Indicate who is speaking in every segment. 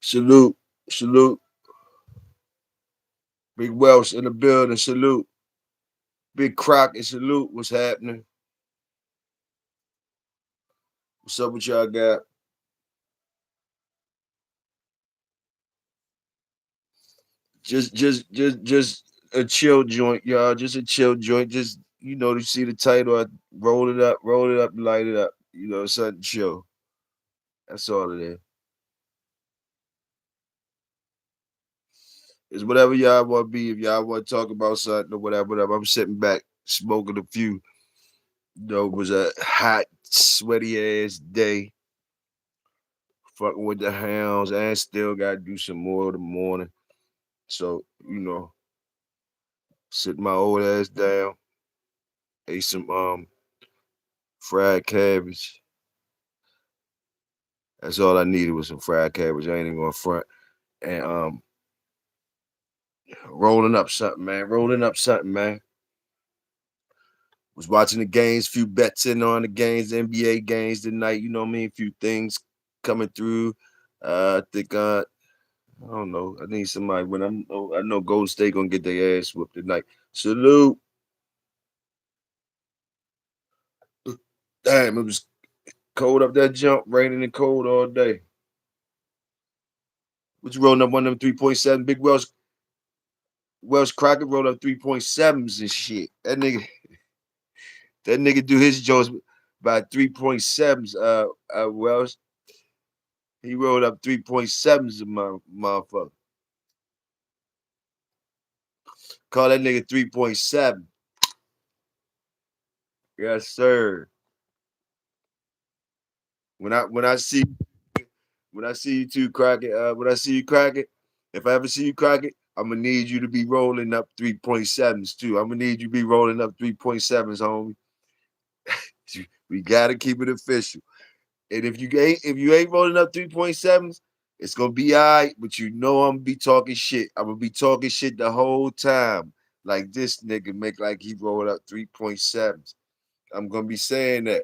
Speaker 1: Salute, salute. Big Welsh in the building. Salute. Big Crockett. Salute. What's happening? What's up with y'all got? Just a chill joint, y'all. Just a chill joint. Just you see the title. I roll it up, light it up. Something chill. That's all it is. It's whatever y'all want to be. If y'all want to talk about something or whatever. I'm sitting back smoking a few. It was a hot, sweaty ass day. Fucking with the hounds, and still got to do some more in the morning. So sit my old ass down. Ate some fried cabbage. That's all I needed was some fried cabbage. I ain't even gonna front. And rolling up something, man. Rolling up something, man. Was watching the games, few bets in on the games, NBA games tonight. You know what I mean? A few things coming through. I think I don't know. I need somebody when I know Golden State gonna get their ass whooped tonight. Salute. Damn, it was cold up that jump, raining and cold all day. What you rolling up one of them 3.7 big Welsh Crockett rolled up 3.7s and shit. That nigga do his jokes by 3.7s. Welsh, he rolled up 3.7s of my motherfucker. Call that nigga 3.7. Yes, sir. When I see when I see you two Crockett, when I see you Crockett, if I ever see you Crockett, I'm gonna need you to be rolling up 3.7s too. I'm gonna need you to be rolling up 3.7s, homie. We gotta keep it official. And if you ain't rolling up 3.7s, it's gonna be all right, but I'm gonna be talking shit. I'm gonna be talking shit the whole time. Like this nigga make like he rolled up 3.7s. I'm gonna be saying that.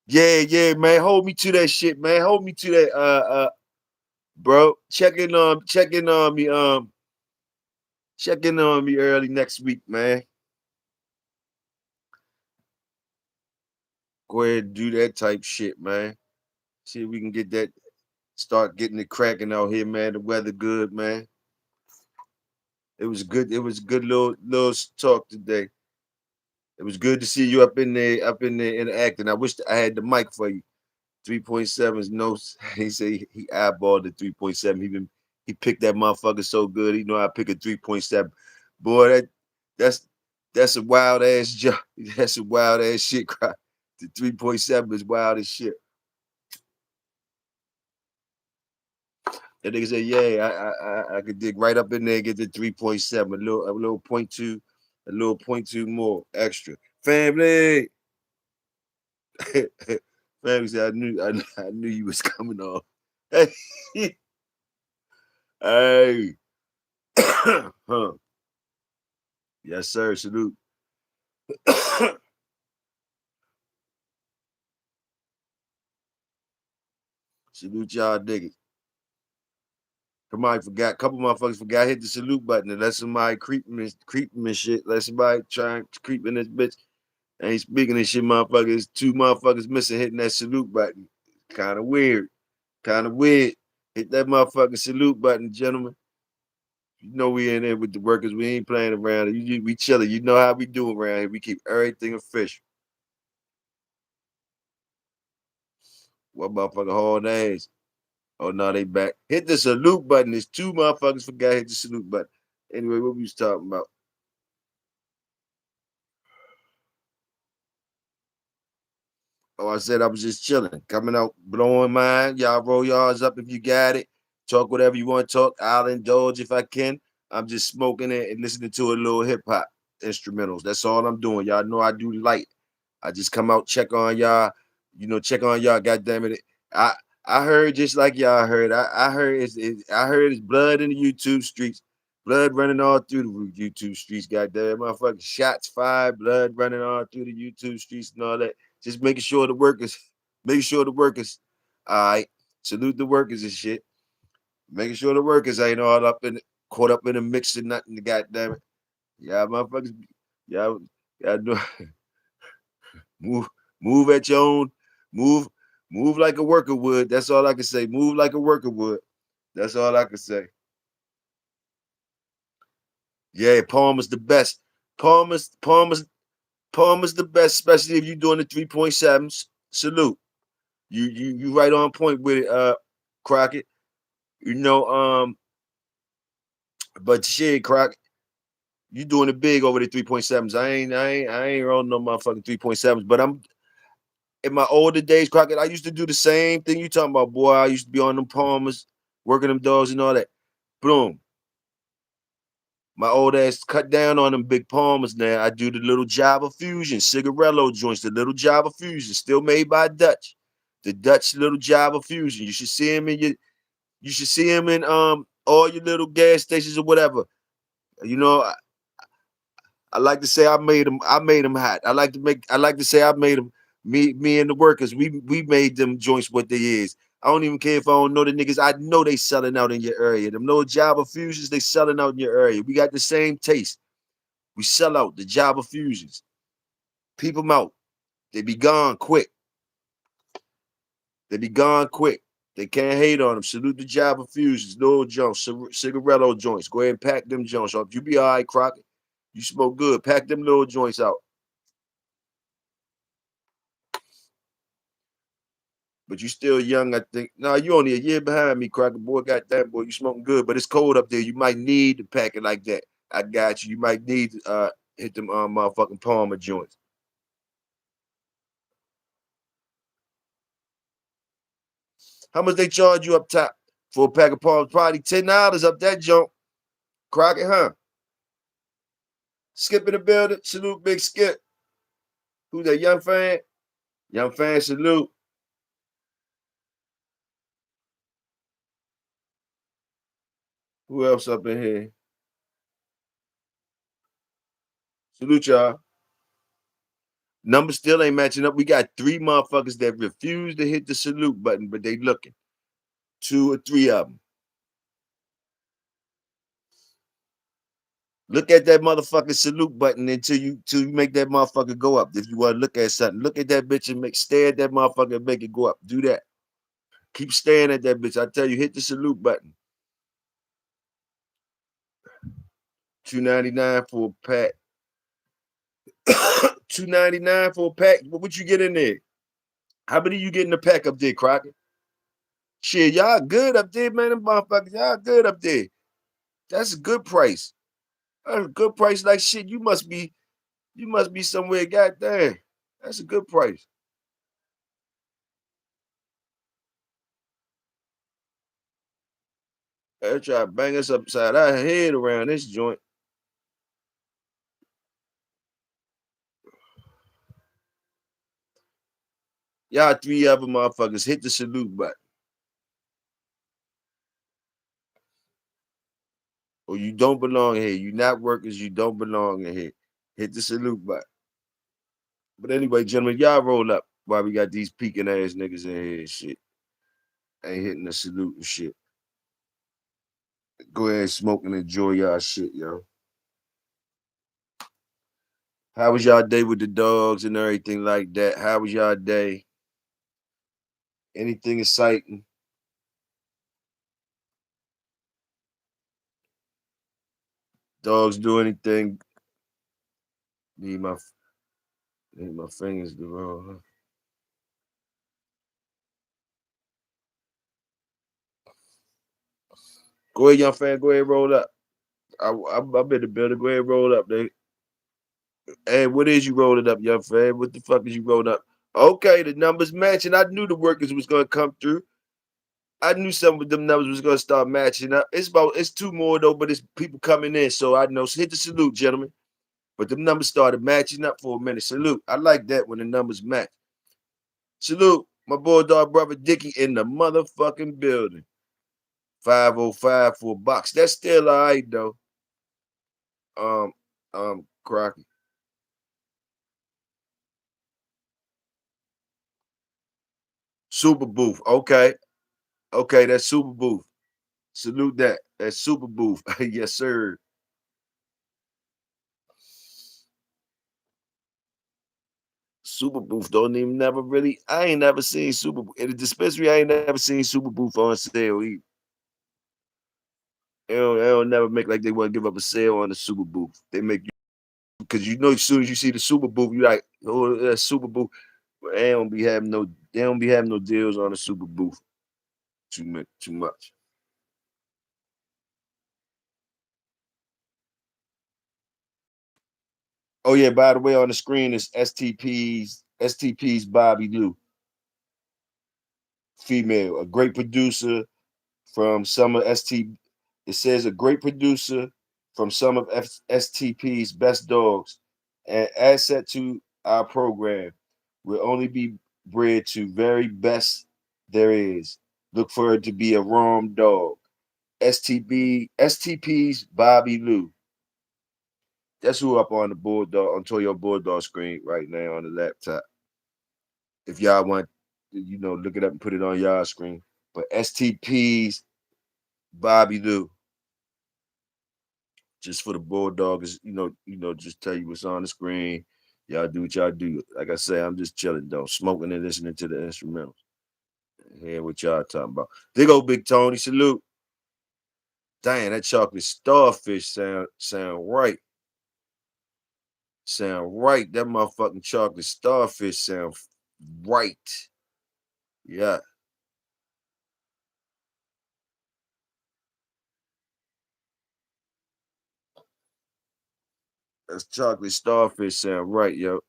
Speaker 1: Yeah, yeah, man. Hold me to that shit, man. Hold me to that bro. Check in on me early next week, man. Go ahead and do that type shit, man. See if we can get that start getting it cracking out here, man. The weather good, man. It was good. It was good little talk today. It was good to see you up in there interacting. I wish I had the mic for you. 3.7's notes. He said he eyeballed the 3.7. He picked that motherfucker so good. He know I pick a 3.7. Boy, that's that's a wild ass job. That's a wild ass shit. The 3.7 is wild as shit. That nigga said, yeah, I could dig right up in there and get the 3.7, a little point two, a little point two more extra. Family. Family said, I knew you was coming on. Hey, hey. Huh. Yes, sir. Salute. Salute y'all niggas. Somebody forgot, couple motherfuckers forgot hit the salute button and let somebody creeping and shit. Let somebody try and creep in this bitch. Ain't speaking this shit, motherfuckers. Two motherfuckers missing hitting that salute button. Kind of weird. Kind of weird. Hit that motherfucking salute button, gentlemen. You know we in there with the workers. We ain't playing around. We chilling. You know how we do around here. We keep everything official. What motherfucker hauling ass? Oh no, they back. Hit the salute button. There's two motherfuckers forgot to hit the salute button. Anyway, what we was talking about? Oh, I said I was just chilling, coming out, blowing mine. Y'all roll y'all's up if you got it. Talk whatever you want to talk. I'll indulge if I can. I'm just smoking it and listening to a little hip hop instrumentals. That's all I'm doing. Y'all know I do light. I just come out, check on y'all. Check on y'all. God damn it. I I heard just like y'all heard. I heard I heard it's blood in the YouTube streets. Blood running all through the YouTube streets. Goddamn, motherfucking shots fired. Blood running all through the YouTube streets and all that. Just making sure the workers. All right. Salute the workers and shit. Making sure the workers ain't all up in caught up in the mix and nothing. Goddamn it, yeah, motherfuckers, y'all, y'all do move, move at your own, move, move like a worker would. That's all I can say. Move like a worker would. That's all I can say. Yeah, Palmer's the best. Palmer's, Palmer's, Palmer's the best, especially if you're doing the 3.7s. Salute. You right on point with it, Crockett. You know, but shit, Crockett, you doing it big over the 3.7s. I ain't rolling no motherfucking 3.7s, but I'm in my older days, Crockett, I used to do the same thing you talking about, boy. I used to be on them Palmers, working them dogs and all that. Boom. My old ass cut down on them big Palmers now. I do the little Java Fusion, cigarello joints, the little Java Fusion, still made by Dutch. The Dutch little Java Fusion. You should see him in all your little gas stations or whatever. You know, I like to say I made them hot. I like to say I made them, me and the workers, we made them joints what they is. I don't even care if I don't know the niggas. I know they selling out in your area. Them little Java Fusions, they selling out in your area. We got the same taste. We sell out the Java Fusions. Peep them out. They be gone quick. They be gone quick. They can't hate on them. Salute the Java Fusions, little joints, cigarello joints. Go ahead and pack them joints up. You be all right, Crockett. You smoke good. Pack them little joints out. But you still young, I think. No, you only a year behind me, Crockett. Boy, goddamn, boy, you smoking good. But it's cold up there. You might need to pack it like that. I got you. You might need to hit them motherfucking Palmer joints. How much they charge you up top for a pack of Palms? Probably $10 up that joint. Crockett, huh? Skip in the building. Salute, Big Skip. Who's that, Young Fan? Young Fan, salute. Who else up in here? Salute, y'all. Numbers still ain't matching up. We got 3 motherfuckers that refuse to hit the salute button, but they looking. 2 or 3 of them. Look at that motherfucking salute button till you make that motherfucker go up. If you want to look at something, look at that bitch and stare at that motherfucker and make it go up. Do that. Keep staring at that bitch. I tell you, hit the salute button. $2.99 for a pack. $2.99 for a pack. What you get in there? How many you get in the pack up there, Crockett? Shit, y'all good up there, man. Them motherfuckers, y'all good up there. That's a good price. That's a good price. Like shit, you must be somewhere. Goddamn, that's a good price. They try to bang us upside our head around this joint. Y'all 3 other motherfuckers hit the salute button. Or you don't belong here. You not workers, you don't belong in here. Hit the salute button. But anyway, gentlemen, y'all roll up while we got these peeking ass niggas in here and shit. Ain't hitting the salute and shit. Go ahead and smoke and enjoy y'all shit, yo. How was y'all day with the dogs and everything like that? How was y'all day? Anything exciting? Dogs do anything? Need my need my fingers to roll. Huh? Go ahead, young fan. Go ahead, roll up. I'm in the building. Go ahead, roll up, nigga. Hey, what is you rolling up, young fan? What the fuck is you rolling up? Okay, the numbers matching. I knew the workers was gonna come through. I knew some of them numbers was gonna start matching up. It's 2 more though, but it's people coming in, so I know. So hit the salute, gentlemen. But the numbers started matching up for a minute. Salute. I like that when the numbers match. Salute, my bulldog brother Dickie in the motherfucking building. 505 for a box. That's still all right though. Um, Crockett. Super booth. Okay. Okay, that's Super Booth. Salute that. That's Super Booth. Yes, sir. Super Booth don't even never really. I ain't never seen Super in the dispensary. I ain't never seen Super Booth on sale. They don't never make like they want to give up a sale on the Super Booth. They make you because you know as soon as you see the Super Booth, you like, oh, that's Super Booth. But they don't be having no deals on the Super Booth too much. Oh yeah, by the way, on the screen is STP's Bobby Lou, female, a great producer from some of ST. It says a great producer from some of STP's best dogs, and asset to our program will only be bred to very best there is. Look for it to be a Rom dog. STP's Bobby Lou. That's who up on the Bulldog on Toyo Bulldog screen right now on the laptop. If y'all want, look it up and put it on y'all screen. But STP's Bobby Lou, just for the Bulldogs, just tell you what's on the screen. Y'all do what y'all do. Like I say, I'm just chilling though, smoking and listening to the instrumentals. Hearing what y'all talking about. There go Big Tony. Salute. Dang, that chocolate starfish sound right. Sound right. That motherfucking chocolate starfish sound right. Yeah. That's chocolate starfish sound right, yo.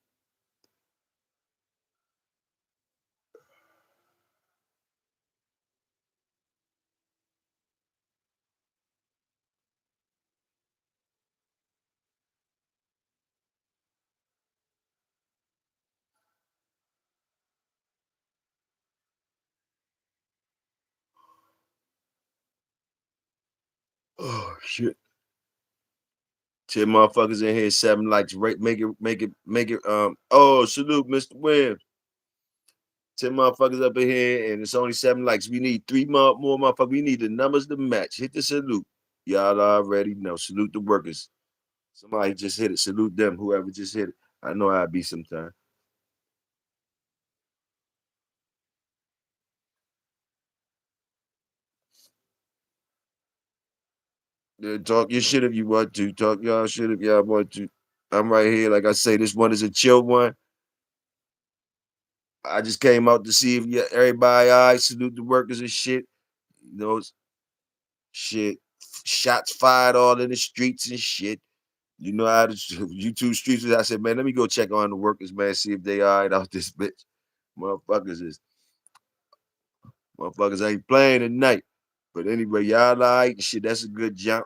Speaker 1: Oh shit. 10 motherfuckers in here, 7 likes. Right, make it. Oh, salute, Mr. Williams. 10 motherfuckers up in here, and it's only 7 likes. We need three more motherfuckers. We need the numbers to match. Hit the salute. Y'all already know. Salute the workers. Somebody just hit it. Salute them, whoever just hit it. I know how I be sometime. Yeah, talk your shit if you want to. Talk y'all shit if y'all want to. I'm right here. Like I say, this one is a chill one. I just came out to see if everybody all right. Salute the workers and shit. You know, shit. Shots fired all in the streets and shit. You know how the YouTube streets was. I said, man, let me go check on the workers, man, see if they all right out this bitch. Motherfuckers is Motherfuckers ain't playing tonight. But anyway, y'all all right and shit. That's a good jump.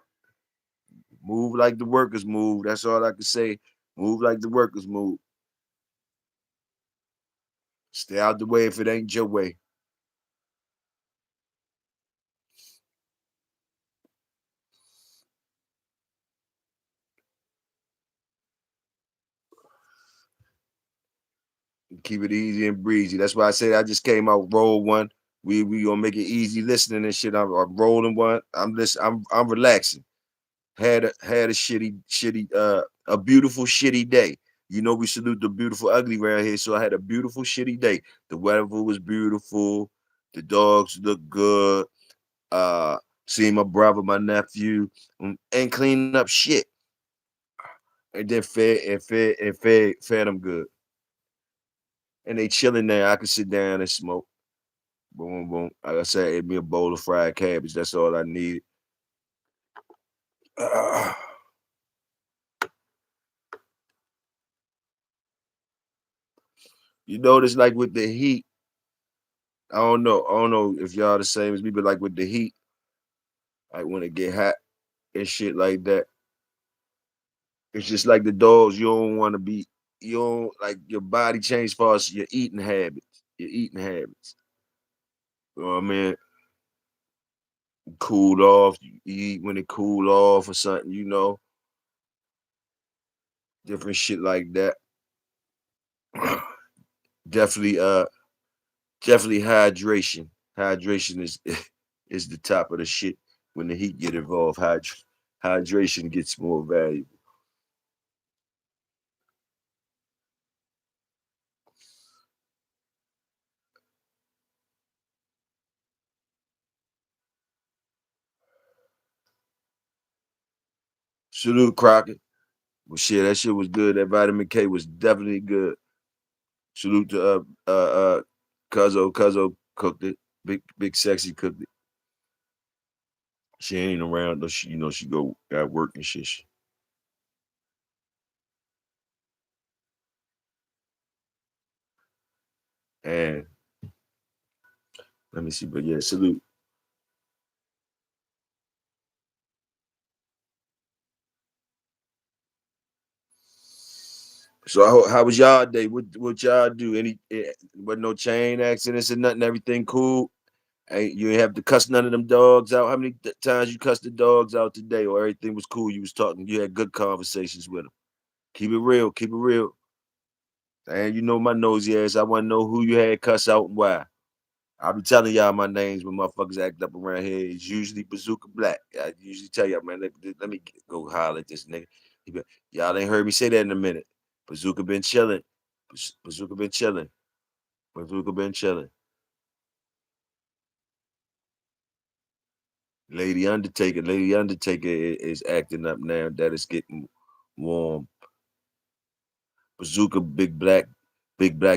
Speaker 1: Move like the workers move. That's all I can say. Move like the workers move. Stay out the way if it ain't your way. Keep it easy and breezy. That's why I said I just came out roll one. We gonna make it easy listening and shit. I'm rolling one. I'm relaxing. Had a a beautiful shitty day. You know we salute the beautiful ugly around here. So I had a beautiful shitty day. The weather was beautiful. The dogs look good. Uh, seeing my brother, my nephew, and cleaning up shit. And then fed them good. And they chilling there. I could sit down and smoke. Boom, boom. Like I said, ate me a bowl of fried cabbage. That's all I needed. Uh, you notice, like with the heat, I don't know if y'all the same as me, but like with the heat, like when it get hot and shit like that, it's just like the dogs. You don't want to be. You don't like your body change as far as your eating habits. Your eating habits. You know what I mean? Cooled off. You eat when it cool off or something. Different shit like that. definitely, definitely hydration. Hydration is is the top of the shit. When the heat get involved, hydration gets more valuable. Salute Crockett. Well, shit, that shit was good. That vitamin K was definitely good. Salute to Cuzzo cooked it. Big sexy cooked it. She ain't around though. She she go at work and shit. And let me see, but yeah, salute. So how was y'all day? What y'all do? Wasn't no chain accidents or nothing? Everything cool? Ain't you ain't have to cuss none of them dogs out? How many times you cussed the dogs out today? Or everything was cool? You was talking. You had good conversations with them. Keep it real. Keep it real. And you know my nosy ass. I want to know who you had cuss out and why. I'll be telling y'all my names when motherfuckers act up around here. It's usually Bazooka Black. I usually tell y'all, man, let me go holler at this nigga. Y'all ain't heard me say that in a minute. Bazooka been chilling. Bazooka been chilling. Bazooka been chilling. Lady Undertaker is acting up now that it's getting warm. Bazooka, big black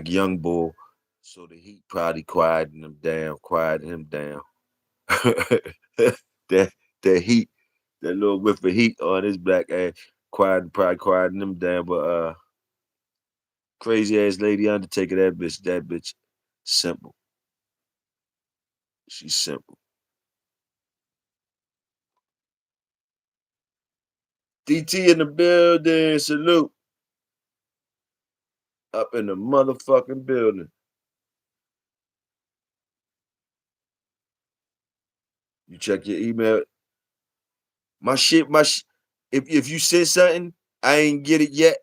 Speaker 1: young bull. So the heat probably quieting him down. that that heat, that little whiff of heat on his black ass, probably quieting him down. But crazy ass Lady Undertaker, that bitch, simple. She's simple. DT in the building, salute. Up in the motherfucking building. You check your email. My sh- if you send something, I ain't get it yet,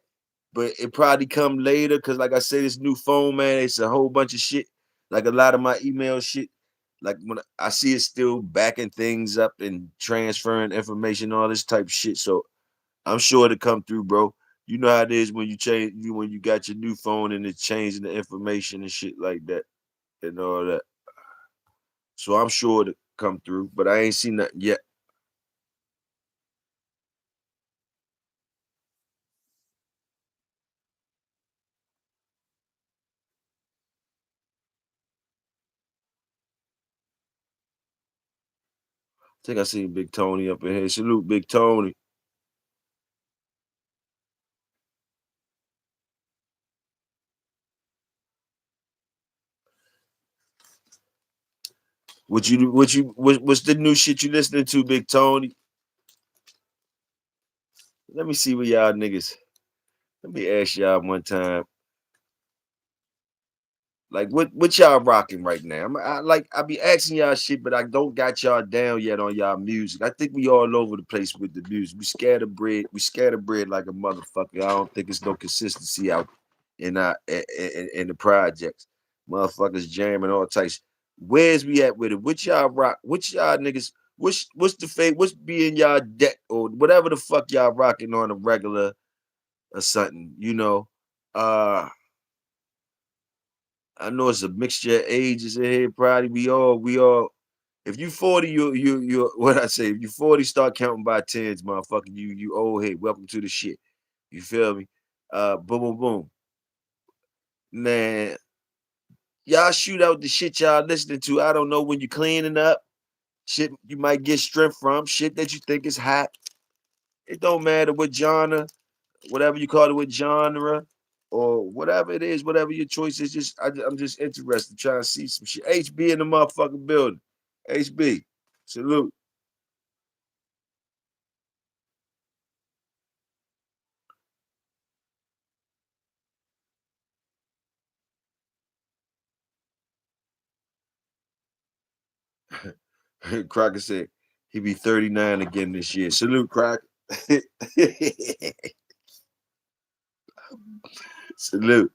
Speaker 1: but it probably come later. Cause like I said, this new phone, man, it's a whole bunch of shit. Like a lot of my email shit. Like when I see it still backing things up and transferring information, all this type of shit. So I'm sure it'll come through, bro. You know how it is when when you got your new phone and it's changing the information and shit like that and all that. So I'm sure it'll come through, but I ain't seen nothing yet. I think I seen Big Tony up in here. Salute, Big Tony. What's the new shit you listening to, Big Tony? Let me see what y'all niggas. Let me ask y'all one time. Like what y'all rocking right now? I be asking y'all shit, but I don't got y'all down yet on y'all music. I think we all over the place with the music. We scattered bread like a motherfucker. I don't think it's no consistency out in the projects. Motherfuckers jamming all types. Where's we at with it? What y'all rock? What y'all niggas? What's the fate? What's being y'all deck or whatever the fuck y'all rocking on a regular or something? I know it's a mixture of ages in here. Probably we all. If you 40, you what I say. If you 40, start counting by tens, motherfucker. You old head. Welcome to the shit. You feel me? Boom, boom, boom. Man, y'all shoot out the shit y'all listening to. I don't know when you cleaning up. Shit you might get strength from. Shit that you think is hot. It don't matter what genre, whatever you call it, what genre or whatever it is, whatever your choice is. I'm just interested, trying to see some shit. HB in the motherfucking building. HB, salute. Crocker said he be 39 again this year. Salute, Crocker. Salute.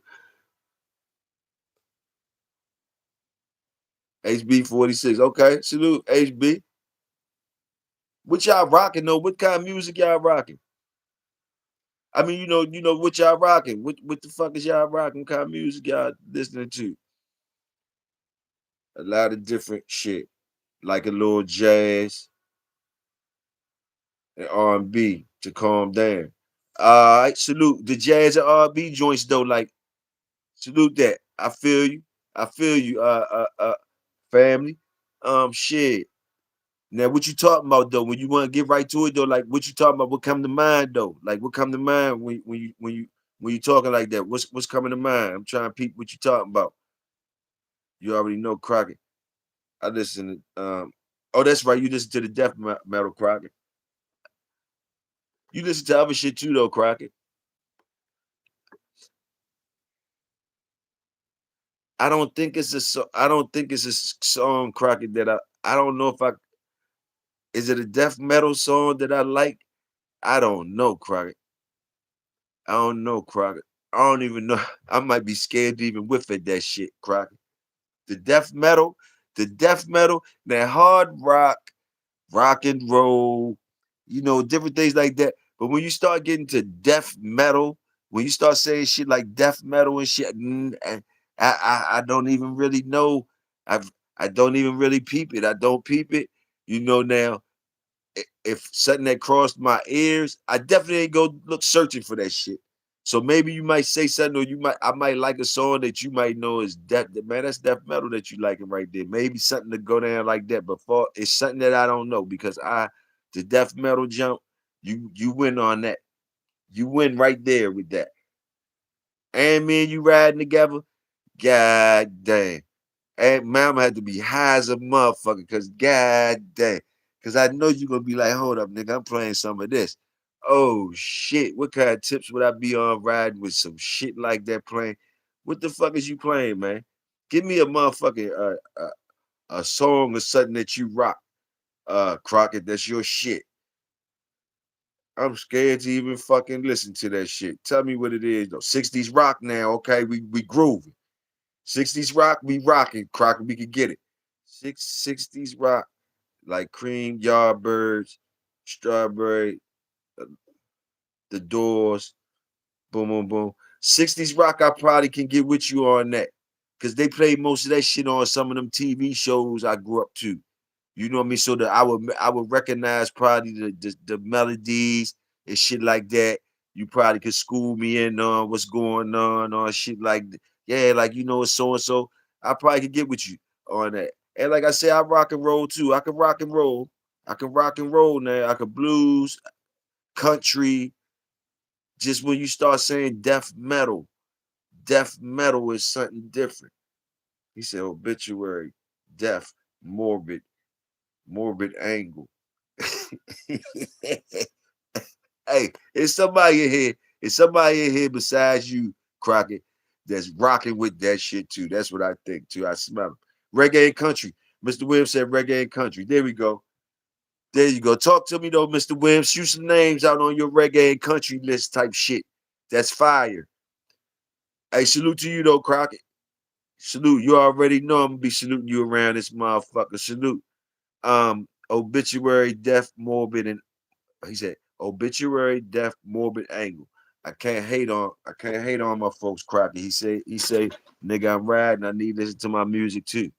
Speaker 1: HB 46. Okay, salute HB. What y'all rocking though? What kind of music y'all rocking? I mean, you know what y'all rocking. What the fuck is y'all rocking? What kind of music y'all listening to? A lot of different shit, like a little jazz and R&B to calm down. All right, salute the jazz and R&B joints though. Like salute that. I feel you. I feel you. Family. Shit. Now, what you talking about though? When you want to get right to it though, like what you talking about? What come to mind though? Like what come to mind when you talking like that? What's coming to mind? I'm trying to peep what you talking about. You already know Crockett. I listen to oh, that's right. You listen to the metal Crockett. You listen to other shit too though, Crockett. I don't think it's a song, Crockett, that I don't know if I is it a death metal song that I like? I don't know, Crockett. I don't know, Crockett. I don't even know. I might be scared to even whiff at that shit, Crockett. The death metal, the death metal, that hard rock, rock and roll, different things like that. But when you start getting to death metal, when you start saying shit like death metal and shit, I don't even really know. I don't even really peep it. I don't peep it. Now if something that crossed my ears, I definitely ain't go look searching for that shit. So maybe you might say something, or I might like a song that you might know is death. Man, that's death metal that you liking right there. Maybe something to go down like that. But for it's something that I don't know because the death metal jump, you win on that. You win right there with that. And me and you riding together. God damn. And mama had to be high as a motherfucker, cause god damn. Cause I know you gonna be like, hold up, nigga, I'm playing some of this. Oh shit. What kind of tips would I be on riding with some shit like that playing? What the fuck is you playing, man? Give me a motherfucking a song or something that you rock, Crockett, that's your shit. I'm scared to even fucking listen to that shit. Tell me what it is though. 60s rock now, okay? We grooving. 60s rock, we rocking, Crockett, we can get it. 60s rock, like Cream, Yardbirds, Strawberry, uh, The Doors, boom, boom, boom. 60s rock, I probably can get with you on that. Cause they played most of that shit on some of them TV shows I grew up to. You know what I mean? So that I would recognize probably the melodies and shit like that. You probably could school me in on what's going on shit like yeah, like it's so and so. I probably could get with you on that. And like I said, I rock and roll too. I can rock and roll. I can rock and roll now. I can blues, country. Just when you start saying death metal is something different. He said obituary, death, morbid, morbid angle. Hey, is somebody in here? Is somebody in here besides you, Crockett, that's rocking with that shit too? That's what I think too. I smell them. Reggae and country. Mr. Williams said reggae and country. There we go. There you go. Talk to me though, Mr. Williams. Shoot some names out on your reggae and country list type shit. That's fire. Hey, salute to you though, Crockett. Salute. You already know I'm gonna be saluting you around this motherfucker. Salute. Obituary, death, morbid, and he said obituary, death, morbid angle. I can't hate on my folks, Crockett. He say, nigga, I'm riding. I need to listen to my music too.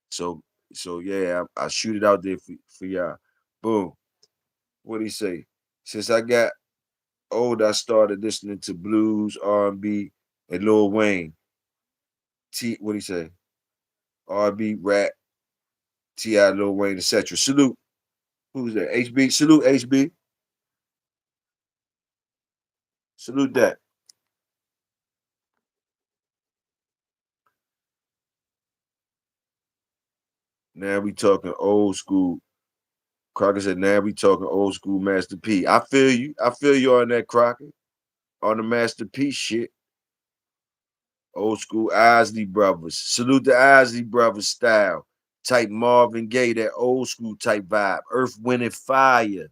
Speaker 1: So so yeah, I shoot it out there for y'all. Boom. What he say? Since I got old, I started listening to blues, R&B, and Lil Wayne. What he say? R&B, rap, Ti, Lil Wayne, etc. Salute. Who's that? HB. Salute HB. Salute that. Now we talking old school. Crocker said, now we talking old school Master P. I feel you. I feel you on that, Crocker. On the Master P shit. Old school Isley Brothers. Salute the Isley Brothers style. Type Marvin Gaye, that old school type vibe. Earth, Wind, and Fire.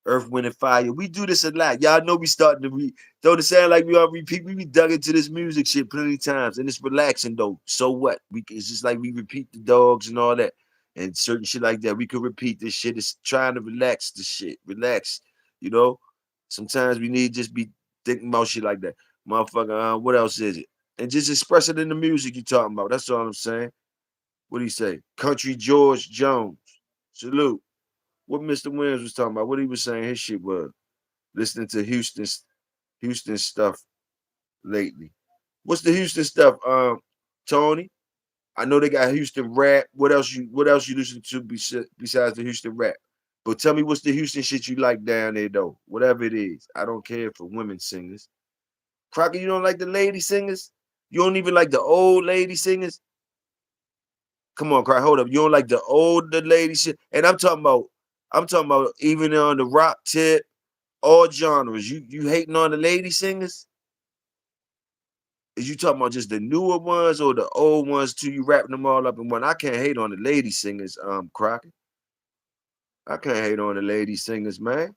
Speaker 1: Earth, Wind, and Fire. We do this a lot. Y'all know we starting to don't it sound like we on repeat? We be dug into this music shit plenty of times, and it's relaxing though. So what? It's just like we repeat the dogs and all that, and certain shit like that. We could repeat this shit. It's trying to relax the shit. Relax, you know. Sometimes we need to just be thinking about shit like that, motherfucker. What else is it? And just express it in the music you talking about. That's all I'm saying. What do you say? Country George Jones. Salute. What Mr. Williams was talking about, what he was saying his shit was. Listening to Houston stuff lately. What's the Houston stuff, Tony? I know they got Houston rap. What else you listen to besides the Houston rap? But tell me what's the Houston shit you like down there though? Whatever it is. I don't care for women singers. Crocker, you don't like the lady singers? You don't even like the old lady singers? Come on, Crocker, hold up. You don't like the older lady shit? And I'm talking about even on the rock tip, all genres. You hating on the lady singers? Is you talking about just the newer ones or the old ones too? You wrapping them all up in one. I can't hate on the lady singers, Crockett. I can't hate on the lady singers, man.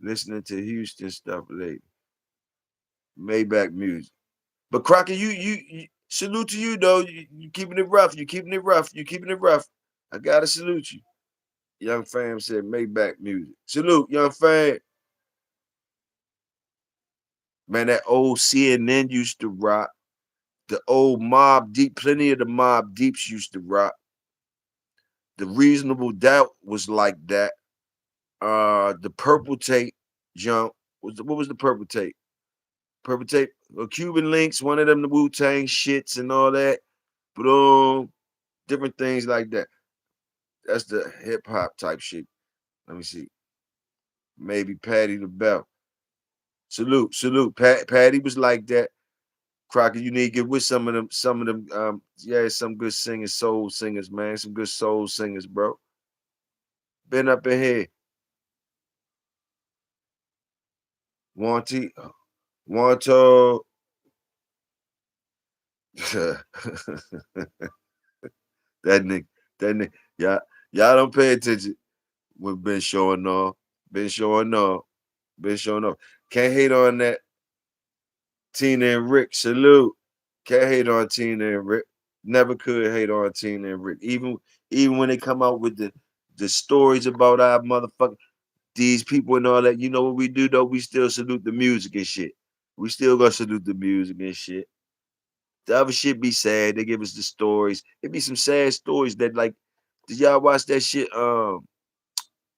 Speaker 1: Listening to Houston stuff lately. Maybach music. But Crockett, you salute to you though. You keeping it rough. You keeping it rough. You keeping it rough. I gotta salute you. Young fam said Maybach music. Salute, young fam. Man, that old CNN used to rock. The old Mob Deep, plenty of the Mob Deeps used to rock. The Reasonable Doubt was like that. The Purple Tape jump. What was the Purple Tape? Purple Tape, Cuban Links, one of them, the Wu Tang shits and all that. But different things like that. That's the hip hop type shit. Let me see. Maybe Patty the Bell. Salute. Patty was like that. Crockett, you need to get with some of them, yeah, some good singers, soul singers, man. Some good soul singers, bro. Been up in here. Wanty, Wanto. That nigga, that nigga. Y'all don't pay attention. We've been showing off. Been showing off. Been showing off. Can't hate on that. Tina and Rick, salute. Can't hate on Tina and Rick. Never could hate on Tina and Rick. Even when they come out with the stories about our motherfucker, these people and all that, you know what we do though? We still salute the music and shit. We still gonna salute the music and shit. The other shit be sad. They give us the stories. It be some sad stories that like, did y'all watch that shit?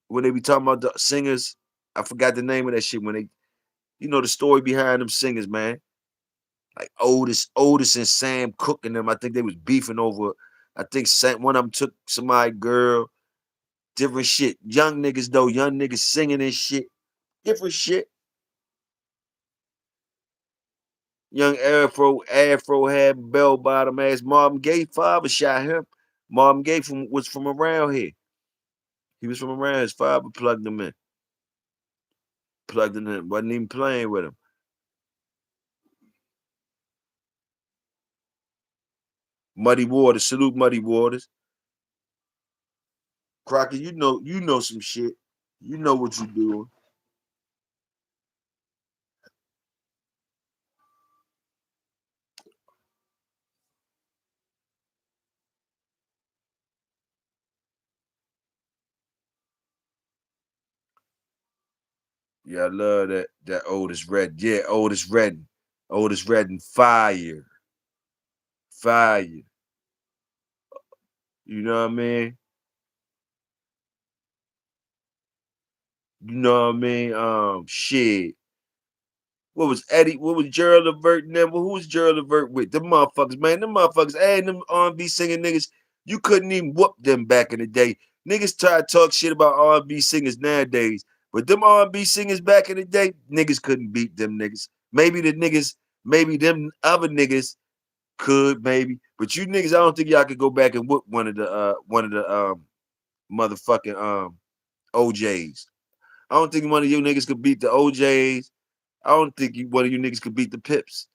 Speaker 1: When they be talking about the singers, I forgot the name of that shit. When they, the story behind them singers, man. Like Otis and Sam Cooke and them. I think they was beefing over. I think one of them took somebody girl. Different shit. Young niggas though. Young niggas singing and shit. Different shit. Young Afro had bell bottom ass. Marvin Gaye father shot him. Marvin Gaye was from around here. He was from around. His father plugged him in. Plugged him in. Wasn't even playing with him. Muddy Waters. Salute Muddy Waters. Crockett, you know some shit. You know what you doing. Yeah, I love that Otis Red. Yeah, Otis Redden. Otis Redden, fire. Fire. You know what I mean? You know what I mean? Shit. What was Eddie? What was Gerald Levert and them? Who was Gerald Levert with? Them motherfuckers, man. Them motherfuckers, and them R&B singing niggas, you couldn't even whoop them back in the day. Niggas try to talk shit about R&B singers nowadays, but them R&B singers back in the day, niggas couldn't beat them niggas. Maybe them other niggas could, maybe. But you niggas, I don't think y'all could go back and whoop one of the motherfucking OJs. I don't think one of you niggas could beat the OJs. I don't think one of you niggas could beat the Pips.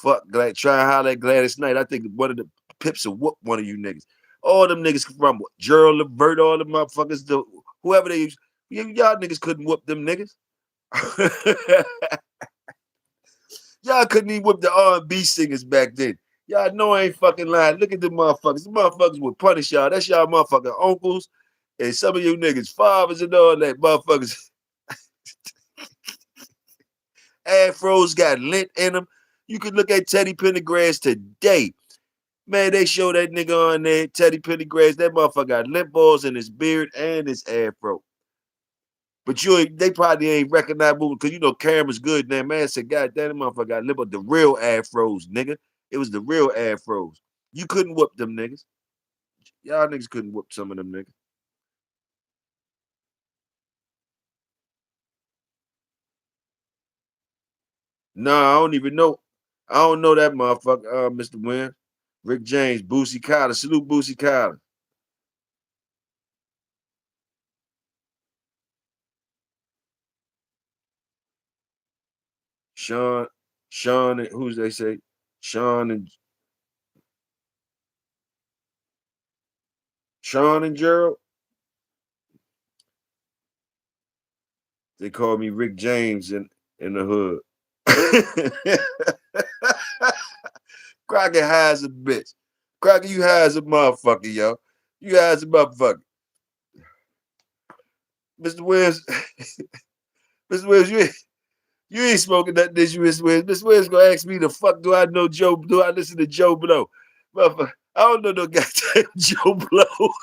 Speaker 1: Fuck, try and holler at Gladys Knight. I think one of the Pips will whoop one of you niggas. All them niggas from Gerald Levert, all the motherfuckers, whoever they use. Y'all niggas couldn't whoop them niggas. Y'all couldn't even whoop the R&B singers back then. Y'all know I ain't fucking lying. Look at the motherfuckers. The motherfuckers would punish y'all. That's y'all motherfucking uncles and some of you niggas fathers and all that motherfuckers. Afros got lint in them. You could look at Teddy Pendergrass today. Man, they show that nigga on there, Teddy Pendergrass. That motherfucker got lint balls in his beard and his afro. But they probably ain't recognizable because you know camera's good. That man said, God damn, that motherfucker got lip up the real afros, nigga. It was the real afros. You couldn't whoop them niggas. Y'all niggas couldn't whoop some of them niggas. Nah, I don't even know. I don't know that motherfucker, Mr. Wynn. Rick James, Boosie Collins. Salute Boosie Collins. Sean, Sean, and who's they say? Sean and Gerald. They call me Rick James in the hood. Crockett high as a bitch. Crockett, you high as a motherfucker, yo. You high as a motherfucker. Mr. Williams, Mr. Williams, you ain't smoking that this you, Mr. Williams. Mr. Williams gonna ask me the fuck do I know Joe? Do I listen to Joe Blow? Motherfucker, I don't know no goddamn Joe Blow.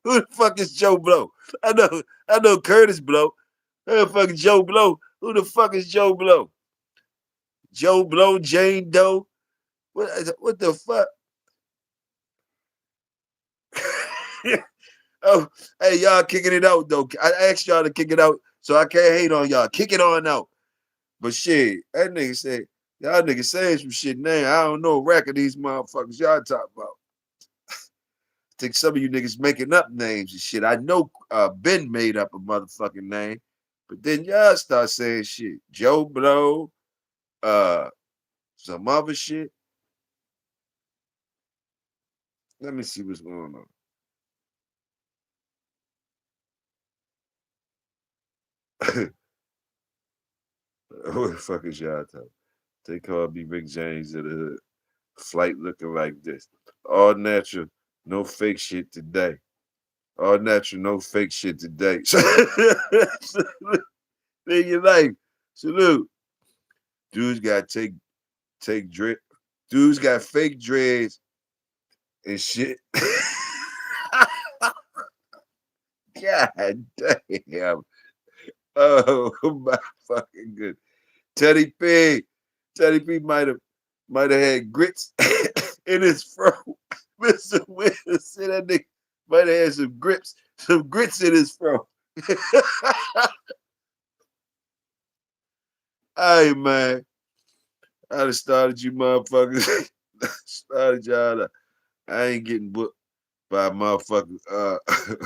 Speaker 1: Who the fuck is Joe Blow? I know Curtis Blow. Who the fuck is Joe Blow? Who the fuck is Joe Blow? Joe Blow, Jane Doe. What the fuck? Oh, hey, y'all kicking it out though. I asked y'all to kick it out, so I can't hate on y'all. Kick it on out. But shit, that nigga said, y'all niggas saying some shit now. I don't know record these motherfuckers y'all talk about. I think some of you niggas making up names and shit. I know Ben made up a motherfucking name, but then y'all start saying shit. Joe Blow, uh, some other shit. Let me see what's going on. What the fuck is y'all talking? They call me Rick James of the hood. Flight looking like this. All natural, no fake shit today. All natural, no fake shit today. Live your life. Salute. Dudes got take drip. Dudes got fake dreads and shit. God damn. Oh my fucking good. Teddy P. Teddy P might have had grits in his fro. Mr. Wilson said that nigga might have had some grits in his fro. Hey man, I done started you motherfuckers. Started y'all. I ain't getting booked by motherfuckers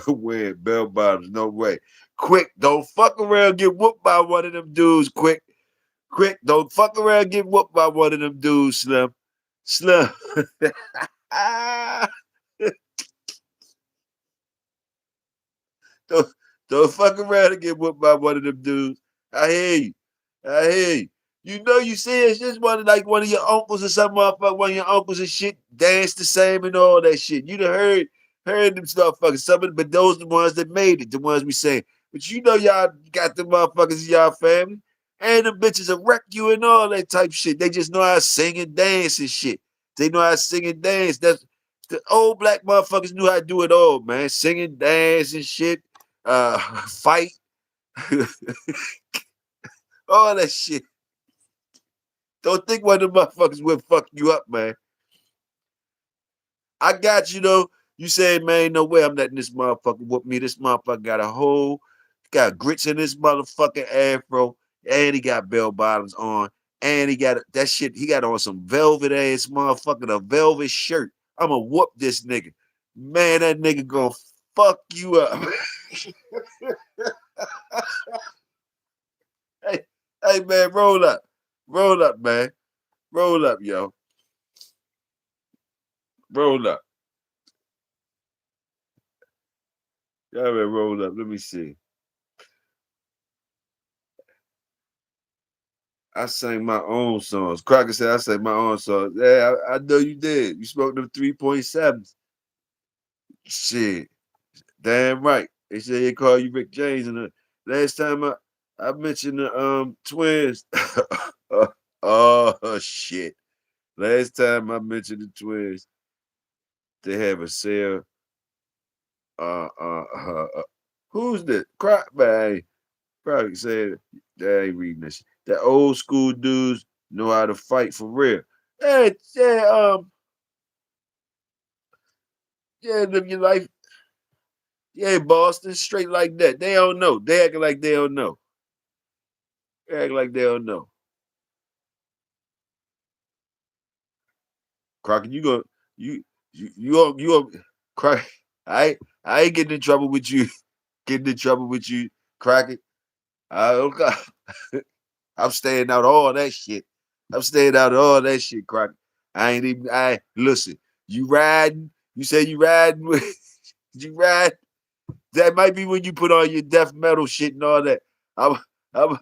Speaker 1: wearing bell bottoms. No way. Quick, don't fuck around get whooped by one of them dudes. Quick, don't fuck around get whooped by one of them dudes, Slim. Slim. don't, don't fuck around and get whooped by one of them dudes. I hear you. I hear you. You know you see it's just one of your uncles or some motherfucker, one of your uncles and shit dance the same and all that shit. You done heard them motherfuckers. But those the ones that made it, the ones we say. But you know y'all got the motherfuckers in y'all family. And them bitches will wreck you and all that type shit. They just know how to sing and dance and shit. They know how to sing and dance. That's the old black motherfuckers knew how to do it all, man. Sing and dance and shit. Fight. All that shit. Don't think one of the motherfuckers will fuck you up, man. I got you though. You say, man, no way I'm letting this motherfucker whoop me. This motherfucker got grits in this motherfucking afro, and he got bell bottoms on, and he got that shit. He got on some velvet ass motherfucking a velvet shirt. I'ma whoop this nigga. Man, that nigga gonna fuck you up. hey, hey, man, roll up, man, roll up, yo, roll up. Y'all better roll up. Let me see. I sang my own songs. Crocker said I sang my own songs. Yeah, I know you did. You spoke them 3.7s. Shit. Damn right. They say they call you Rick James. And the last time I mentioned the twins. Oh shit. Last time I mentioned the twins, they have a sale. Uh, uh, uh, uh who's this? Croc man. Croc said they ain't reading this. That old school dudes know how to fight for real. Hey, yeah, yeah, live your life. Yeah, Boston, straight like that. They don't know. They acting like they don't know. They act like they don't know. Crockett, you gonna Crockett. I ain't getting in trouble with you. Getting in trouble with you, Crockett. I don't got, I'm staying out of all that shit. I'm staying out of all that shit, Crockett. I ain't even I listen. You riding? You say you riding with you ride? That might be when you put on your death metal shit and all that. I'm I'm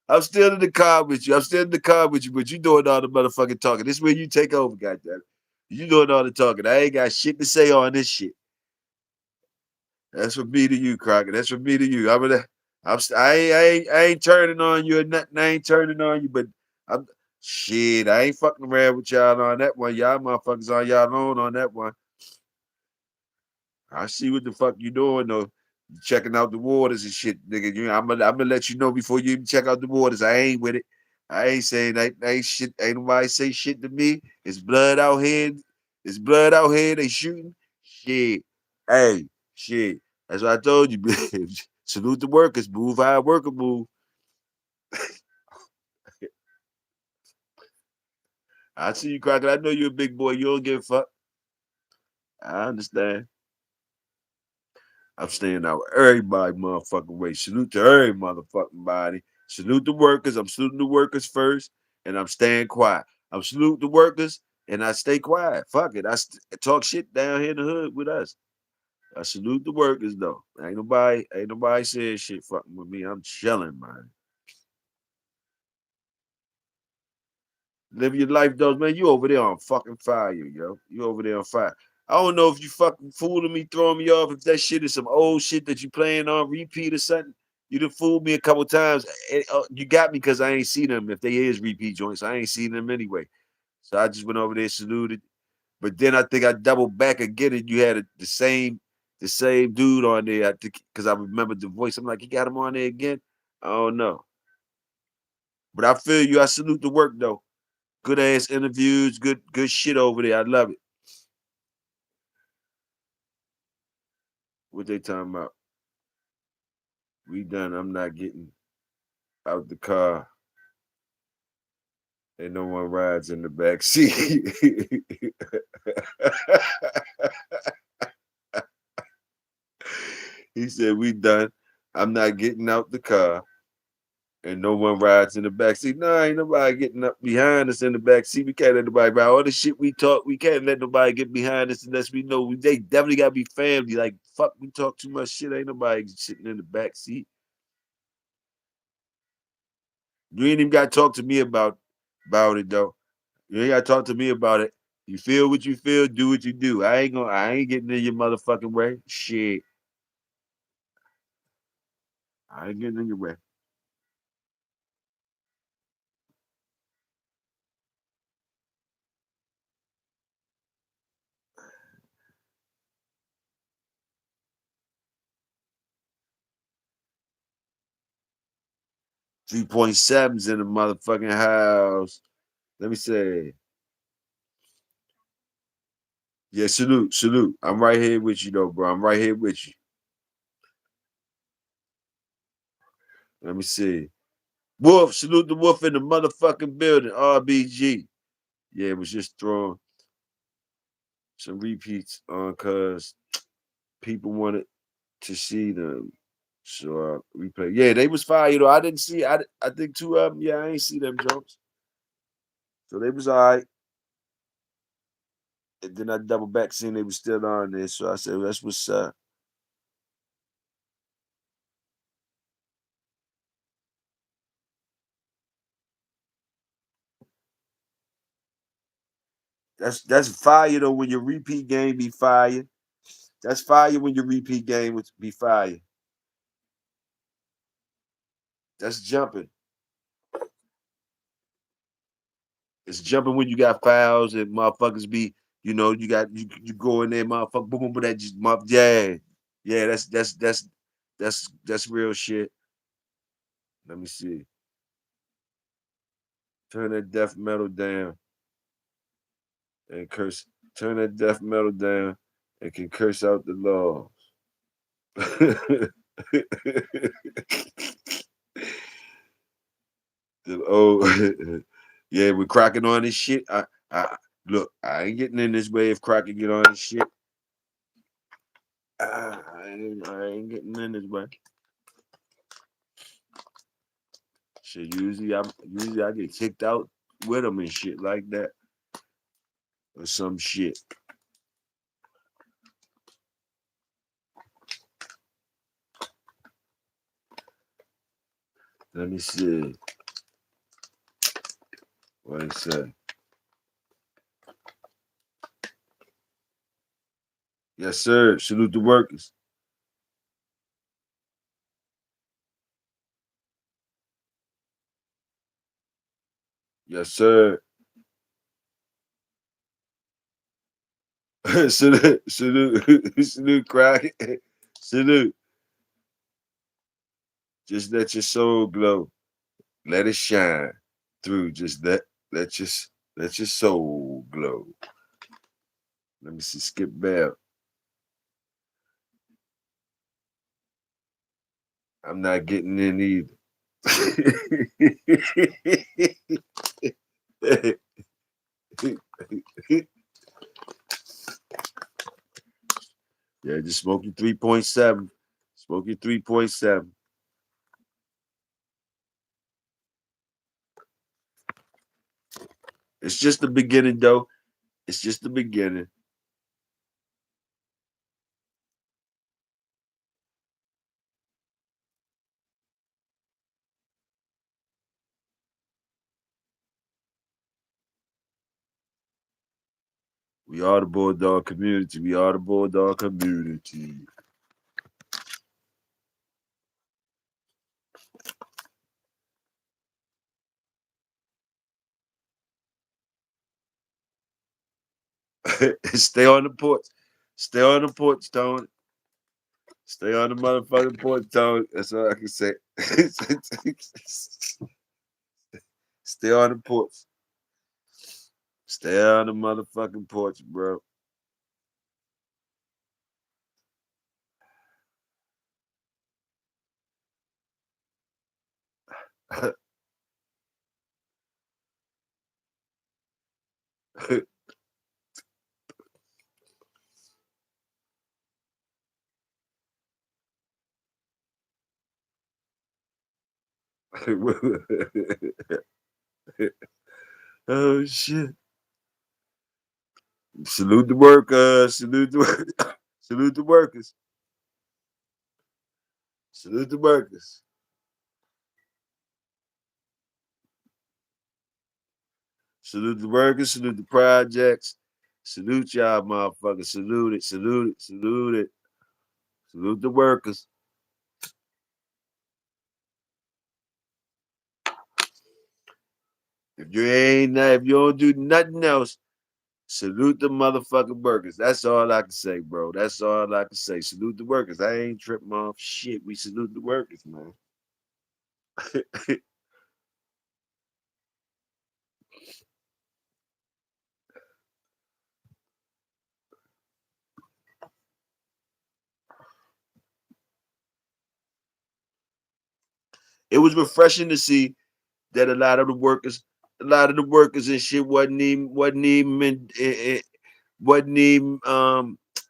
Speaker 1: I'm still in the car with you. I'm still in the car with you, but you doing all the motherfucking talking. This is where you take over, goddamn. You doing all the talking. I ain't got shit to say on this shit. That's from me to you, Crockett. That's from me to you. I ain't turning on you or nothing. I ain't turning on you, but I'm shit. I ain't fucking around with y'all on that one. Y'all motherfuckers on y'all own on that one. I see what the fuck you doing though. You checking out the waters and shit, nigga. I'm gonna let you know before you even check out the waters. I ain't with it. I ain't saying that ain't shit. Ain't nobody say shit to me. It's blood out here. It's blood out here. They shooting. Shit. Hey, shit. That's what I told you, bitch. Salute the workers. Move how a worker move. I see you, Crockett. I know you're a big boy. You don't give a fuck. I understand. I'm staying out everybody motherfucking way. Salute to every motherfucking body. Salute the workers. I'm saluting the workers first, and I'm staying quiet. I'm saluting the workers, and I stay quiet. Fuck it. Talk shit down here in the hood with us. I salute the workers though. Ain't nobody saying shit fucking with me. I'm chilling, man. Live your life, though, man. You over there on fucking fire, yo. You over there on fire. I don't know if you fucking fooling me, throwing me off. If that shit is some old shit that you playing on repeat or something. You done fooled me a couple times. You got me because I ain't seen them. If they is repeat joints, I ain't seen them anyway. So I just went over there, saluted. But then I think I doubled back again, and you had the same dude on there. I think because I remembered the voice. I'm like, you got him on there again? I don't know. But I feel you. I salute the work though. Good ass interviews, good shit over there. I love it. What they talking about? We done. I'm not getting out the car. And no one rides in the back seat. He said, we done. I'm not getting out the car. And no one rides in the back seat. No, ain't nobody getting up behind us in the back seat. We can't let nobody buy all the shit we talk. We can't let nobody get behind us unless we know they definitely gotta be family. Like fuck, we talk too much shit. Ain't nobody sitting in the back seat. You ain't even got to talk to me about it though. You ain't got to talk to me about it. You feel what you feel, do what you do. I ain't getting in your motherfucking way. Shit, I ain't getting in your way. 3.7's in the motherfucking house. Let me say, yeah, salute, salute. I'm right here with you though, bro. I'm right here with you. Let me see. Wolf, salute the wolf in the motherfucking building. RBG. Yeah, it was just throwing some repeats on cause people wanted to see them. So replay. Yeah, they was fire though. I didn't see. I think two of them. Yeah, I ain't see them jokes. So they was all right. And then I double back seeing they was still on there. So I said, well, that's what's up. That's fire though when your repeat game be fire. That's fire when your repeat game would be fire. That's jumping. It's jumping when you got fouls and motherfuckers be, you got you go in there, motherfucker, boom, boom, boom, that just yeah. Yeah, that's real shit. Let me see. Turn that death metal down and curse. Turn that death metal down and can curse out the laws. Oh, yeah, we're cracking on this shit. I look, I ain't getting in this way if cracking get on this shit. I ain't getting in this way. Shit, usually I get kicked out with them and shit like that or some shit. Let me see what it say. Yes, sir. Salute the workers. Yes, sir. Salute, salute, salute, crack. Salute. Just let your soul glow. Let it shine through. Just let your soul glow. Let me see. Skip Bell. I'm not getting in either. Yeah, just smoke your 3.7. Smoke your 3.7. It's just the beginning, though. It's just the beginning. We are the Bulldog community. We are the Bulldog community. Stay on the porch. Stay on the porch, Tony. Stay on the motherfucking porch, Tony. That's all I can say. Stay on the porch. Stay on the motherfucking porch, bro. Oh shit. Salute the workers. Salute the salute the workers. Salute the workers. Salute the workers. Salute the projects. Salute y'all, motherfuckers. Salute it. Salute it. Salute it. Salute the workers. If you don't do nothing else, salute the motherfucking workers. That's all I can say, bro. That's all I can say. Salute the workers. I ain't tripping off shit. We salute the workers, man. It was refreshing to see that a lot of the workers and shit wasn't even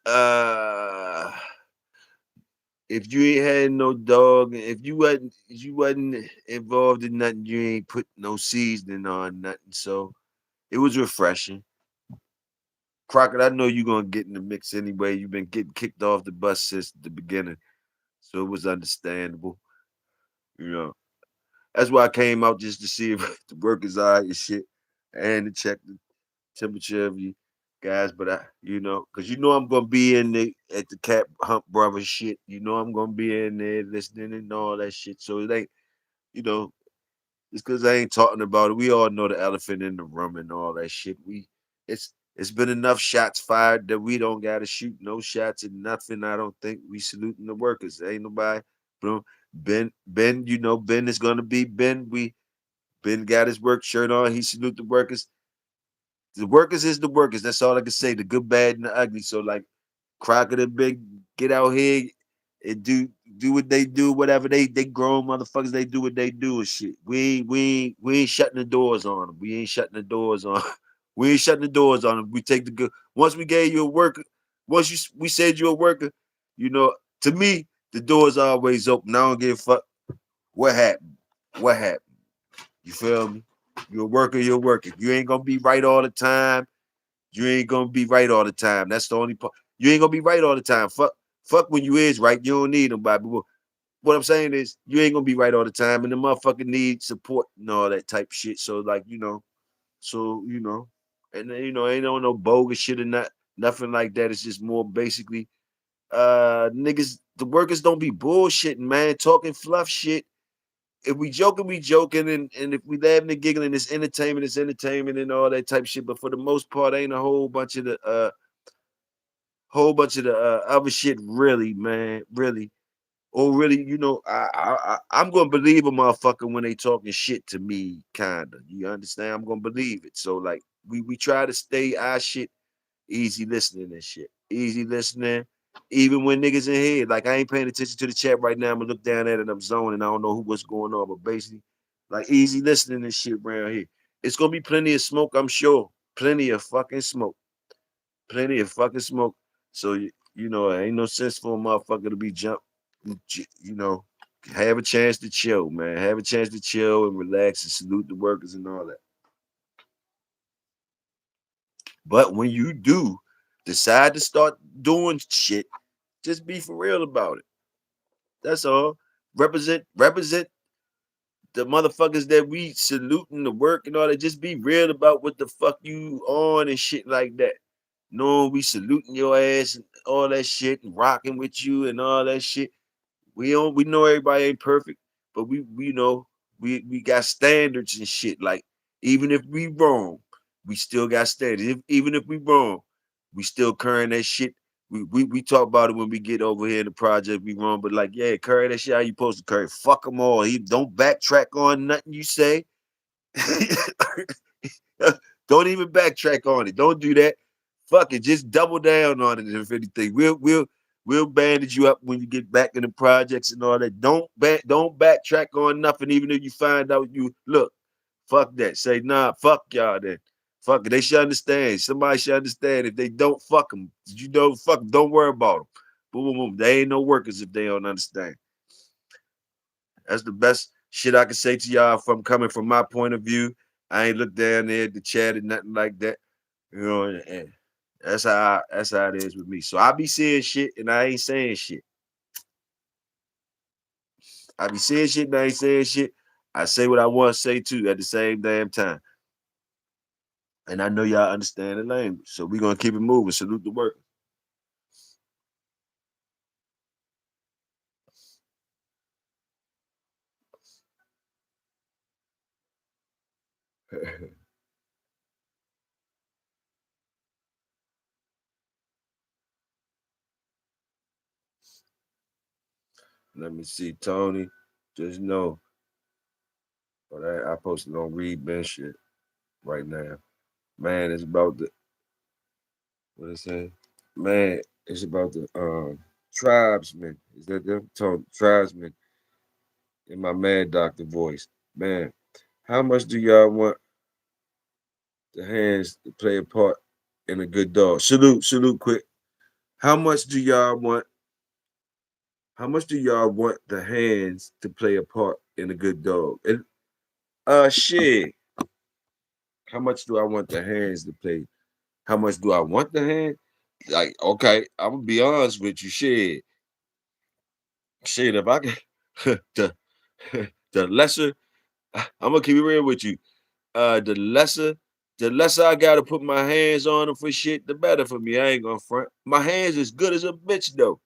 Speaker 1: uh if you ain't had no dog, if you wasn't involved in nothing, you ain't put no seasoning on nothing. So it was refreshing. Crockett, I know you're gonna get in the mix anyway. You've been getting kicked off the bus since the beginning. So it was understandable. You know. That's why I came out just to see if the workers are and shit. And to check temperature of you guys, but cause I'm gonna be in the at the Cat Hump Brother shit. I'm gonna be in there listening and all that shit. So it ain't, you know, it's cause I ain't talking about it. We all know the elephant in the room and all that shit. It's been enough shots fired that we don't gotta shoot no shots and nothing. I don't think we saluting the workers. Ain't nobody, bro. Ben, Ben is gonna be Ben. Ben got his work shirt on. He salute the workers. The workers is the workers. That's all I can say. The good, bad, and the ugly. So like Crockett and Big, get out here and do what they do, whatever they grown motherfuckers, they do what they do and shit. We ain't shutting the doors on them. We ain't shutting the doors on. We ain't shutting the doors on them. We take the good. Once we gave you a worker, we said you're a worker, you know, to me, the door's always open. I don't give a fuck what happened. What happened? You feel me? You're a worker, you're a worker. You ain't gonna be right all the time. You ain't gonna be right all the time. That's the only part. You ain't gonna be right all the time. Fuck when you is right. You don't need nobody. But what I'm saying is, you ain't gonna be right all the time, and the motherfucker need support and all that type of shit. So like, and then, ain't no bogus shit or nothing like that. It's just more basically, niggas, the workers don't be bullshitting, man, talking fluff shit. If we joking, and if we laughing and giggling, it's entertainment and all that type of shit. But for the most part, ain't a whole bunch of the other shit, really, man, really. Or really, I'm gonna believe a motherfucker when they talking shit to me, kinda. You understand? I'm gonna believe it. So like, we try to stay our shit easy listening and shit. Easy listening. Even when niggas in here, like I ain't paying attention to the chat right now. I'm gonna look down at it, I'm zoning. I don't know what's going on, but basically, like easy listening and shit around here. It's gonna be plenty of smoke, I'm sure. Plenty of fucking smoke. Plenty of fucking smoke. So ain't no sense for a motherfucker to be you know, have a chance to chill, man. Have a chance to chill and relax and salute the workers and all that. But when you do decide to start doing shit, just be for real about it. That's all. Represent the motherfuckers that we saluting the work and all that. Just be real about what the fuck you on and shit like that. No, we saluting your ass and all that shit and rocking with you and all that shit. We know everybody ain't perfect, but we know we got standards and shit. Like even if we wrong, we still got standards. Even if we wrong, we still curring that shit. We talk about it when we get over here in the project. We wrong, but like, yeah, curry that shit how you supposed to curry. Fuck them all. He don't backtrack on nothing you say. Don't even backtrack on it. Don't do that. Fuck it. Just double down on it. If anything, we'll bandage you up when you get back in the projects and all that. Don't backtrack on nothing. Even if you find out you look, fuck that. Say nah. Fuck y'all. Then fuck it. They should understand. Somebody should understand. If they don't, fuck them. Fuck them. Don't worry about them. Boom, boom, boom. They ain't no workers if they don't understand. That's the best shit I can say to y'all from coming from my point of view. I ain't look down there at the chat and nothing like that. And that's how it is with me. So I be seeing shit and I ain't saying shit. I be seeing shit and I ain't saying shit. I say what I want to say too at the same damn time. And I know y'all understand the language. So we gonna keep it moving. Salute the workers. Let me see, Tony. Just know, but I posted on Read Ben shit right now. Man, it's about the what it say? Man, it's about the tribesmen. Is that them? Tribesmen in my mad doctor voice. Man, how much do y'all want the hands to play a part in a good dog? Salute quick. How much do y'all want? How much do y'all want the hands to play a part in a good dog? And shit. How much do I want the hands to play? How much do I want the hand? Like, okay, I'm gonna be honest with you. Shit. If I can, the the lesser, I'm gonna keep it real with you. The lesser The less I gotta put my hands on them for shit, the better for me. I ain't gonna front. My hands is good as a bitch though.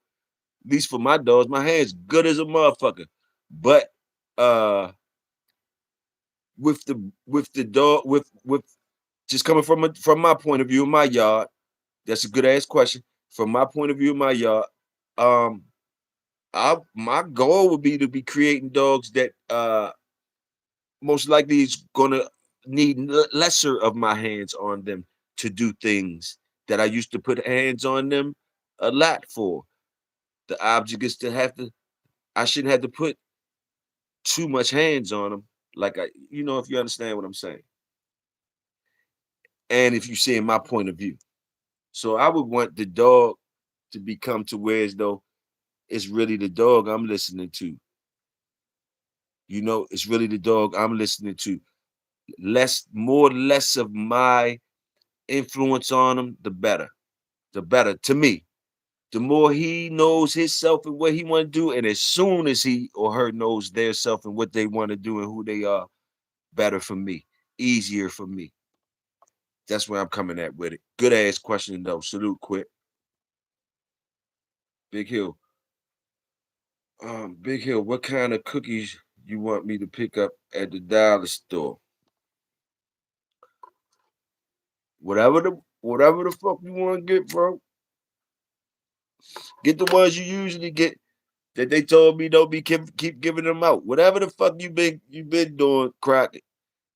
Speaker 1: At least for my dogs, my hands good as a motherfucker. But uh with the dog with just coming from my point of view in my yard, that's a good ass question. From my point of view in my yard, um, I my goal would be to be creating dogs that most likely is gonna need lesser of my hands on them to do things that I used to put hands on them a lot for. The object is to have to. I shouldn't have to put too much hands on them. Like if you understand what I'm saying, and if you see in my point of view. So I would want the dog to become to where as though it's really the dog I'm listening to. It's really the dog I'm listening to. Less of my influence on him, the better. The better to me. The more he knows himself and what he want to do, and as soon as he or her knows their self and what they want to do and who they are, better for me, easier for me. That's where I'm coming at with it. Good ass question though. Salute, quit. Big Hill. Big Hill, what kind of cookies you want me to pick up at the dollar store? Whatever the fuck you want to get, bro. Get the ones you usually get that they told me don't be keep giving them out. Whatever the fuck you been doing, Crockett.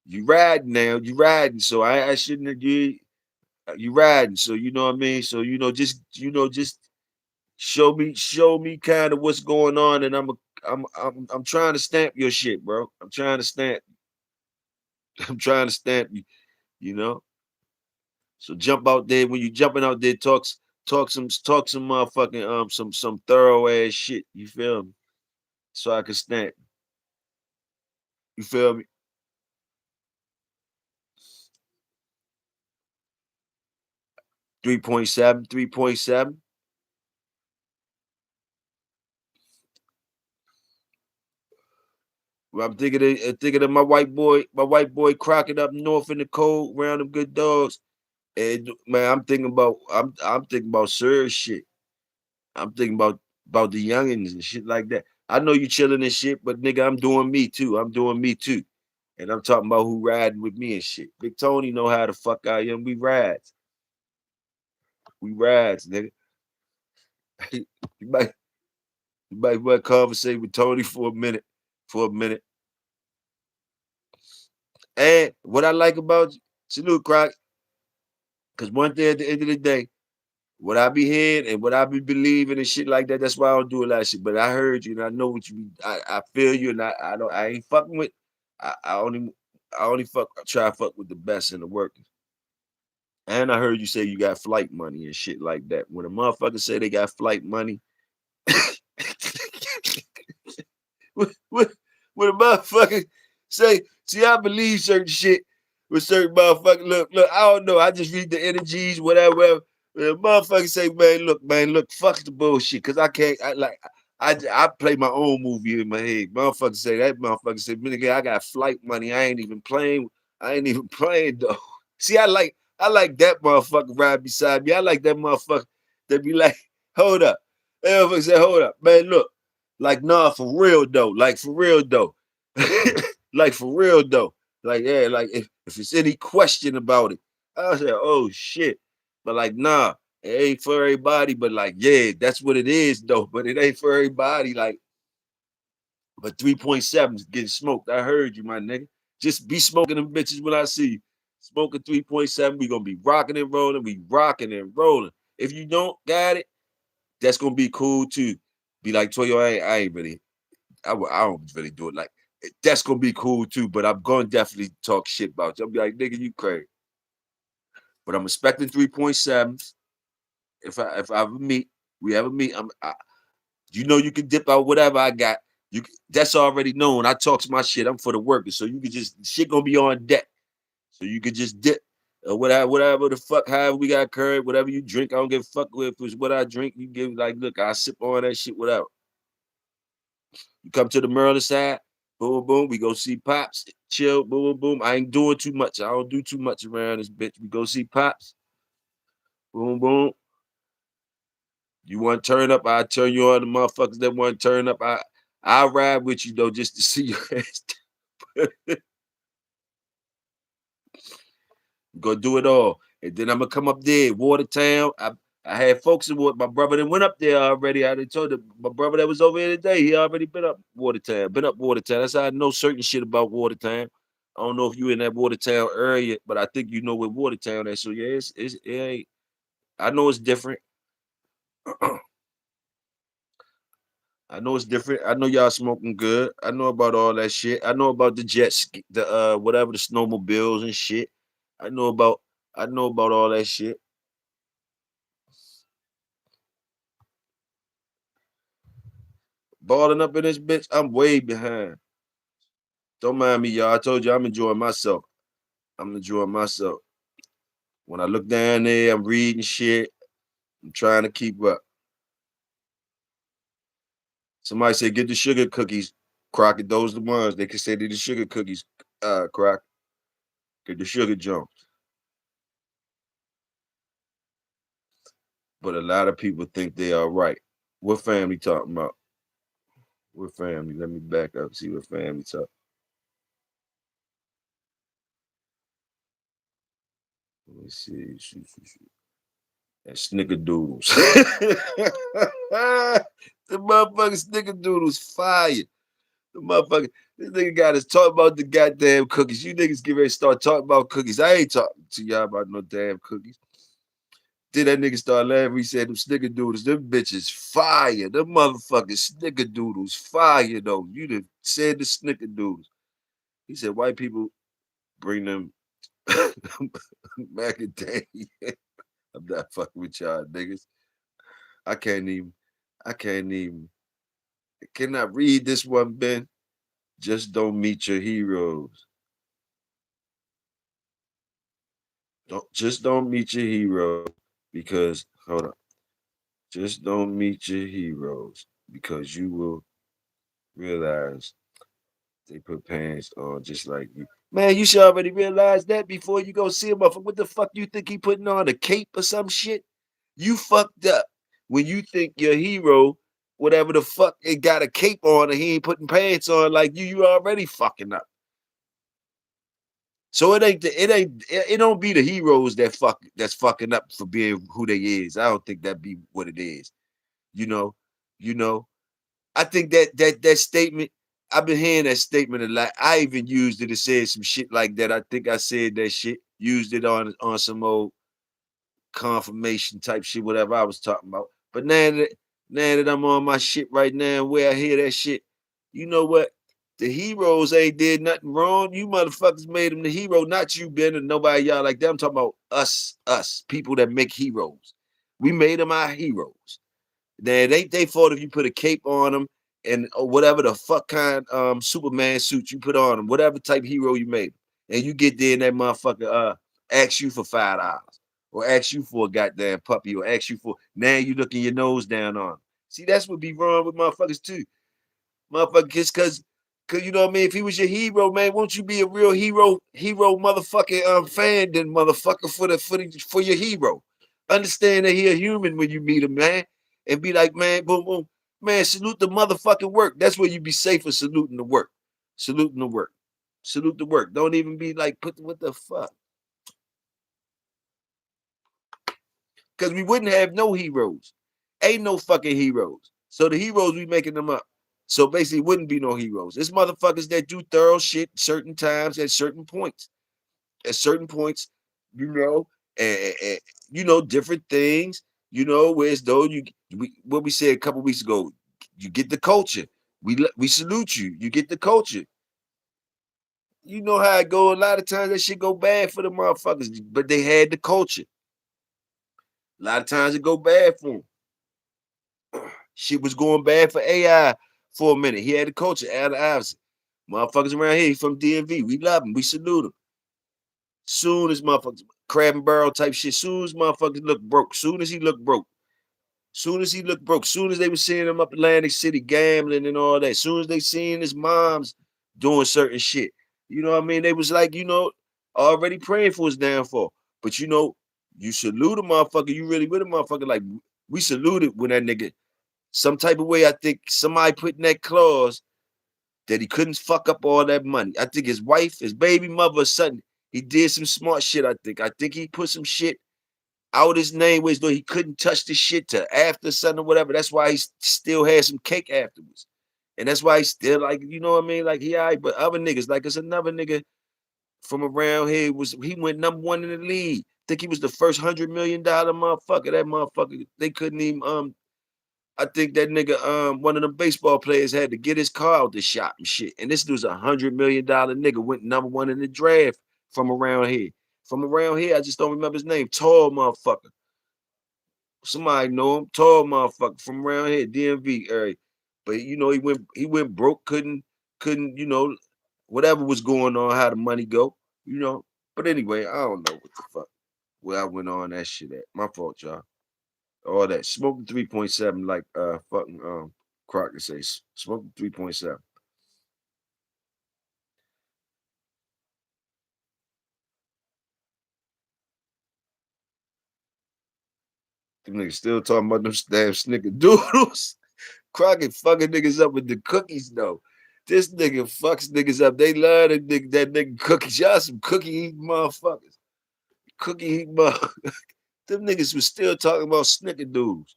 Speaker 1: You riding now, you riding. So I shouldn't have you riding. So you know what I mean? So just show me kind of what's going on, and I'm trying to stamp your shit, bro. I'm trying to stamp. I'm trying to stamp you. You know. So jump out there when you jumping out there. Talk some motherfucking some thorough ass shit. You feel me? So I can stamp. You feel me? 3.7, 3.7. Well, I'm thinking of my white boy crocking up north in the cold around them good dogs. And man, I'm thinking about serious shit. I'm thinking about the youngins and shit like that. I know you chilling and shit, but nigga, I'm doing me too. I'm doing me too. And I'm talking about who riding with me and shit. Big Tony know how the fuck I am. We rides. We rides, nigga. you might you might want to conversate with Tony for a minute. For a minute. And what I like about you, salute, Croc, because one thing at the end of the day, what I be hearing and what I be believing and shit like that, that's why I don't do a lot of shit. But I heard you and I know what you be. I feel you and I ain't fucking with. I only try to fuck with the best and the workers. And I heard you say you got flight money and shit like that. When a motherfucker say they got flight money, what when a motherfucker say, see, I believe certain shit with certain motherfucker. Look, I don't know. I just read the energies, whatever. When a motherfucker say, man, look, fuck the bullshit, cause I can't. I play my own movie in my head. Motherfucker say, nigga, I got flight money. I ain't even playing. I ain't even playing though. See, I like that motherfucker right beside me. I like that motherfucker that be like, hold up. That motherfucker say, hold up, man, look. Like, nah, for real though. Like for real though. Like for real though. Like, yeah, like if it's any question about it, I say, oh shit. But like, nah, it ain't for everybody. But like, yeah, that's what it is though. But it ain't for everybody. Like, but 3.7 is getting smoked. I heard you, my nigga. Just be smoking them bitches when I see you. Smoking 3.7, we gonna be rocking and rolling. We rocking and rolling. If you don't got it, that's gonna be cool too. Be like Toyo, I ain't really, I don't really do it. Like that's gonna be cool too. But I'm gonna definitely talk shit about you. I'll be like, nigga, you crazy. But I'm expecting 3.7s. If I ever meet, we ever meet, you can dip out whatever I got. That's already known. I talk to my shit. I'm for the workers, so you can just shit gonna be on deck. So you could just dip. Whatever the fuck, however we got current, whatever you drink, I don't give a fuck with if it's what I drink. You give like, look, I sip on that shit without. You come to the Maryland side, boom, boom, we go see Pops. chill, boom, boom, boom. I ain't doing too much. I don't do too much around this bitch. We go see Pops, boom, boom. You want to turn up, I turn you on. The motherfuckers that want to turn up, I'll ride with you though, just to see your ass. Gonna do it all. And then I'm gonna come up there, Watertown. I had folks in my brother that went up there already. I done told my brother that was over here today. He already been up Watertown. Been up Watertown. That's how I know certain shit about Watertown. I don't know if you in that Watertown area, but I think you know where Watertown is. So yeah, it ain't. I know it's different. I know it's different. I know y'all smoking good. I know about all that shit. I know about the jet ski, the whatever the snowmobiles and shit. I know about I know about all that shit. Balling up in this bitch, I'm way behind. Don't mind me, y'all. I told you I'm enjoying myself. I'm enjoying myself. When I look down there, I'm reading shit. I'm trying to keep up. Somebody said, get the sugar cookies, Crockett. Those the ones. They can say they're the sugar cookies, Crockett. Get the sugar Jones. But a lot of people think they are right. What family talking about? What family? Let me back up, see what family talk. Let me see. Shoot. And snickerdoodles. The motherfucking snickerdoodles fire. The motherfucker, this nigga got us talking about the goddamn cookies. You niggas get ready to start talking about cookies. I ain't talking to y'all about no damn cookies. Then that nigga start laughing. He said them snickerdoodles, them bitches fire. Them motherfucking snickerdoodles fire though. You done said the snickerdoodles. He said white people bring them macadamia. I'm not fucking with y'all niggas. I can't even. I can't even. Can I read this one, Ben? Just don't meet your heroes. Just don't meet your heroes because hold on. Just don't meet your heroes because you will realize they put pants on just like you. Man, you should already realize that before you go see him. What the fuck you think he putting on a cape or some shit? You fucked up when you think your hero, whatever the fuck, it got a cape on and he ain't putting pants on like you. You already fucking up. So it don't be the heroes that's fucking up for being who they is. I don't think that be what it is. You know, you know. I think that statement. I've been hearing that statement a lot. I even used it to say some shit like that. I think I said that shit. Used it on some old confirmation type shit, whatever I was talking about. But now that I'm on my shit right now, where I hear that shit, you know what? The heroes ain't did nothing wrong. You motherfuckers made them the hero, not you, Ben, and nobody y'all like that. I'm talking about us, people that make heroes. We made them our heroes. Now it ain't they fault if you put a cape on them and or whatever the fuck kind Superman suit you put on them, whatever type hero you made, and you get there and that motherfucker asks you for $5 or asks you for a goddamn puppy or asks you for now you looking your nose down on 'em. See, that's what be wrong with motherfuckers too. Motherfucker, just cause you know what I mean. If he was your hero, man, won't you be a real hero motherfucking fan then motherfucker for your hero? Understand that he a human when you meet him, man. And be like, man, boom, boom, man, salute the motherfucking work. That's where you be safer saluting the work. Saluting the work. Salute the work. Don't even be like, what the fuck? Because we wouldn't have no heroes. Ain't no fucking heroes. So the heroes we making them up. So basically, wouldn't be no heroes. It's motherfuckers that do thorough shit certain times at certain points. At certain points, you know, and you know, different things, you know, whereas though what we said a couple weeks ago, you get the culture. We salute you. You get the culture. You know how it go. A lot of times that shit go bad for the motherfuckers, but they had the culture. A lot of times it go bad for them. Shit was going bad for AI for a minute. He had the culture, Allen Iverson. Motherfuckers around here, he from DMV. We love him. We salute him. Soon as motherfuckers, crab and barrel type shit, soon as motherfuckers look broke, soon as he looked broke, soon as he looked broke, soon as they were seeing him up Atlantic City gambling and all that, soon as they seen his moms doing certain shit, You know what I mean? They was like, already praying for his downfall. But you salute a motherfucker, you really with a motherfucker. Like we saluted when that nigga, some type of way, I think somebody put in that clause that he couldn't fuck up all that money. I think his wife, his baby mother, or something, he did some smart shit, I think. I think he put some shit out his name where he couldn't touch the shit till after something or whatever. That's why he still had some cake afterwards. And that's why he still like, you know what I mean? Like he all right, but other niggas, like it's another nigga from around here he went number one in the league. Think he was the first $100 million motherfucker. That motherfucker, they couldn't even I think that nigga, one of them baseball players had to get his car out the shop and shit. And this dude's $100 million nigga, went number one in the draft from around here. From around here, I just don't remember his name. Tall motherfucker. Somebody know him. Tall motherfucker from around here, DMV area. But he went broke, couldn't, whatever was going on, how the money go, you know. But anyway, I don't know what the fuck where I went on that shit at. My fault, y'all. All that smoking 3.7, like fucking Crocker says, smoking 3.7. Them niggas still talking about them damn snickerdoodles. Crockett fucking niggas up with the cookies though. This nigga fucks niggas up. They love that nigga cookies. Y'all some cookie eating motherfuckers. Cookie eating motherfuckers. Them niggas was still talking about snickerdoodles.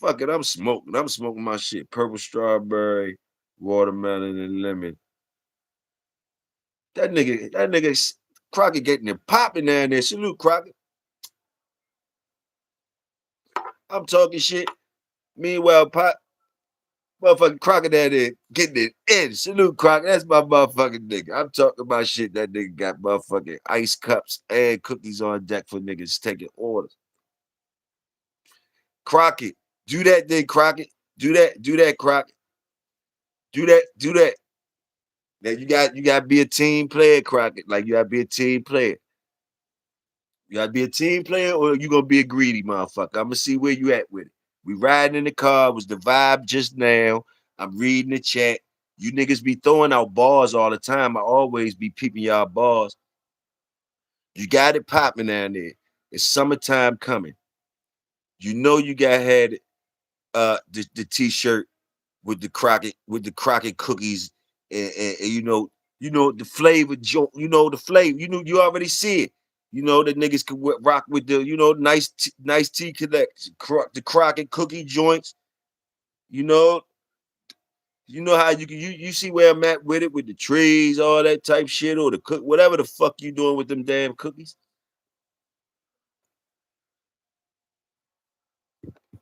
Speaker 1: Fuck it, I'm smoking. I'm smoking my shit. Purple strawberry, watermelon, and lemon. That nigga Crockett getting it popping down there. Salute Crockett. I'm talking shit. Meanwhile, motherfucking Crocodile there getting it in. Salute Crockett. That's my motherfucking nigga. I'm talking about shit. That nigga got motherfucking ice cups and cookies on deck for niggas taking orders. Crockett, do that thing, Crockett. Do that, Crockett. Do that. Now you gotta be a team player, Crockett. Like you gotta be a team player. You gotta be a team player, or you gonna be a greedy motherfucker. I'm gonna see where you at with it. We riding in the car. Was the vibe just now? I'm reading the chat. You niggas be throwing out bars all the time. I always be peeping y'all bars. You got it popping down there. It's summertime coming. You know you got had the t-shirt with the Crockett cookies and the flavor joint, the flavor. You already see it. The niggas could rock with the nice tea collection, the Crockett cookie joints. You know, you know how you see where I'm at with it, with the trees, all that type shit, or the cook, whatever the fuck you doing with them damn cookies.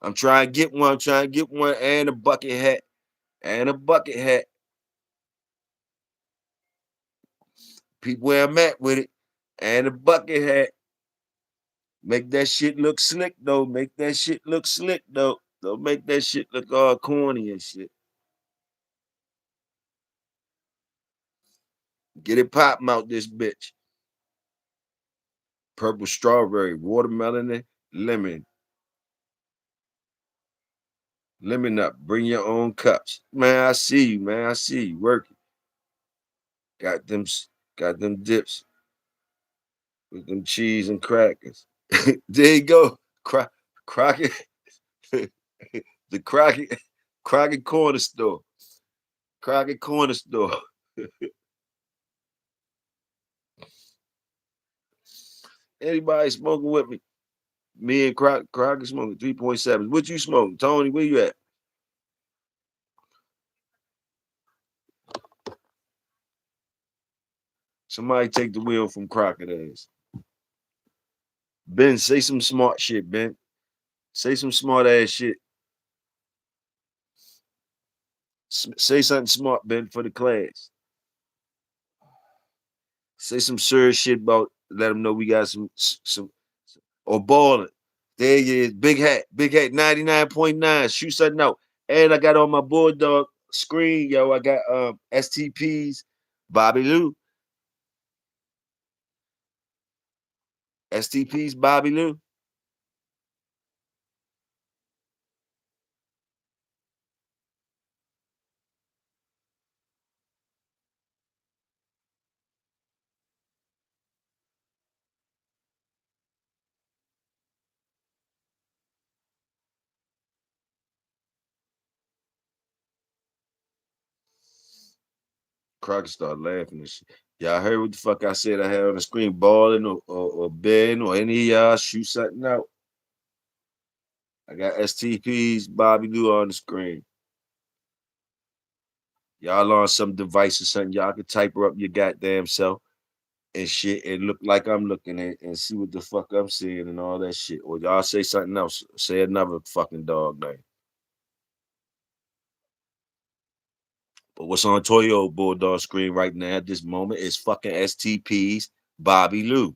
Speaker 1: I'm trying to get one. I'm trying to get one and a bucket hat and a bucket hat. People where I'm at with it and a bucket hat. Make that shit look slick though. Make that shit look slick though. Don't make that shit look all corny and shit. Get it popping out this bitch. Purple strawberry, watermelon, and lemon. Lemon up. Bring your own cups. Man, I see you, man. I see you working. Got them got them dips with them cheese and crackers. There you go. Crockett. The Crockett corner store. Crockett corner store. Anybody smoking with me? Me and Crockett smoking 3.7. What you smoking? Tony, where you at? Somebody take the wheel from Crockett ass. Ben, say some smart shit, Ben. Say some smart ass shit. Say something smart, Ben, for the class. Say some serious shit about, let them know we got some or balling. There you is. Big hat, 99.9. Shoot something out. And I got on my Bulldog screen, yo. I got STP's Bobby Lou. STP's Bobby Lou. Crockett started laughing and shit. Y'all heard what the fuck I said I had on the screen, balling or betting or any of y'all shoot something out. I got STP's Bobby Lou on the screen. Y'all on some device or something, y'all can type her up your goddamn self and shit and look like I'm looking at and see what the fuck I'm seeing and all that shit. Or y'all say something else. Say another fucking dog name. But what's on Toyo Bulldog screen right now at this moment is fucking STP's Bobby Lou.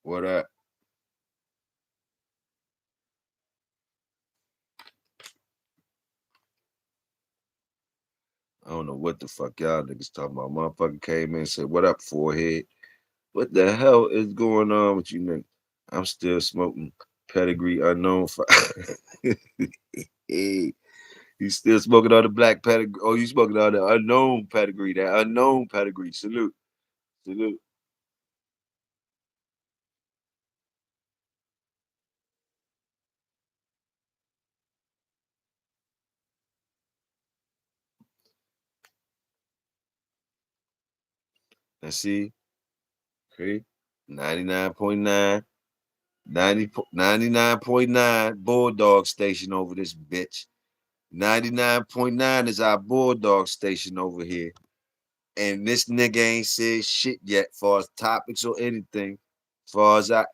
Speaker 1: What up? I don't know what the fuck y'all niggas talking about. Motherfucker came in and said, "What up, forehead? What the hell is going on with you niggas?" I'm still smoking pedigree unknown for hey, you still smoking on the black pedigree. Oh, you smoking on the unknown pedigree, that unknown pedigree. Salute. Salute. Let's see. Okay. 99.9. 99.9 Bulldog station over this bitch. 99.9 is our Bulldog station over here. And this nigga ain't said shit yet far as topics or anything. Far as I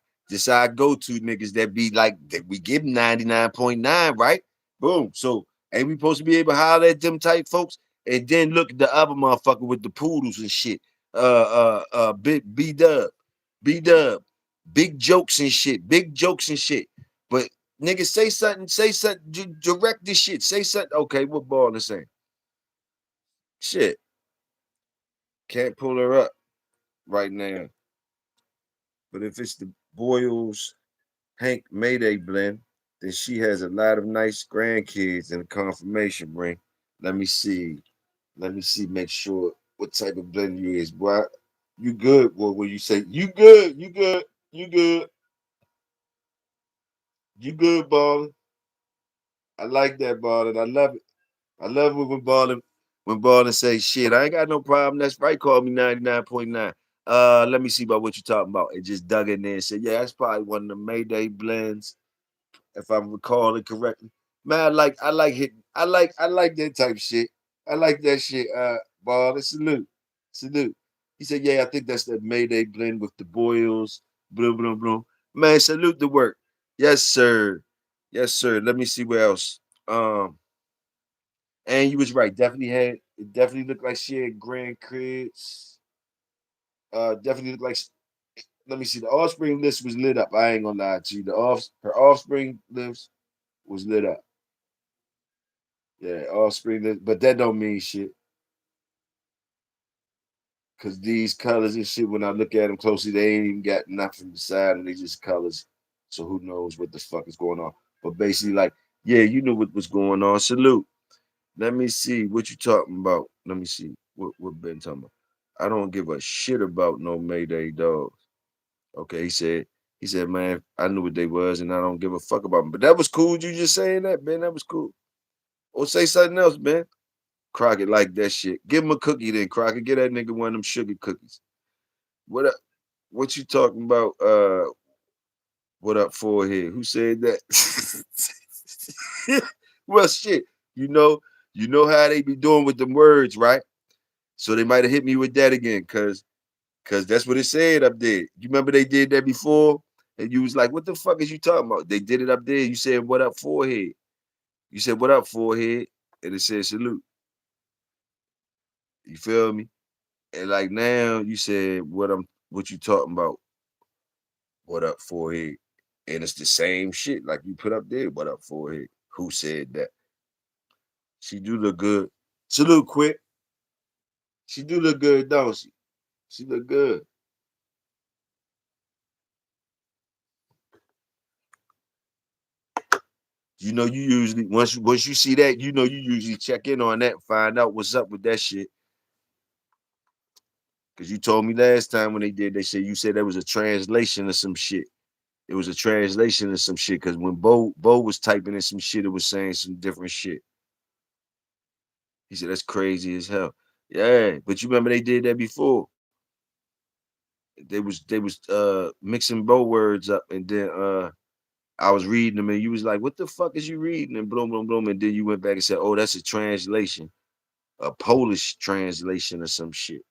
Speaker 1: go to niggas that be like that we give 99.9, right? Boom. So ain't we supposed to be able to holler at them type folks? And then look at the other motherfucker with the poodles and shit. B Dub. B Dub. Big jokes and shit. Big jokes and shit. But niggas say something, direct this shit. Say something. Okay, what ball is saying? Shit. Can't pull her up right now. But if it's the Boyles Hank Mayday blend, then she has a lot of nice grandkids in the confirmation ring. Let me see. Let me see. Make sure what type of blend you is, boy. You good, boy? When you say you good, you good, you good, you good, ballin'. I like that ballin'. I love it. I love it when ballin' say shit. I ain't got no problem. That's right. Call me 99.9. Let me see about what you talking about. It just dug in there and said, yeah, that's probably one of the Mayday blends, if I'm recalling correctly. Man, I like that type of shit. I like that shit. Ball, salute. Salute. He said, yeah, I think that's the Mayday blend with the boils. Blah, blah, blah. Man, salute the work. Yes, sir. Yes, sir. Let me see what else. And you was right. It definitely looked like she had grandkids. Definitely looked like let me see. The offspring list was lit up. I ain't gonna lie to you. Her offspring list was lit up. Yeah, offspring list, but that don't mean shit. Cause these colors and shit, when I look at them closely, they ain't even got nothing beside them. They just colors. So who knows what the fuck is going on? But basically, like, yeah, you knew what was going on. Salute. Let me see what you talking about. Let me see what Ben talking about. I don't give a shit about no Mayday dogs. Okay, he said, man, I knew what they was, and I don't give a fuck about them. But that was cool. You just saying that, Ben. That was cool. Or say something else, Ben. Crockett like that shit. Give him a cookie then, Crockett. Get that nigga one of them sugar cookies. What up? What you talking about? What up for here? Who said that? Well, shit. You know, you know how they be doing with them words, right? So they might have hit me with that again, cause that's what it said up there. You remember they did that before, and you was like, "What the fuck is you talking about?" They did it up there. You said, "What up, forehead?" You said, "What up, forehead?" And it said, "Salute." You feel me? And like now, you said, What you talking about? What up, forehead?" And it's the same shit like you put up there. What up, forehead? Who said that? She do look good. Salute, quick. She do look good, don't she? She look good. You know, you usually once you see that, you know, you usually check in on that, find out what's up with that shit. Cause you told me last time when they did, they said you said there was a translation of some shit. It was a translation of some shit. Cause when Bo was typing in some shit, it was saying some different shit. He said that's crazy as hell. Yeah, but you remember they did that before. They was mixing Bo words up, and then I was reading them, and you was like, "What the fuck is you reading?" And boom, boom, boom, and then you went back and said, "Oh, that's a translation, a Polish translation or some shit."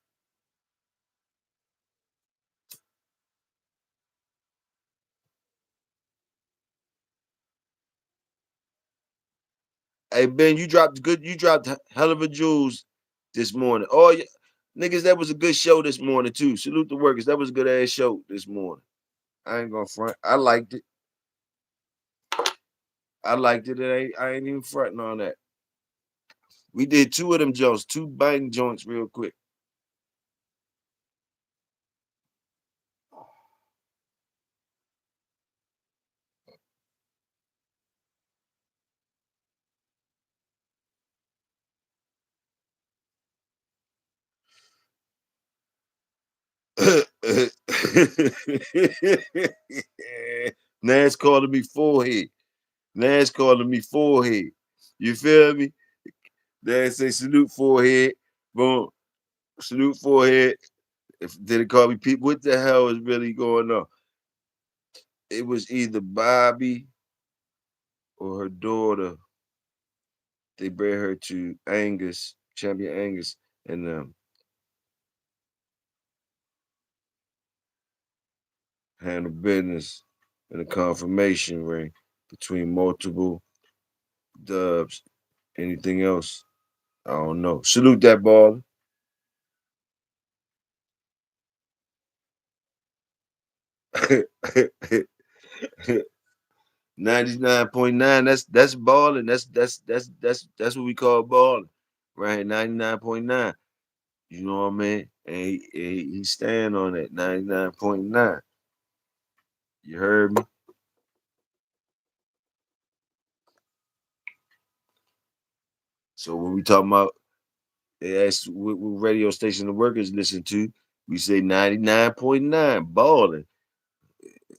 Speaker 1: Hey Ben, you dropped good. You dropped hell of a jewels this morning. Oh yeah, niggas, that was a good show this morning too. Salute the workers. That was a good ass show this morning. I ain't gonna front. I liked it. I liked it. I ain't even fronting on that. We did two of them joints, two bang joints, real quick. Nas calling me forehead. Nas calling me forehead. You feel me? Nas say salute forehead. Boom. Salute forehead. If did it call me people? What the hell is really going on? It was either Bobby or her daughter. They bred her to Angus, champion Angus, and handle business in a confirmation ring between multiple dubs. Anything else? I don't know. Salute that ball. 99.9. That's balling. That's what we call balling. Right? 99.9. You know what I mean? And he stand on that 99.9. You heard me? So when we talking about they ask what radio station the workers listen to, we say 99.9 balling.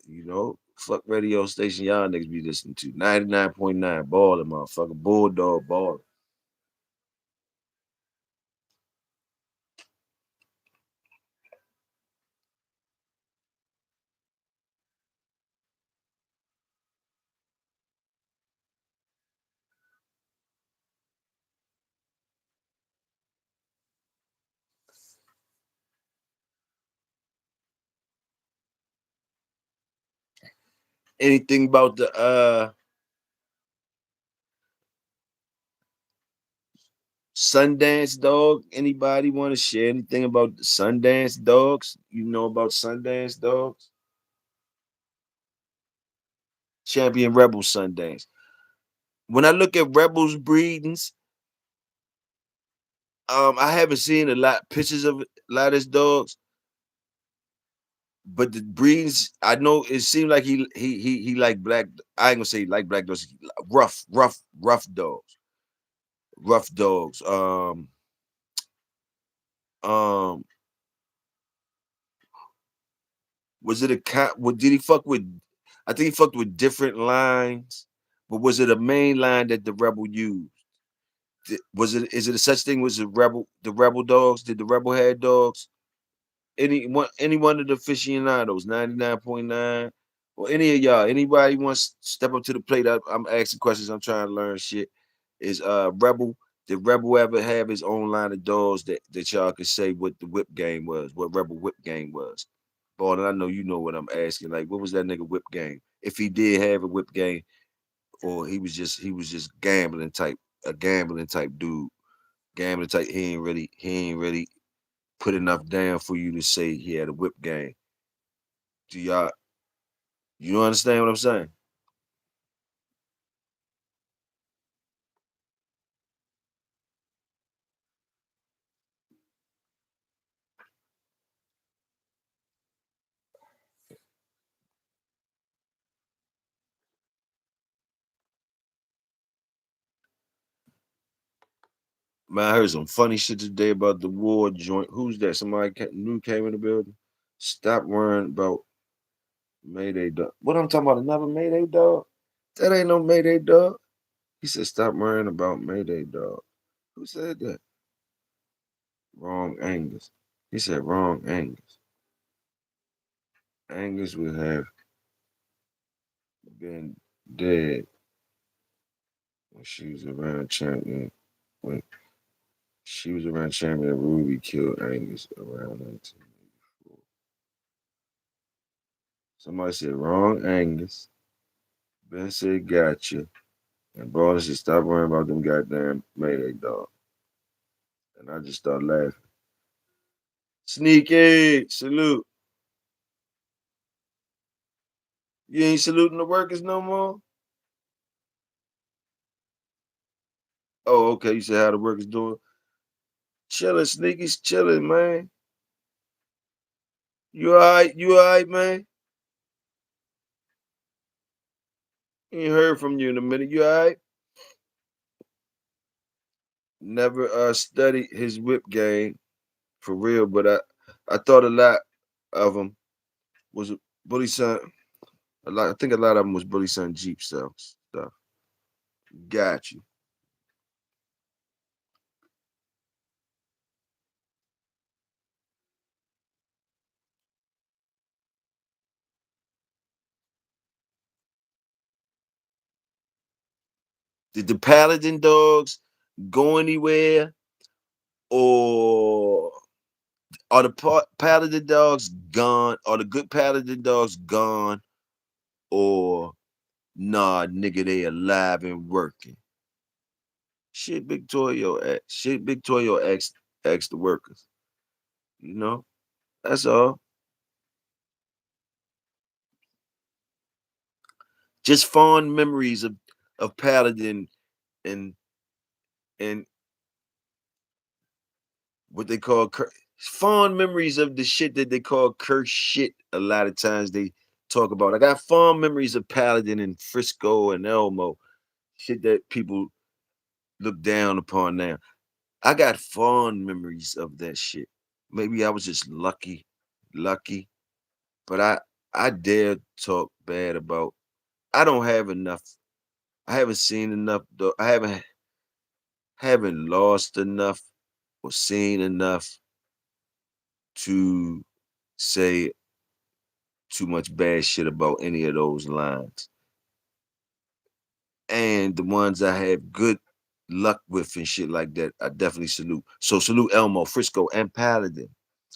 Speaker 1: You know, fuck radio station y'all niggas be listening to. 99.9 balling, motherfucker. Bulldog balling. Anything about the Sundance dog? Anybody want to share anything about the Sundance dogs? You know about Sundance dogs? Champion Rebel Sundance. When I look at Rebels breedings, I haven't seen a lot pictures of a lot of his dogs, but the breeds I know it seemed like he like black. I ain't gonna say like black dogs. Rough dogs, rough dogs. Um, was it a what did he fuck with? I think he fucked with different lines, but was it a main line that the rebel used? Was it is it a such thing? Was it rebel dogs? Did the rebel had dogs? Any one of the aficionados, 99.9, or any of y'all, anybody wants to step up to the plate? I'm asking questions. I'm trying to learn shit. Is Rebel did Rebel ever have his own line of dogs that y'all could say what the whip game was, what Rebel whip game was? Ball, and I know you know what I'm asking. Like, what was that nigga whip game? If he did have a whip game, or he was just gambling type, a gambling type dude, gambling type. He ain't really put enough down for you to say he had a whip game. Do y'all you understand what I'm saying? Man, I heard some funny shit today about the war joint. Who's that? Somebody new came in the building. Stop worrying about Mayday dog. What I'm talking about? Another Mayday dog? That ain't no Mayday dog. He said, "Stop worrying about Mayday dog." Who said that? Wrong Angus. He said, "Wrong Angus." Angus would have been dead when she was around champion. When she was around champion, Ruby killed Angus around 1984. Somebody said, "Wrong Angus." Ben said, "Gotcha." And Baldy said, "Stop worrying about them goddamn Mayday dog." And I just started laughing. Sneaky salute. You ain't saluting the workers no more? Oh, okay. You said how the workers doing? Chilling, Sneaky's chilling, man. You alright? You alright, man? Ain't heard from you in a minute. You alright? Never studied his whip game for real, but I thought a lot of him was Bully Son. A lot, I think a lot of them was Bully Son Jeep stuff. Got you. Did the Paladin dogs go anywhere, or are the Paladin dogs gone? Are the good Paladin dogs gone, or nah, nigga, they alive and working? Shit, Big Toyo, shit, Big Toyo asked the workers. You know, that's all. Just fond memories of Paladin and and what they call fond memories of the shit that they call curse shit. A lot of times they talk about. I got fond memories of Paladin and Frisco and Elmo, shit that people look down upon now. I got fond memories of that shit. Maybe I was just lucky, but I dare talk bad about. I don't have enough. I haven't seen enough. Though I haven't lost enough or seen enough to say too much bad shit about any of those lines. And the ones I have good luck with and shit like that, I definitely salute. So salute Elmo, Frisco, and Paladin.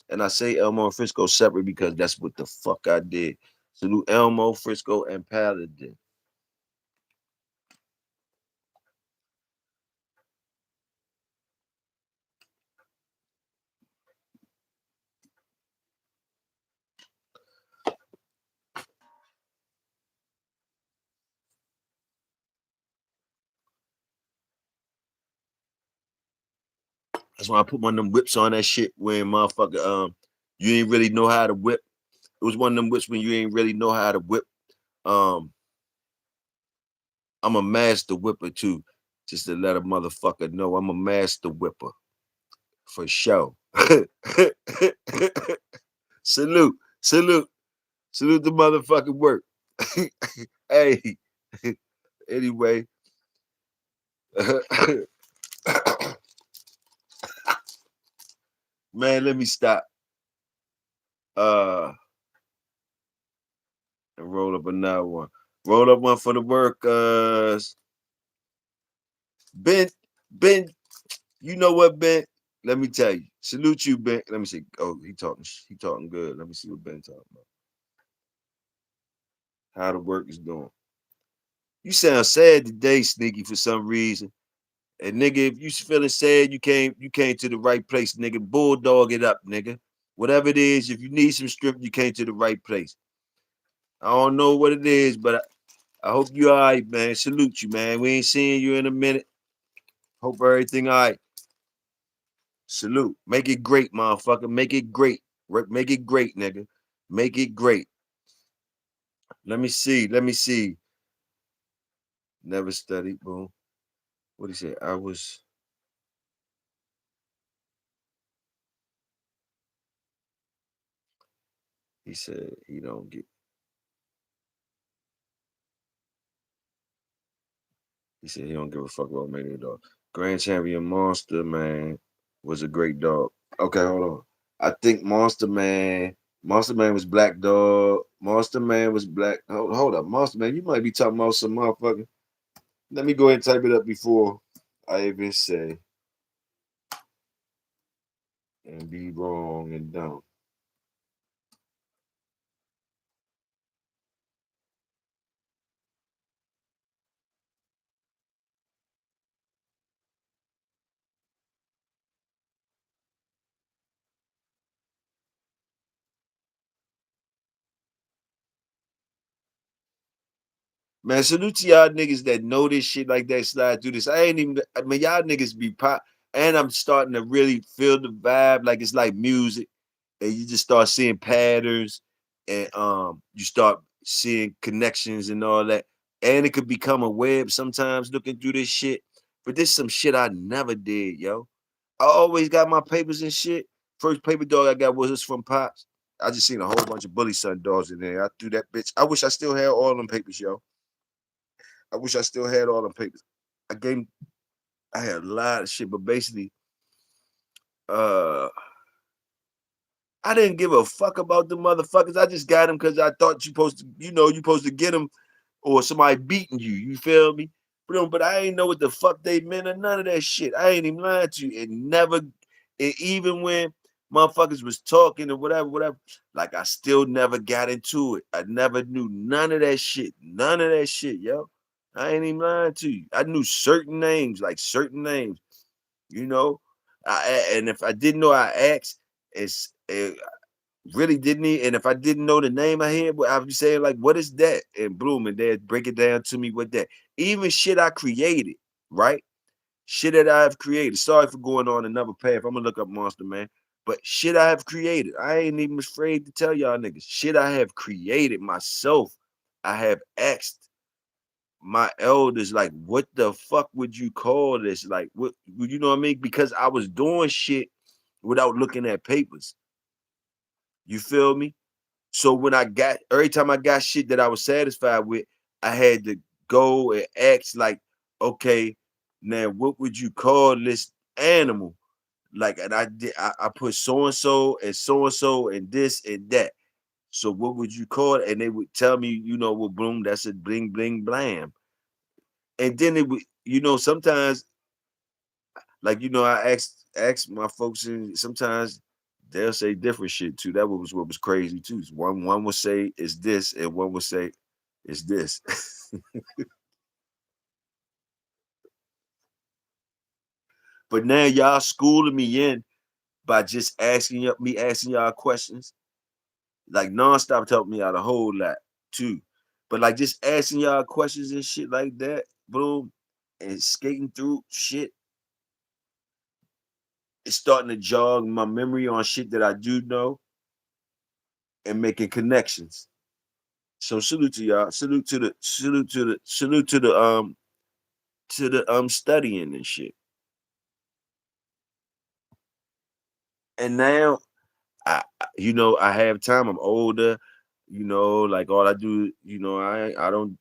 Speaker 1: And I say Elmo and Frisco separate because that's what the fuck I did. Salute Elmo, Frisco, and Paladin. That's why I put one of them whips on that shit when motherfucker you ain't really know how to whip. It was one of them whips when you ain't really know how to whip. Um I'm a master whipper too. Just to let a motherfucker know I'm a master whipper for sure. Salute, salute, salute the motherfucking work. Hey, anyway, man, let me stop. Uh, and roll up another one. Roll up one for the workers. Ben, Ben, you know what, Ben? Let me tell you. Salute you, Ben. Let me see. Oh, he talking good. Let me see what Ben talking about. How the work is doing. You sound sad today, Sneaky, for some reason. And nigga, if you feeling sad, you came to the right place, nigga. Bulldog it up, nigga. Whatever it is, if you need some strength, you came to the right place. I don't know what it is, but I hope you all right, man. Salute you, man. We ain't seeing you in a minute. Hope everything all right. Salute. Make it great, motherfucker. Make it great. Make it great, nigga. Make it great. Let me see. Let me see. Never studied, boom. What he say? I was He said he don't get. He said he don't give a fuck about many dog. Grand Champion Monster Man was a great dog. Okay, hold on. I think Monster Man. Monster Man was black dog. Monster Man was black. Hold up, Monster Man. You might be talking about some motherfucker. Let me go ahead and type it up before I even say and be wrong and dumb. Man, salute to y'all niggas that know this shit like that slide through this. I ain't even, I mean, y'all niggas be pop, and I'm starting to really feel the vibe like it's like music, and you just start seeing patterns, and you start seeing connections and all that, and it could become a web sometimes looking through this shit. But this some shit I never did, yo. I always got my papers and shit. First paper dog I got was from Pops. I just seen a whole bunch of bully son dogs in there. I threw that bitch. I wish I still had all them papers, yo. I wish I still had all them papers. I gave I had a lot of shit, but basically, uh, I didn't give a fuck about the motherfuckers. I just got them because I thought you supposed to, you supposed to get them or somebody beating you. You feel me? But I ain't know what the fuck they meant or none of that shit. I ain't even lying to you. Even when motherfuckers was talking or whatever, like I still never got into it. I never knew none of that shit. None of that shit, yo. I ain't even lying to you. I knew certain names, like certain names, you know. And if I didn't know, I asked. It really didn't he? And if I didn't know the name I had, I'd be saying like, "What is that?" And boom, and they'd break it down to me with that. Even shit I created, right? Shit that I've created. Sorry for going on another path. I'm gonna look up Monster Man. But shit I have created. I ain't even afraid to tell y'all niggas. Shit I have created myself. I have asked my elders, like, what the fuck would you call this? Like, what you know what I mean? Because I was doing shit without looking at papers. You feel me? So when I got every time I got shit that I was satisfied with, I had to go and ask, like, okay, now what would you call this animal? Like, and I put so and so and so and so and this and that. So what would you call it? And they would tell me, well, boom, that's a bling bling blam. And then it would, sometimes, like, I asked my folks, and sometimes they'll say different shit too. That was what was crazy too. One would say it's this, and one would say it's this. But now y'all schooling me in by just asking y'all questions, like nonstop helped me out a whole lot too. But like just asking y'all questions and shit like that, boom, and skating through shit, it's starting to jog my memory on shit that I do know and making connections. So salute to y'all. Salute to the studying and shit. And now I have time. I'm older. Like all I do, I don't,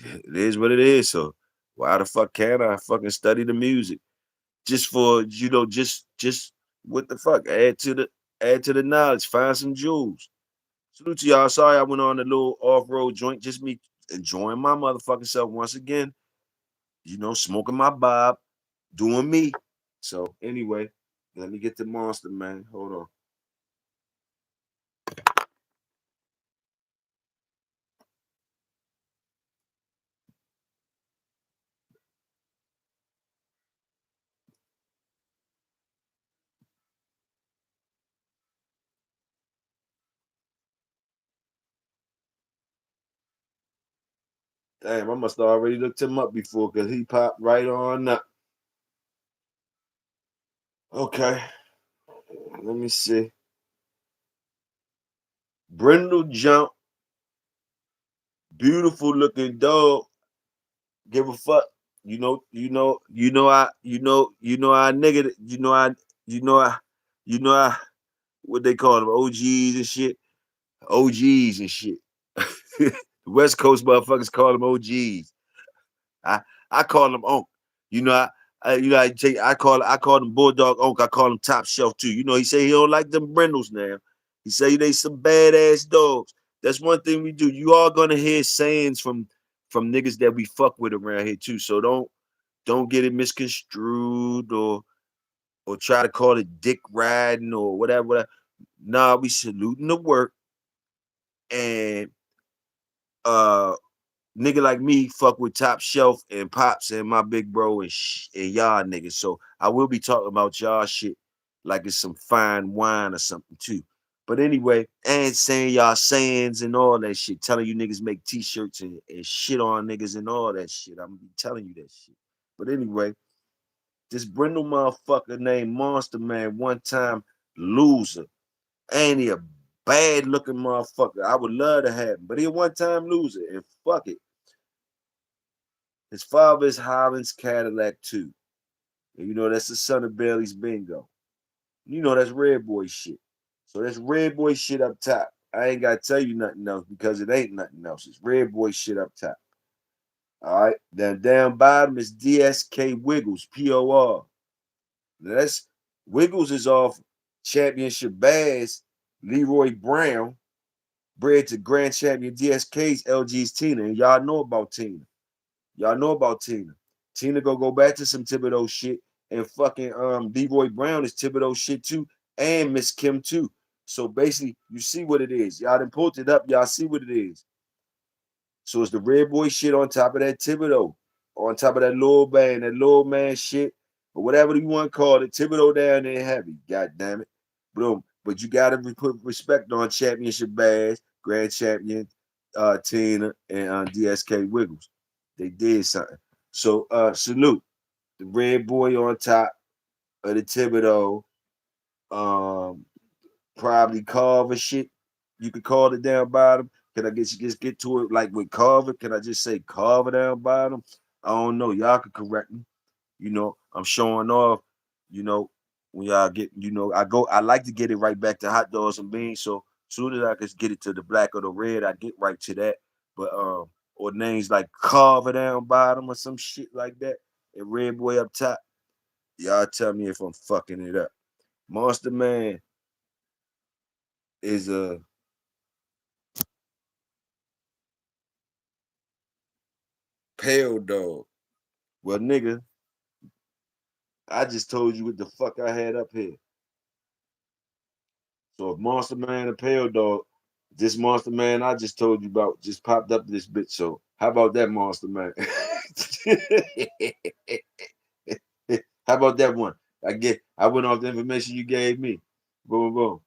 Speaker 1: it is what it is. So why the fuck can't I fucking study the music? Just for, just what the fuck? Add to the knowledge, find some jewels. Salute to y'all. Sorry I went on a little off-road joint. Just me enjoying my motherfucking self once again. Smoking my bob, doing me. So anyway, let me get the monster, man. Hold on. Damn, I must have already looked him up before because he popped right on up. Okay, let me see. Brindle Jump, beautiful looking dog. Give a fuck. I nigga, you know I, what they call them, OGs and shit. OGs and shit. The West Coast motherfuckers call them OGs. I I call them Onk. You know, I call them Bulldog Onk. I call them Top Shelf too. You know, he say he don't like them brindles now. He say they some badass dogs. That's one thing we do. You are gonna hear sayings from niggas that we fuck with around here too. So don't get it misconstrued or try to call it dick riding or whatever. Whatever. Nah, we saluting the work and uh nigga like me fuck with Top Shelf and Pops and my big bro and y'all niggas. So I will be talking about y'all shit like it's some fine wine or something too. But anyway, and saying y'all sayings and all that shit, telling you niggas make t-shirts and shit on niggas and all that shit. I'm gonna be telling you that shit. But anyway, this brindle motherfucker named Monster Man one time loser. Ain't he a bad looking motherfucker? I would love to have him, but he a one time loser and fuck it. His father is Highlands Cadillac too. And you know that's the son of Bailey's Bingo. You know that's Red Boy shit. So that's Red Boy shit up top. I ain't gotta tell you nothing else because it ain't nothing else. It's Red Boy shit up top. All right. Then down bottom is DSK Wiggles, POR. Now that's Wiggles is off championship bass, Leroy Brown, bred to Grand Champion DSK's LG's Tina. And y'all know about Tina. Y'all know about Tina. Tina go back to some Thibodeau shit, and fucking Leroy Brown is Thibodeau shit too, and Miss Kim too. So basically, you see what it is. Y'all done pulled it up. Y'all see what it is. So it's the Red Boy shit on top of that Thibodeau, on top of that little band, that little man shit, or whatever you want to call it. Thibodeau down there heavy. God damn it. Boom. But you gotta put respect on championship bags, grand champion, Tina, and DSK Wiggles. They did something. So salute the Red Boy on top of the Thibodeau. Um, probably Carver shit. You could call it down bottom. Can I just get to it like with Carver? Can I just say Carver down bottom? I don't know. Y'all could correct me. You know, I'm showing off. You know, when y'all get, I like to get it right back to hot dogs and beans. So soon as I could get it to the black or the red, I get right to that. But or names like Carver down bottom or some shit like that, and Red Boy up top. Y'all tell me if I'm fucking it up. Monster Man is a pale dog. Well, nigga, I just told you what the fuck I had up here. So if Monster Man a pale dog, this Monster Man I just told you about just popped up this bitch. So how about that Monster Man? How about that one? I went off the information you gave me. Boom, boom.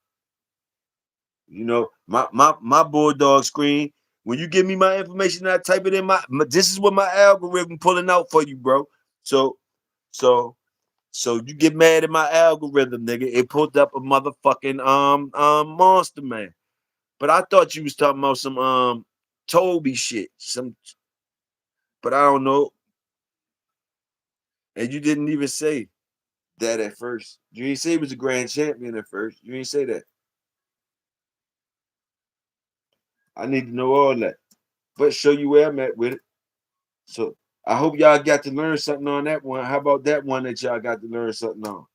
Speaker 1: You know, my bulldog screen. When you give me my information, I type it in this is what my algorithm pulling out for you, bro. So so so you get mad at my algorithm, nigga. It pulled up a motherfucking Monster Man. But I thought you was talking about some Toby shit. But I don't know. And you didn't even say that at first. You didn't say he was a grand champion at first. You didn't say that. I need to know all that. But show you where I'm at with it. So I hope y'all got to learn something on that one. How about that one that y'all got to learn something on?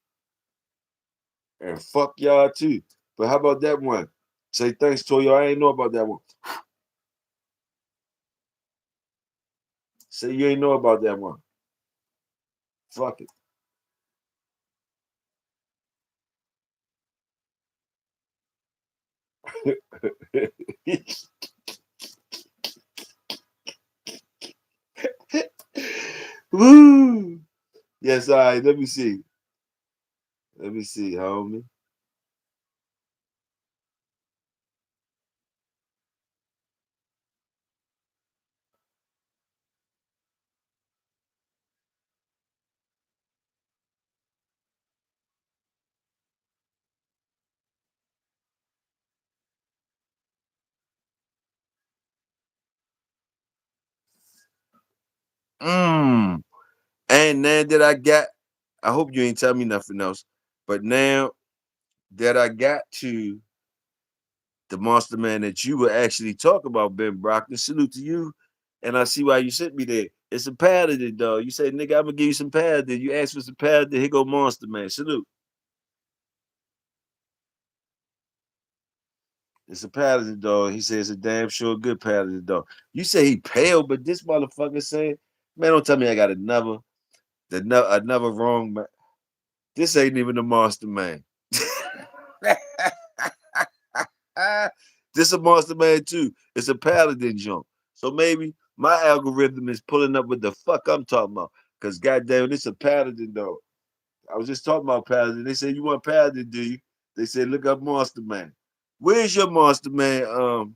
Speaker 1: And fuck y'all too. But how about that one? Say thanks, Toyo. I ain't know about that one. Say you ain't know about that one. Fuck it. Woo! Yes, all right. Let me see. Let me see, homie. Mm. And now that I got, I hope you ain't tell me nothing else. But now that I got to the monster man that you were actually talking about, Ben Brockton. Salute to you. And I see why you sent me there. It's a paladin, dog. You say, nigga, I'm gonna give you some paladin. You asked for some paladin. Here go monster man. Salute. It's a paladin, dog. He says it's a damn sure good paladin, dog. You say he pale, but this motherfucker saying, man, don't tell me I got another wrong man. This ain't even the monster man. This a monster man too. It's a paladin jump. So maybe my algorithm is pulling up with the fuck I'm talking about. Cause goddamn, it's a paladin though. I was just talking about paladin. They said you want paladin, do you? They said look up monster man. Where's your monster man?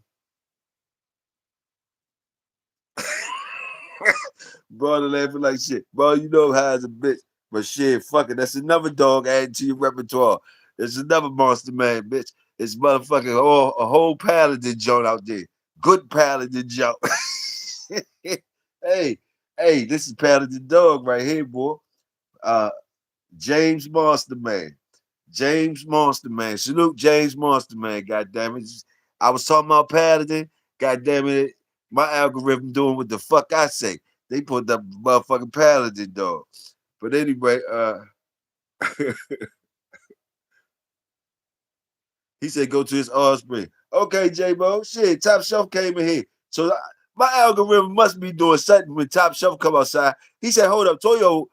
Speaker 1: Brother laughing like shit. Bro, you know how as a bitch. But shit, fuck it. That's another dog added to your repertoire. There's another monster man, bitch. It's motherfucking a whole paladin joint out there. Good paladin joint. hey, hey, this is paladin dog right here, boy. Uh, James Monster Man. James Monster Man. Salute James Monster Man, God damn it. I was talking about paladin. God damn it. My algorithm doing what the fuck I say. They put the motherfucking paladin dog. But anyway, he said go to his offspring. Okay, J-Bo. Shit, Top Shelf came in here. So my algorithm must be doing something when Top Shelf come outside. He said, hold up, Toyo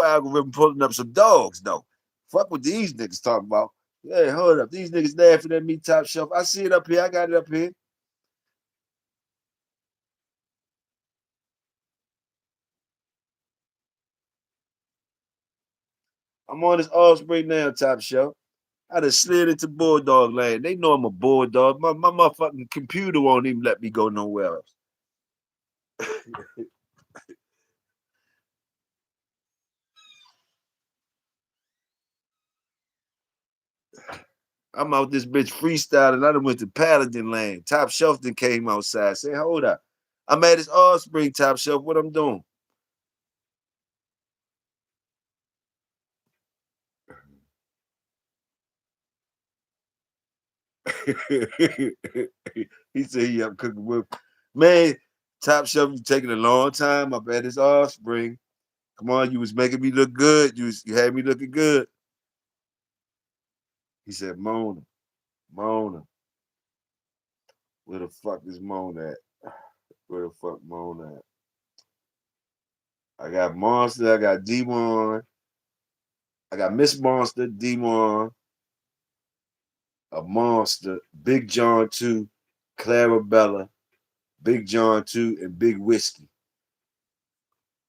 Speaker 1: algorithm pulling up some dogs, though. Fuck what these niggas talking about. Hey, hold up. These niggas laughing at me, Top Shelf. I see it up here. I got it up here. I'm on this offspring now, Top Shelf. I done slid into Bulldog land. They know I'm a Bulldog. My motherfucking computer won't even let me go nowhere else. I'm out this bitch freestyling. I done went to Paladin Land. Top Shelf then came outside. Say, hold up. I'm at his offspring, Top Shelf. What I'm doing? He said he up cooking with man. Top Shelf, you taking a long time. I'm at his offspring. Come on, you was making me look good. You had me looking good. He said, Mona, Mona. Where the fuck is Mona at? Where the fuck Mona at? I got Monster, I got Demon, I got Miss Monster, Demon, a Monster, Big John 2, Clarabella, Big John 2, and Big Whiskey.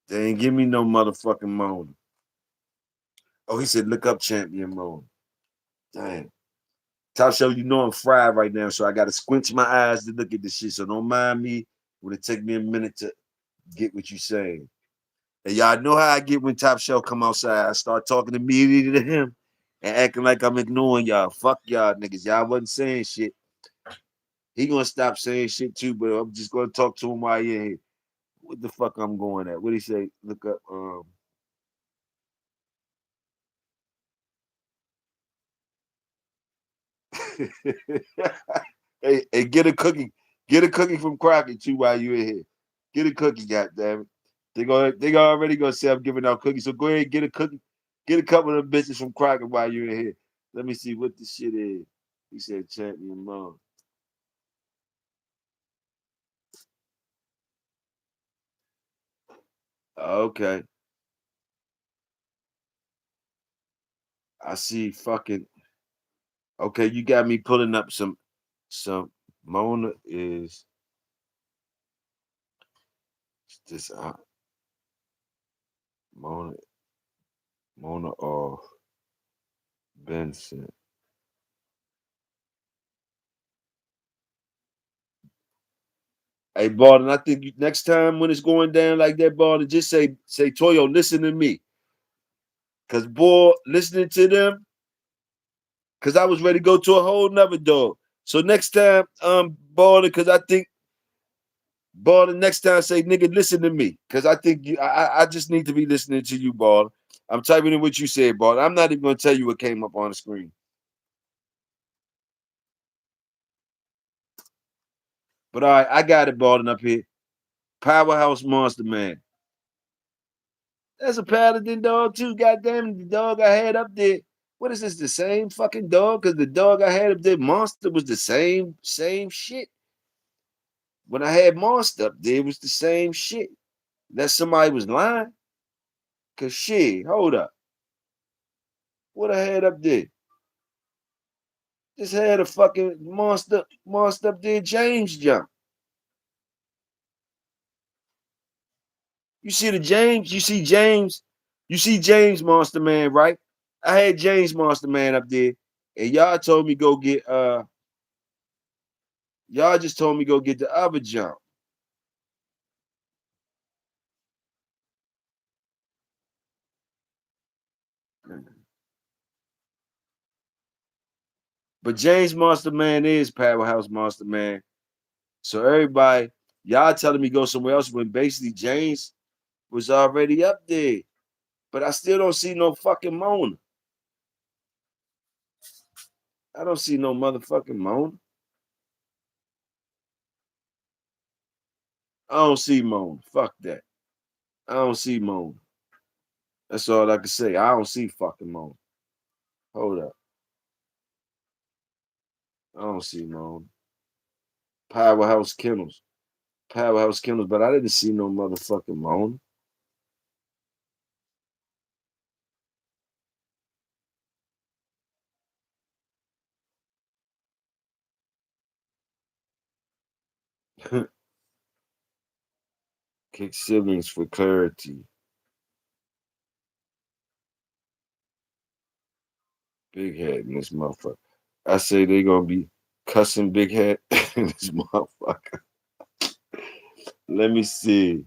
Speaker 1: They ain't give me no motherfucking Mona. Oh, he said, look up Champion Mona. Damn. Top Show, you know I'm fried right now, so I got to squinch my eyes to look at this shit. So don't mind me when it take me a minute to get what you saying. And y'all know how I get when Top Shelf come outside. I start talking immediately to him and acting like I'm ignoring y'all. Fuck y'all niggas. Y'all wasn't saying shit. He gonna stop saying shit too, but I'm just gonna talk to him while you're here. What the fuck I'm going at? What he say? Look up. Hey, get a cookie. Get a cookie from Crockett too while you're in here. Get a cookie, goddamn it. They already gonna say I'm giving out cookies. So go ahead and get a cookie. Get a couple of them bitches from Crockett while you're in here. Let me see what this shit is. He said champion mom. Okay. I see fucking okay, you got me pulling up some Mona is this Mona Mona off Benson. Hey Barton, I think next time when it's going down like that, Barton, just say Toyo, listen to me. Cause boy, listening to them, cause I was ready to go to a whole nother dog. So next time, Barton, cause I think Barton, next time say, nigga, listen to me. Cause I think I just need to be listening to you, Barton. I'm typing in what you said, Barton. I'm not even gonna tell you what came up on the screen. But all right, I got it balling up here. Powerhouse Monster Man. That's a paladin dog too. Goddamn, the dog I had up there. What is this? The same fucking dog? Because the dog I had up there, Monster, was the same shit. When I had Monster up there, it was the same shit. That somebody was lying. Cause shit, hold up. What I had up there? Just had a fucking monster up there, James jump. You see the James? You see James Monster Man, right? I had James Monster Man up there, and y'all told me go get y'all just told me go get the other jump. But James Monster Man is Powerhouse Monster Man. So everybody, y'all telling me go somewhere else when basically James was already up there. But I still don't see no fucking Mona. I don't see no motherfucking Mona. I don't see Mona. Fuck that. I don't see Mona. That's all I can say. I don't see fucking Mona. Hold up. I don't see Mona. Powerhouse Kennels. Powerhouse Kennels, but I didn't see no motherfucking Mona. Kick siblings for clarity. Big head in this motherfucker. I say they gonna be cussing big head in this motherfucker. Let me see.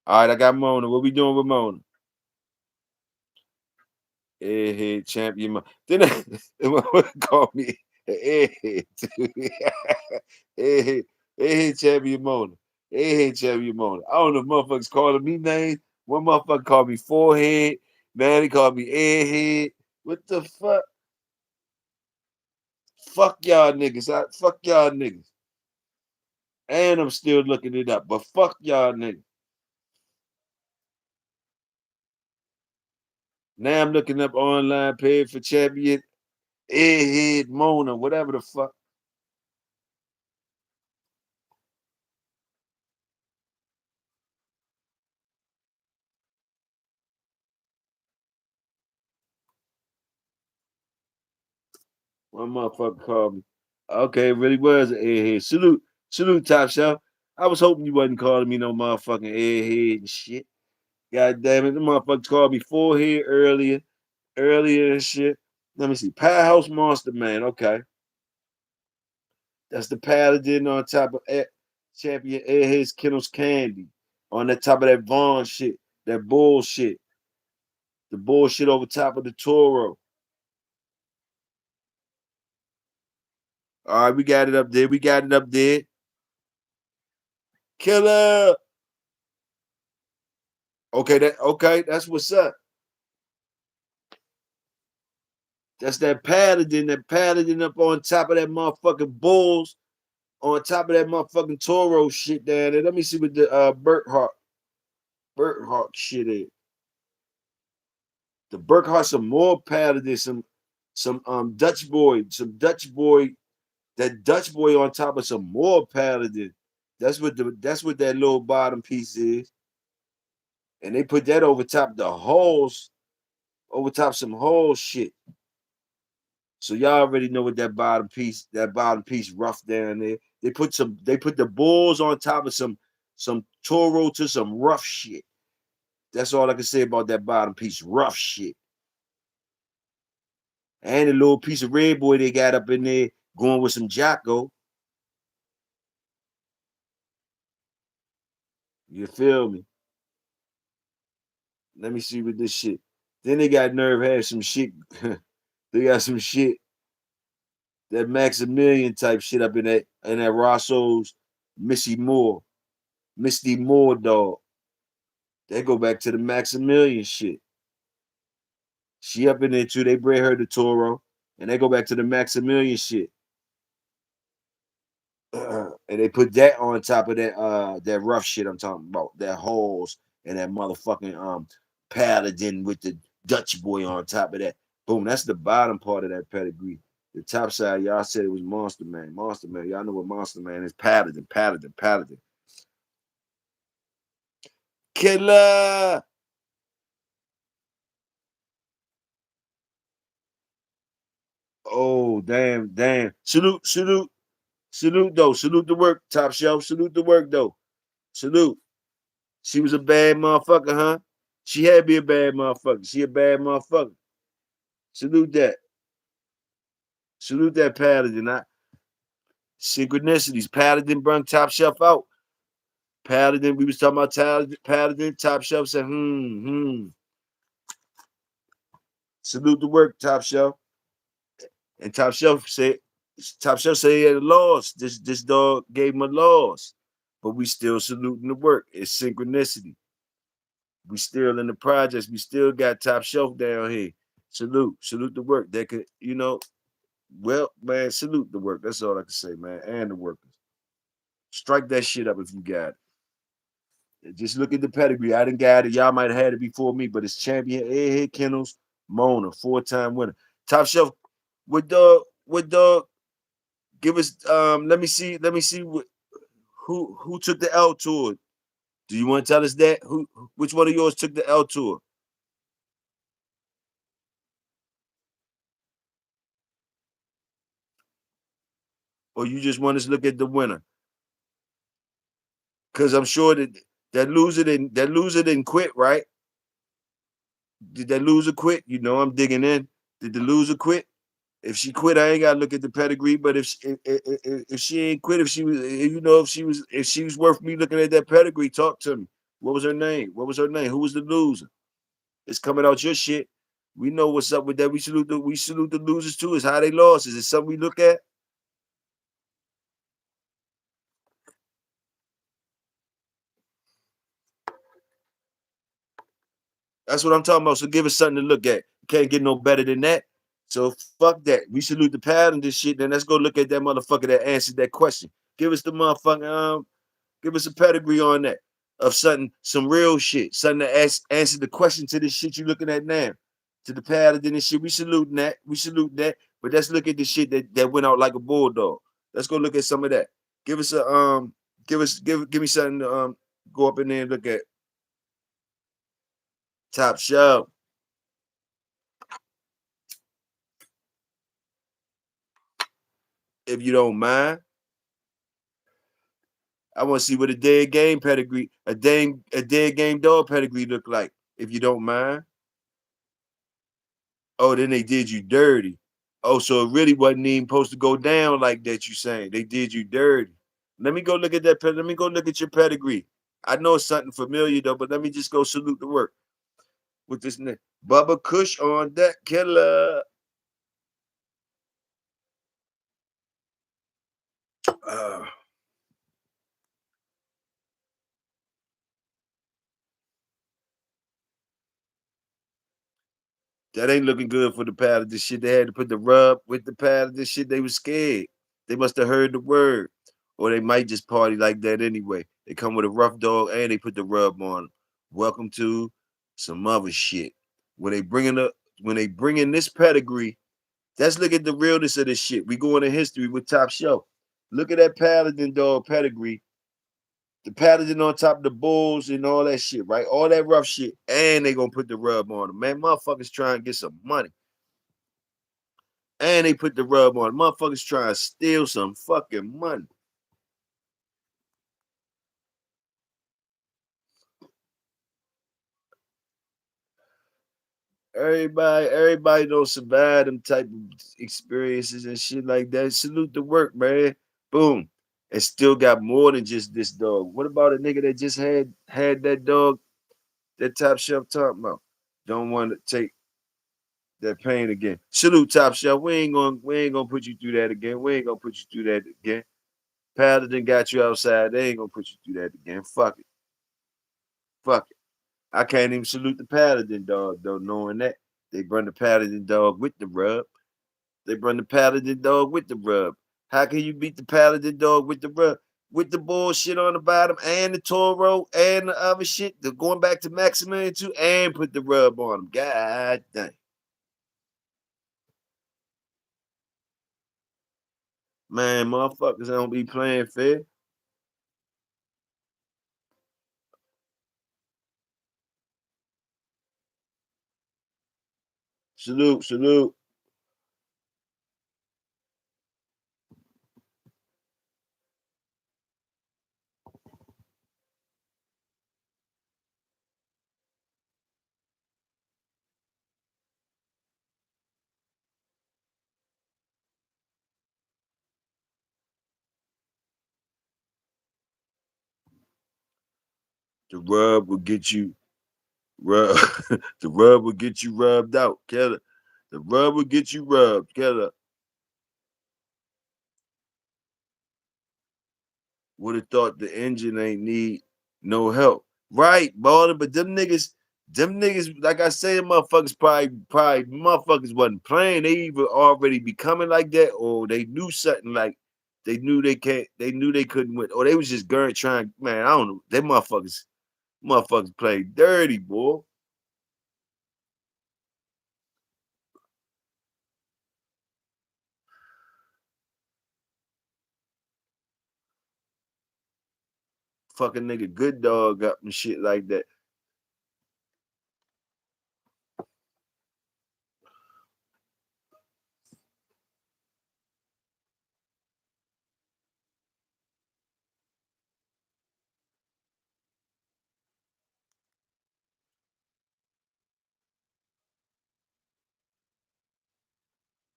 Speaker 1: All right, I got Mona. What we doing with Mona? Airhead champion. Then they call me an airhead too. airhead, airhead champion Mona. Airhead champion Mona. I don't know if motherfuckers calling me names. One motherfucker called me forehead. Now they call me airhead. What the fuck? Fuck y'all niggas. Fuck y'all niggas. And I'm still looking it up. But fuck y'all niggas. Now I'm looking up online page for champion airhead Mona, whatever the fuck. One motherfucker called me. Okay, it really was an airhead. Salute, Top Shelf. I was hoping you wasn't calling me no motherfucking airhead and shit. God damn it, the motherfucker called me forehead earlier and shit. Let me see. Powerhouse Monster Man. Okay, that's the paladin on top of champion airhead's Kennels Candy. On the top of that Vaughn shit, that bullshit, the bullshit over top of the Toro. All right, we got it up there. We got it up there. Killer. Okay, that's what's up. That's that paladin up on top of that motherfucking bulls, on top of that motherfucking Toro shit down there. Let me see what the Burkhart shit is. The Burkhart some more paladin, some Dutch boy, that Dutch boy on top of some more paladin. That's what that little bottom piece is. And they put that over top the holes, over top some whole shit. So y'all already know what that bottom piece rough down there. They put the bulls on top of some Toro to some rough shit. That's all I can say about that bottom piece, rough shit. And the little piece of red boy they got up in there going with some Jocko. You feel me? Let me see with this shit. Then they got nerve have some shit. They got some shit, that Maximilian type shit up in that Rosso's Misty Moore dog. They go back to the Maximilian shit. She up in there too. They bring her to Toro. And they go back to the Maximilian shit. And they put that on top of that rough shit I'm talking about. That holes and that motherfucking paladin with the Dutch boy on top of that. Boom, that's the bottom part of that pedigree. The top side, y'all said it was Monster Man. Monster Man, y'all know what Monster Man is. Paladin, Paladin, Paladin. Killer. Oh, damn, damn. Salute, salute, salute though. Salute the work, top shelf. Salute the work though. Salute. She was a bad motherfucker, huh? She had to be a bad motherfucker. She a bad motherfucker. Salute that. Salute that Paladin. Synchronicities. Paladin brung top shelf out. Paladin, we was talking about Paladin. Top shelf said, hmm. Salute the work, top shelf. And top shelf said he had a loss. This dog gave him a loss. But we still saluting the work. It's synchronicity. We still in the projects. We still got top shelf down here. Salute the work. That could, well, man, salute the work. That's all I can say, man. And the workers. Strike that shit up if you got it. Just look at the pedigree. I didn't got it. Y'all might have had it before me, but it's champion Airhead Kennels, Mona, 4-time winner. Top shelf. What dog? Give us let me see who took the L tour. Do you want to tell us that? Which one of yours took the L tour? Or you just want us to look at the winner? Because I'm sure that loser didn't quit, right? Did that loser quit? I'm digging in. Did the loser quit? If she quit, I ain't gotta look at the pedigree. But if she ain't quit, if she was worth me looking at that pedigree, talk to me. What was her name? What was her name? Who was the loser? It's coming out your shit. We know what's up with that. We salute the losers too. Is how they lost. Is it something we look at? That's what I'm talking about. So give us something to look at. Can't get no better than that. So fuck that. We salute the pattern this shit. Then let's go look at that motherfucker that answered that question. Give us the motherfucking give us a pedigree on that of something, some real shit, something that answer the question to this shit you looking at now. To the pattern and shit. We saluting that. We salute that. But let's look at the shit that went out like a bulldog. Let's go look at some of that. Give us a give me something to go up in there and look at. Top shelf. If you don't mind. I want to see what a dead game pedigree, a dead game dog pedigree look like, if you don't mind. Oh, then they did you dirty. Oh, so it really wasn't even supposed to go down like that, you saying. They did you dirty. Let me go look at that. Let me go look at your pedigree. I know it's something familiar though, but let me just go salute the work with this name. Bubba Kush on that killer. Uh, that ain't looking good for the pad of this shit. They had to put the rub with the pad of this shit. They was scared. They must have heard the word. Or they might just party like that anyway. They come with a rough dog and they put the rub on. Welcome to some other shit. When they bring in this pedigree, let's look at the realness of this shit. We go into history with Top Shelf. Look at that Paladin dog pedigree. The Paladin on top of the Bulls and all that shit, right? All that rough shit. And they gonna put the rub on them. Man, motherfuckers trying to get some money. And they put the rub on. Motherfuckers trying to steal some fucking money. Everybody don't survive them type of experiences and shit like that. Salute the work, man. Boom. And still got more than just this dog. What about a nigga that just had that dog that Top Shelf talking about? Don't want to take that pain again. Salute Top Shelf. We ain't gonna put you through that again. We ain't gonna put you through that again. Paladin got you outside. They ain't gonna put you through that again. Fuck it. Fuck it. I can't even salute the Paladin dog though, knowing that they run the Paladin dog with the rub. They run the paladin dog with the rub. How can you beat the paladin dog with the rub? With the bullshit on the bottom and the Toro and the other shit, they're going back to Maximilian too, and put the rub on them. God dang. Man, motherfuckers don't be playing fair. Salute, salute. The rub will get you rub. The rub will get you rubbed out, Keller. The rub will get you rubbed, Keller. Would have thought the engine ain't need no help. Right, baller, but them niggas, like I say, motherfuckers probably motherfuckers wasn't playing. They either already becoming like that or they knew something like they knew they knew they couldn't win. Or they was just going trying, man, I don't know. They motherfuckers played dirty, boy. Fucking nigga good dog up and shit like that.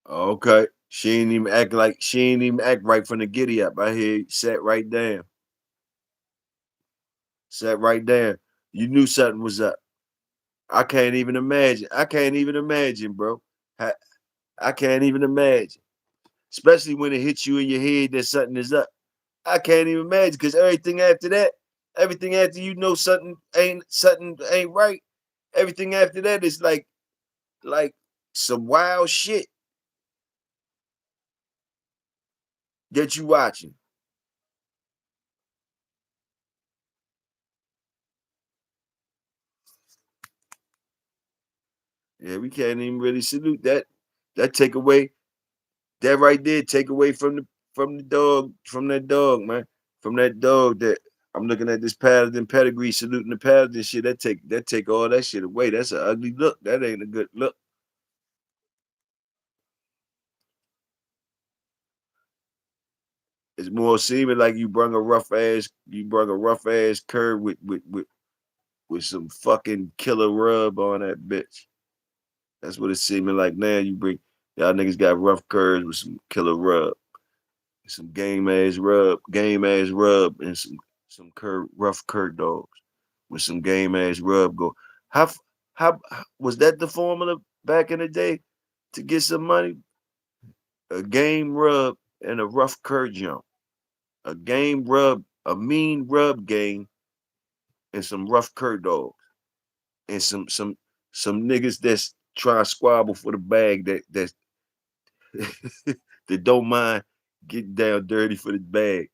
Speaker 1: Okay. She ain't even act right from the giddy up. I hear you sat right down. Sat right down. You knew something was up. I can't even imagine. I can't even imagine, bro. I, I can't even imagine. Especially when it hits you in your head that something is up. I can't even imagine because everything after that, everything after you know something ain't right. Everything after that is like some wild shit that you watching. Yeah, we can't even really salute that. That take away that right there, take away from the dog, from that dog, man. From that dog that I'm looking at this paladin pedigree, saluting the paladin shit. That take all that shit away. That's an ugly look. That ain't a good look. It's more seeming like you brung a rough ass curve with some fucking killer rub on that bitch. That's what it's seeming like now. Y'all niggas got rough curves with some killer rub. Some game ass rub, and some rough cur dogs with some game ass rub. Go how how was that the formula back in the day to get some money? A game rub and a rough cur jump. A game rub, a mean rub game, and some rough cur dogs, and some niggas that's trying to squabble for the bag that that don't mind getting down dirty for the bag.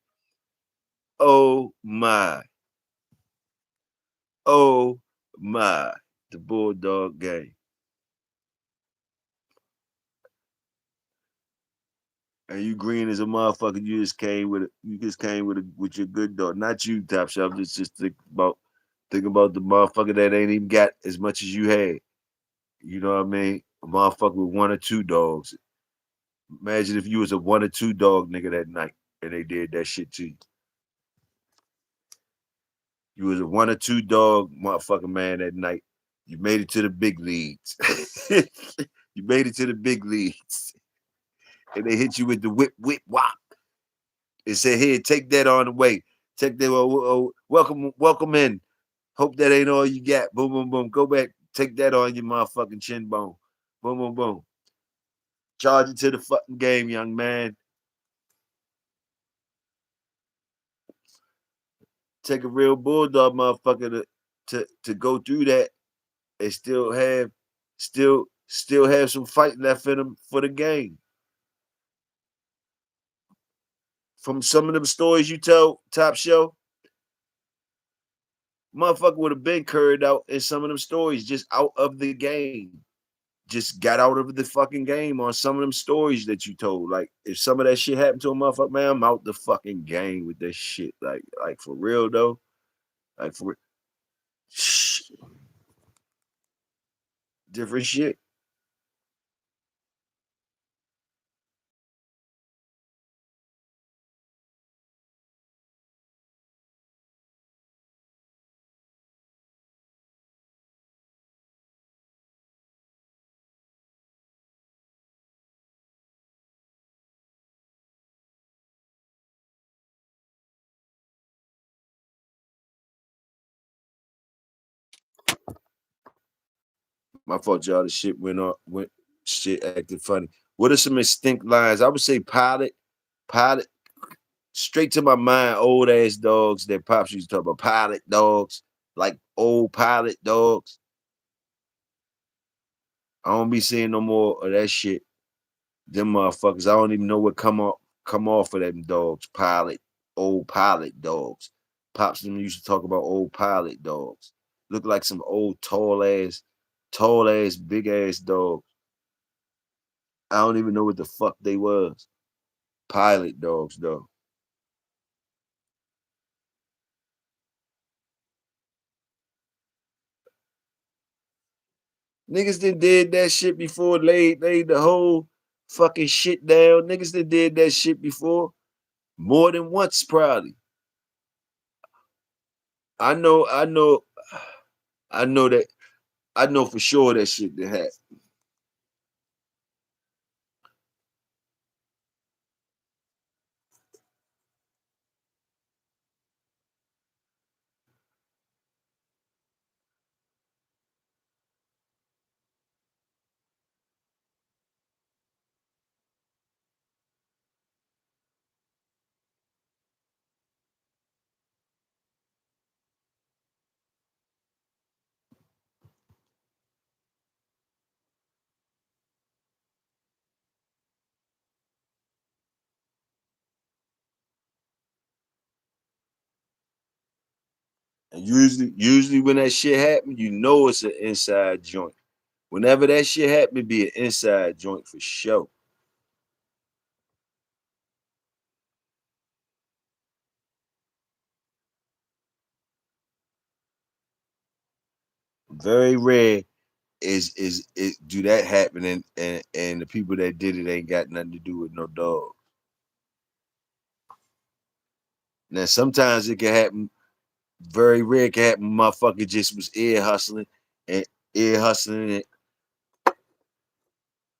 Speaker 1: Oh my. Oh my, the Bulldog game. And you green as a motherfucker. You just came with your good dog. Not you, Top Shelf. Just think about the motherfucker that ain't even got as much as you had. You know what I mean? A motherfucker with one or two dogs. Imagine if you was a one or two dog nigga that night and they did that shit to you. You was a one or two dog motherfucker man that night. You made it to the big leagues. You made it to the big leagues. And they hit you with the whip whop. They said, "Here, take that on the way. Take that. Welcome in. Hope that ain't all you got. Boom, boom, boom. Go back. Take that on your motherfucking chin bone. Boom, boom, boom. Charge it to the fucking game, young man. Take a real bulldog motherfucker to go through that and still have some fight left in them for the game. from some of them stories you tell, Top Show, motherfucker would have been curved out in some of them stories, just out of the game. Just got out of the fucking game on some of them stories that you told. Like, if some of that shit happened to a motherfucker, man, I'm out the fucking game with that shit. Like for real though. Like for different shit. My fault, y'all. The shit went shit acted funny. What are some instinct lines? I would say pilot, straight to my mind, old ass dogs that Pops used to talk about. Pilot dogs, like old pilot dogs. I don't be seeing no more of that shit. Them motherfuckers, I don't even know what come off of them dogs. Old pilot dogs. Pops them used to talk about old pilot dogs. Look like some old tall ass, big ass dogs. I don't even know what the fuck they was. Pilot dogs though. Niggas did that shit before, laid the whole fucking shit down. Niggas did that shit before. More than once, probably. I know, I know that I know for sure that shit that happened. And usually when that shit happen, you know it's an inside joint. Whenever that shit happen, it be an inside joint for sure. Very rare is do that happen and the people that did it ain't got nothing to do with no dog. Now sometimes it can happen, very rare it can happen, motherfucker just was and ear hustling and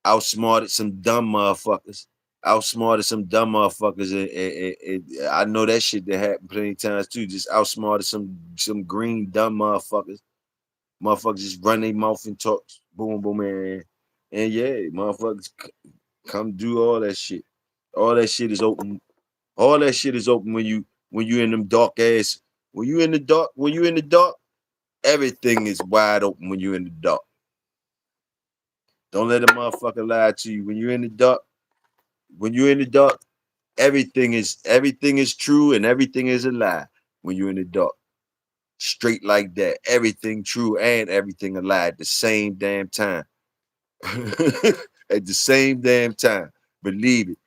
Speaker 1: outsmarted some dumb motherfuckers. Outsmarted some dumb motherfuckers and I know that shit that happened plenty of times too. Just outsmarted some green dumb motherfuckers. Motherfuckers just run their mouth and talk boom boom and yeah, motherfuckers come do all that shit. All that shit is open. All that shit is open when you in them dark ass. When you in the dark, everything is wide open when you in the dark. Don't let a motherfucker lie to you. When you're in the dark, everything is true and everything is a lie when you're in the dark. Straight like that. Everything true and everything a lie at the same damn time. At the same damn time. Believe it.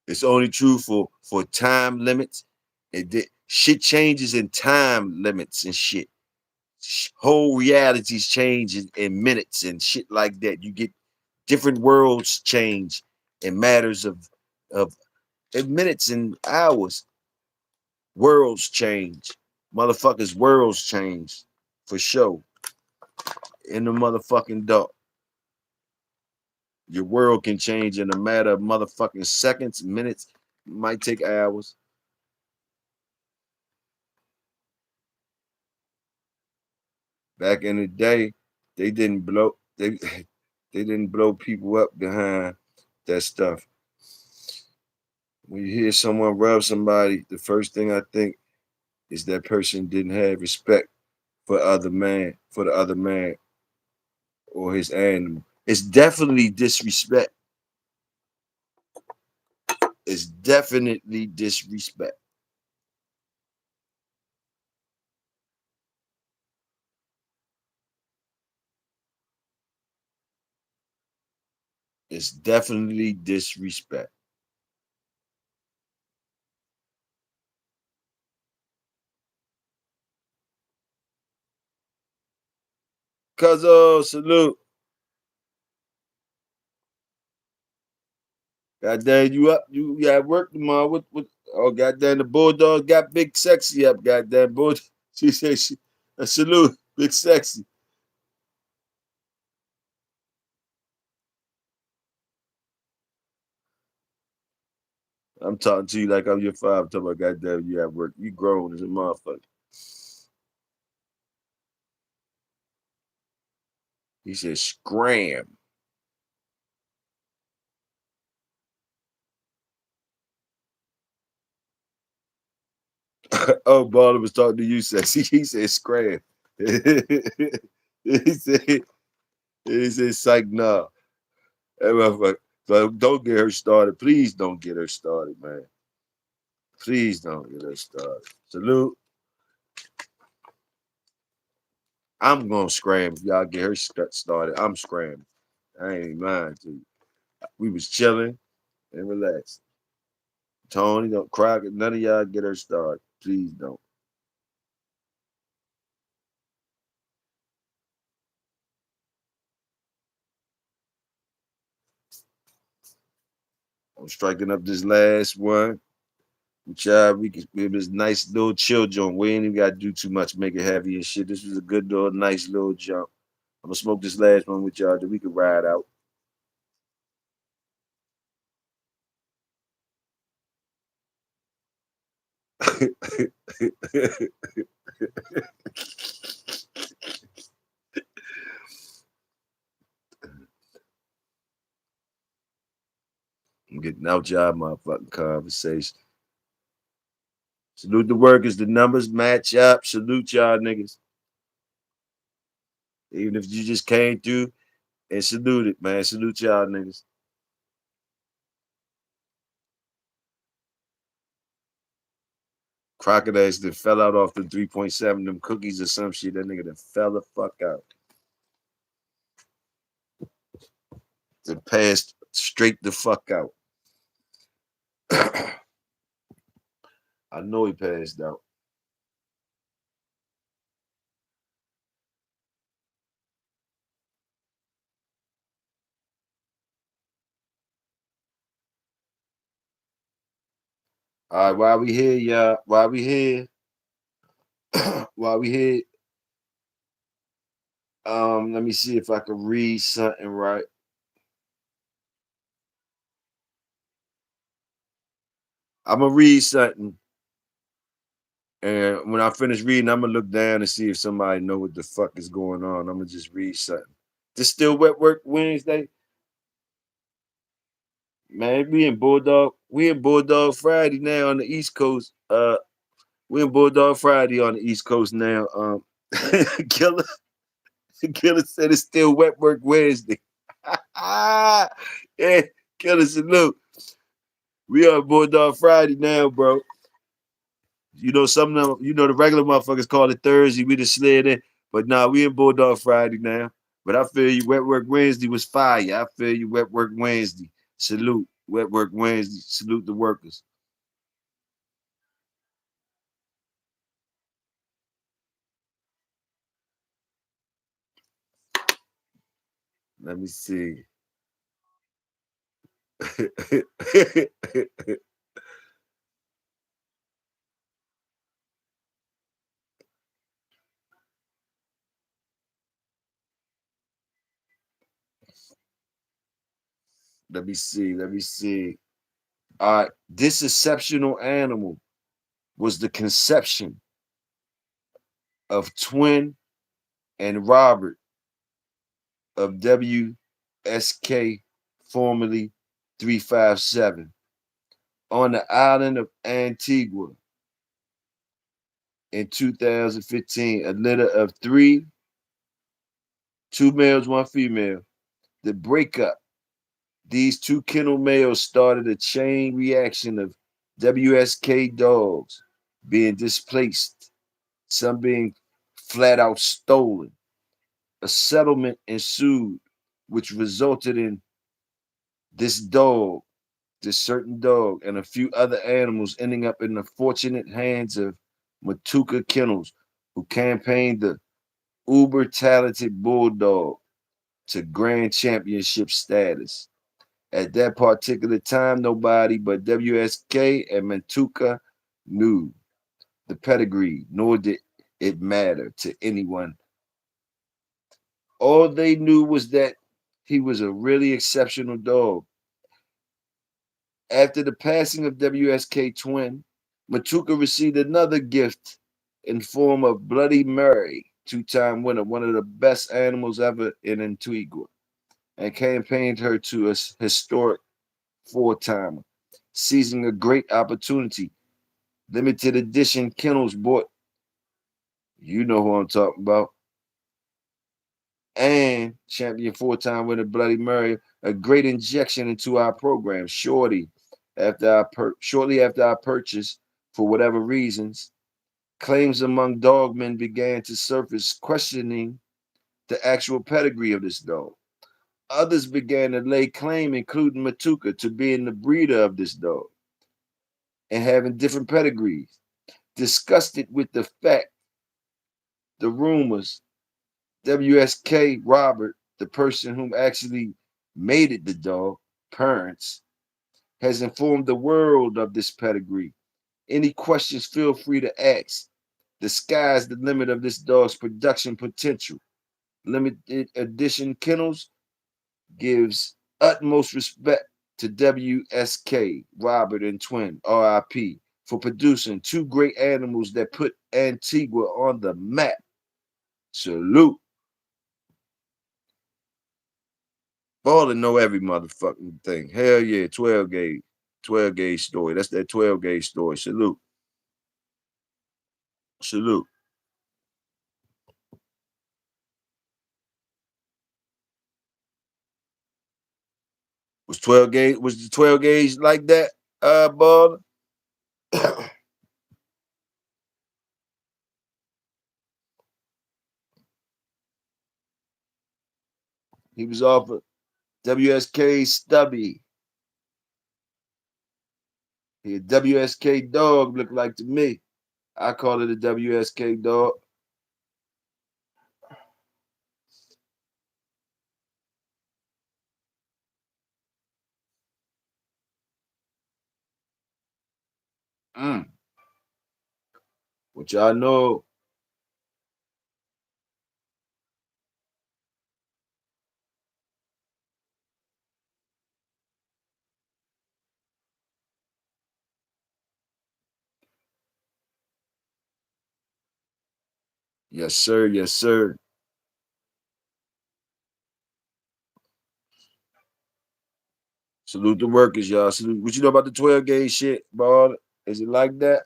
Speaker 1: It's only true for time limits. Shit changes in time limits and shit. Whole realities change in minutes and shit like that. You get different worlds change in matters of in minutes and hours. Worlds change. Motherfuckers' worlds change for sure. In the motherfucking dark. Your world can change in a matter of motherfucking seconds, minutes, might take hours. Back in the day, they didn't blow they they didn't blow people up behind that stuff. When you hear someone rub somebody, the first thing I think is that person didn't have respect for the other man or his animal. It's definitely disrespect. It's definitely disrespect. It's definitely disrespect. Cuz salute. Goddamn, you up? You got work tomorrow? What? Oh, goddamn, the bulldog got big sexy up. Goddamn, bull. She said she a salute, big sexy. I'm talking to you like I'm your father. I'm talking about goddamn, you at work. You grown as a motherfucker. He said scram. Oh, Baller was talking to you, sexy. He said scram. he said he said psych nah. That motherfucker. So don't get her started. Please don't get her started, man. Please don't get her started. Salute. I'm gonna scram if y'all get her started. I'm scrambling. I ain't lying to you. We was chilling and relaxed. Tony, don't cry. None of y'all get her started. Please don't. I'm striking up this last one. With y'all, we can give this nice little chill joint. We ain't even gotta do too much, make it heavy and shit. This was a good little, nice little jump. I'm gonna smoke this last one with y'all that we can ride out. I'm getting out y'all motherfucking conversation. Salute the workers. The numbers match up. Salute y'all niggas. Even if you just came through and salute it, man. Salute y'all niggas. Crocodiles that fell out off the 3.7, them cookies or some shit. That nigga that fell the fuck out. That passed straight the fuck out. I know he passed out. All right, while we here, y'all, while we here, while we here, let me see if I can read something right. I'm gonna read something, and when I finish reading, I'm gonna look down and see if somebody know what the fuck is going on. I'm gonna just read something. This still wet work Wednesday, man. We in Bulldog Friday now on the East Coast. We in Bulldog Friday on the East Coast now. Killer, Killer said it's still wet work Wednesday. Yeah, Killer salute. We on Bulldog Friday now, bro. You know, some of them, you know, the regular motherfuckers call it Thursday. We just slid in. But nah, we in Bulldog Friday now. But I feel you, Wet Work Wednesday was fire. I feel you, Wet Work Wednesday. Salute. Wet Work Wednesday. Salute the workers. Let me see. Let me see. Let me see. All right. This exceptional animal was the conception of Twin and Robert of WSK, formerly 357, on the island of Antigua in 2015. A litter of three, two males, one female, The breakup. These two kennel males started a chain reaction of WSK dogs being displaced, some being flat out stolen. A settlement ensued, which resulted in this dog, this certain dog, and a few other animals ending up in the fortunate hands of Matuka Kennels, who campaigned the uber talented bulldog to grand championship status. At that particular time, nobody but WSK and Matuka knew the pedigree, nor did it matter to anyone. All they knew was that he was a really exceptional dog. After the passing of WSK Twin, Matuka received another gift in form of Bloody Mary, two-time winner, one of the best animals ever in Antigua, and campaigned her to a historic four-timer, seizing a great opportunity. Limited edition kennels bought, you know who I'm talking about, and champion four-time winner Bloody Mary, a great injection into our program. Shortly after our purchase, for whatever reasons, claims among dogmen began to surface questioning the actual pedigree of this dog. Others began to lay claim, including Matuka, to being the breeder of this dog and having different pedigrees. Disgusted with the fact, the rumors, WSK Robert, the person whom actually mated the dog, parents, has informed the world of this pedigree. Any questions, feel free to ask. The sky's the limit of this dog's production potential. Limited edition kennels gives utmost respect to WSK, Robert and Twin, RIP, for producing two great animals that put Antigua on the map. Salute. Ballin' know every motherfucking thing. Hell yeah, 12 gauge. 12 gauge story. That's that 12 gauge story. Salute. Salute. Was the 12 gauge like that? Ball? He was off of WSK Stubby. He a WSK dog looked like to me. I call it a WSK dog. Mm. What y'all know? Yes, sir. Yes, sir. Salute the workers, y'all. Salute. What you know about the 12 gauge shit, ball? Is it like that?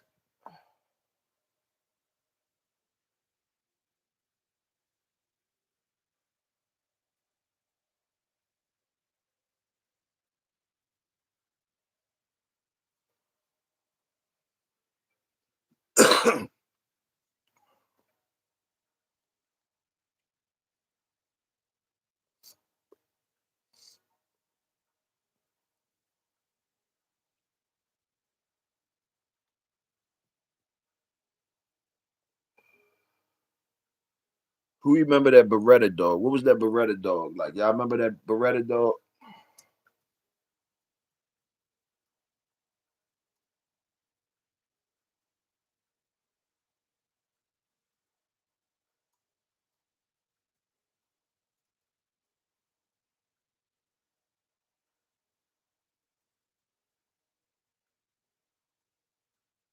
Speaker 1: Who remember that Beretta dog? What was that Beretta dog like? Y'all remember that Beretta dog?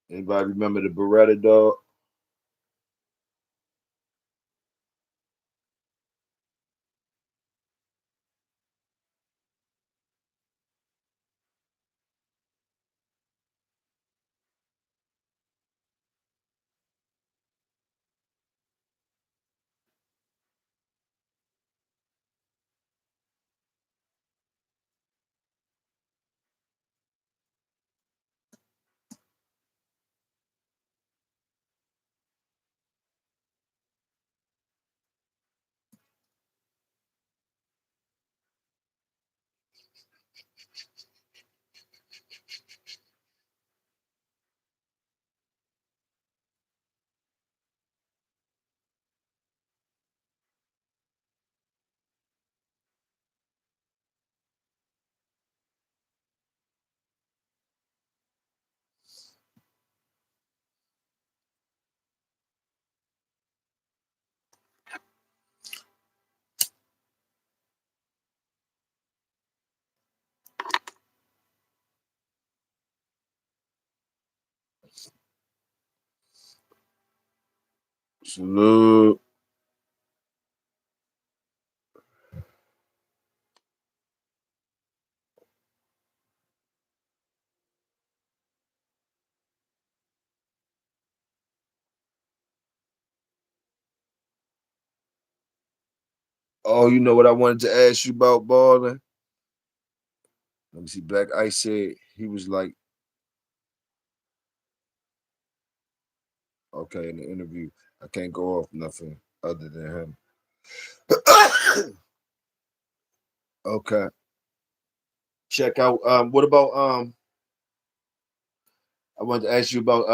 Speaker 1: Anybody remember the Beretta dog? Salute. Oh, you know what I wanted to ask you about balling? Let me see. Black Ice said he was like, okay, in the interview, I can't go off nothing other than him. Okay. Check out. What about I wanted to ask you about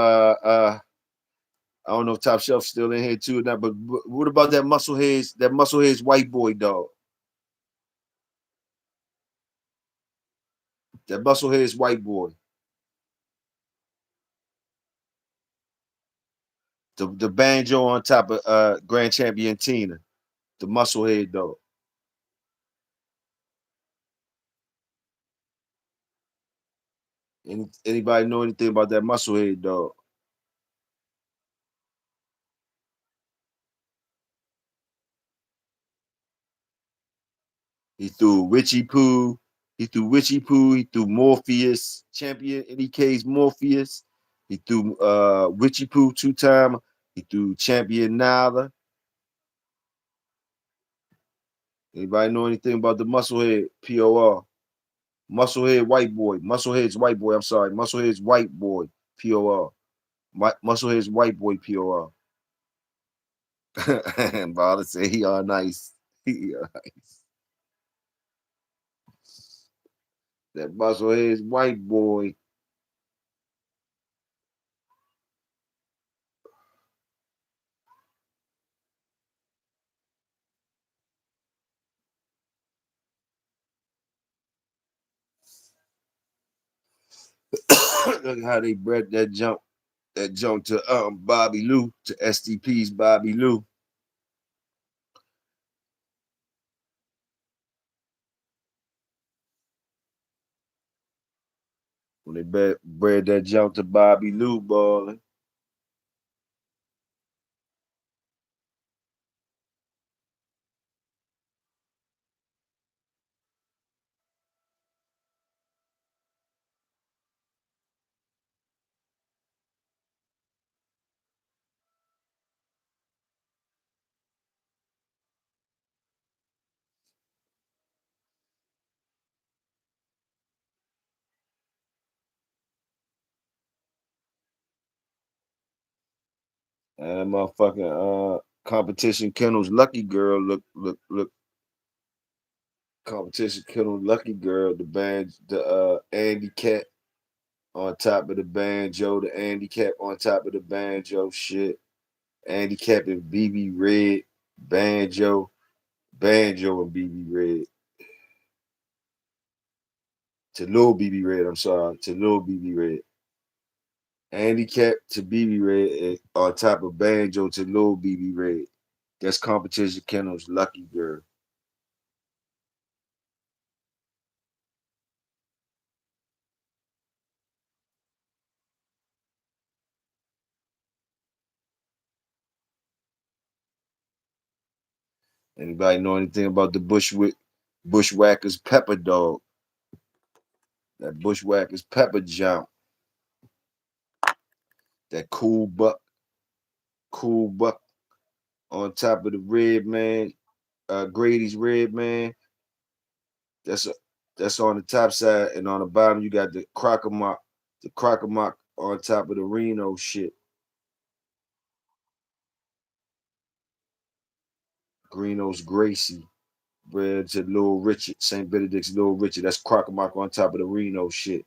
Speaker 1: I don't know if Top Shelf still in here too or not, but what about that muscleheads white boy dog? That muscleheads white boy. The banjo on top of Grand Champion Tina. The musclehead dog. Anybody know anything about that musclehead dog? He threw Richie Poo. He threw Richie Poo. He threw Morpheus. Champion NEK's Morpheus. He threw Richie Poo 2 time. He threw Champion Nala. Anybody know anything about the musclehead POR? Musclehead white boy. Musclehead's white boy. I'm sorry. Musclehead's white boy POR. Musclehead's white boy POR. And Bala said he all nice. He all nice. That musclehead's white boy. Look how they bred that jump to Bobby Lou, to STP's Bobby Lou. When they bred that jump to Bobby Lou balling. And motherfucking competition kennels lucky girl look competition kennel lucky girl, the band, the Andy Cat on top of the banjo, the Andy Cap on top of the banjo shit. Andy Cap and BB Red, banjo and BB Red. To Lil BB Red, I'm sorry, to Lil BB Red. Andy Cap to BB Red on top of banjo to Lil BB Red. That's competition kennels lucky girl. Anybody know anything about the Bushwhackers Pepper Dog? That Bushwhackers Pepper Jump. That cool buck on top of the red man, Grady's red man. That's a, that's on the top side, and on the bottom you got the Crocker on top of the Reno shit. Greeno's Gracie, bred to Little Richard, St. Benedict's Little Richard. That's Crocker on top of the Reno shit.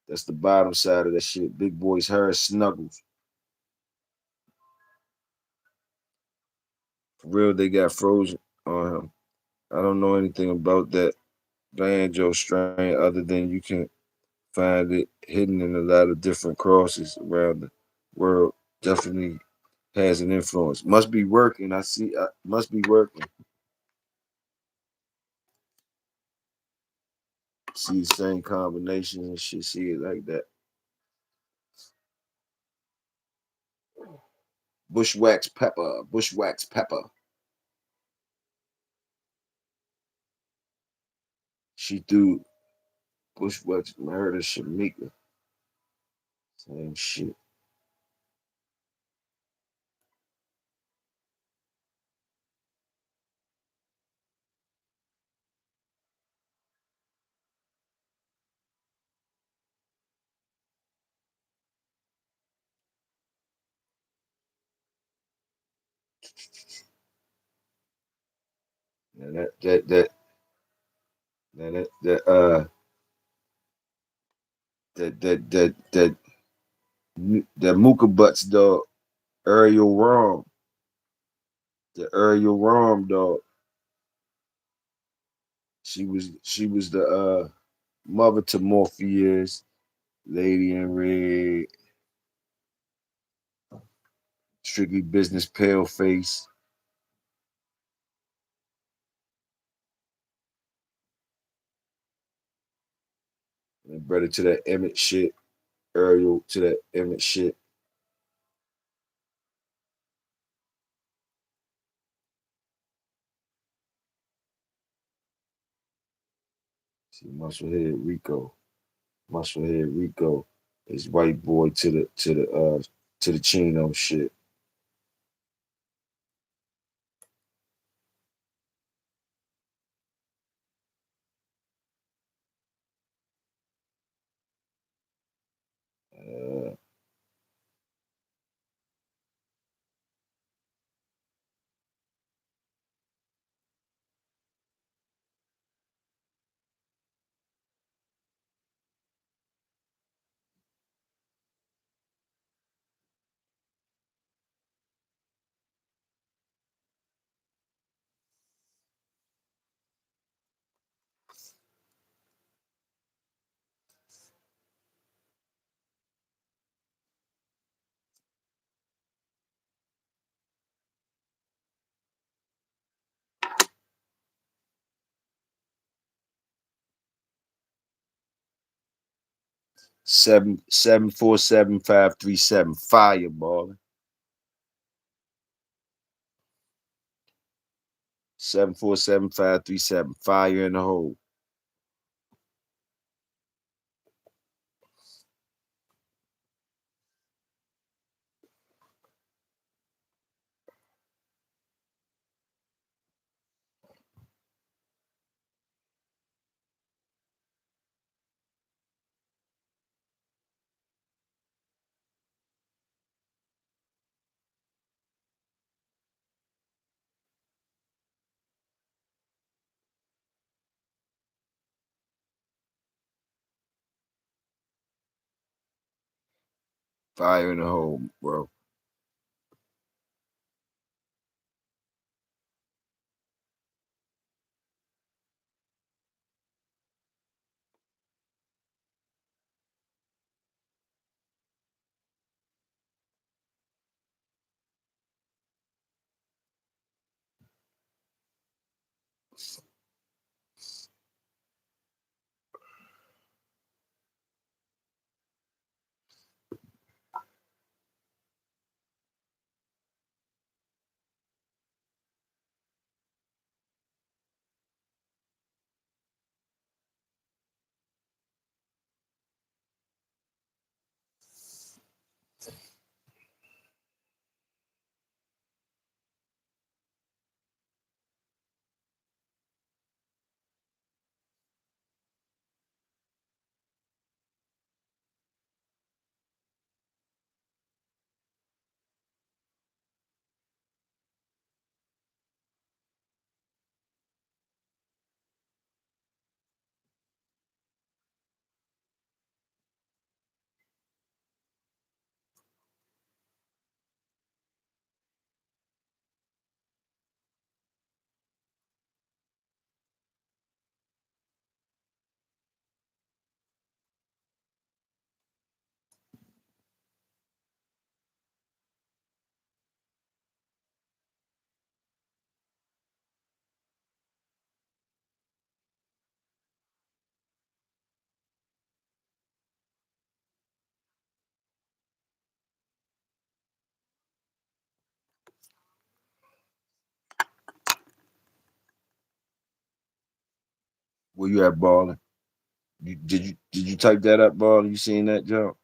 Speaker 1: That's the bottom side of that shit. Big Boy's Harris Snuggles. For real, they got frozen on him. I don't know anything about that banjo strain other than you can find it hidden in a lot of different crosses around the world. Definitely has an influence. Must be working. I see. Must be working. See the same combination and shit. See it like that. Bushwax pepper. Bushwax pepper. She threw Bushwax murder Shamika. Same shit. And that Mooka Butts dog, Ariel Rom, the Ariel Rom dog. She was the mother to Morpheus, Lady in Red, Strictly Business Pale Face, and brother to that Emmett shit, Ariel to that Emmett shit. See Musclehead Rico. Musclehead Rico is white boy to the Chino shit. Uh, seven 47537 fireball. 747-537 fire in the hole. Fire in the hole, bro. Where you at, balling? Did you type that up, balling? You seen that, Joe?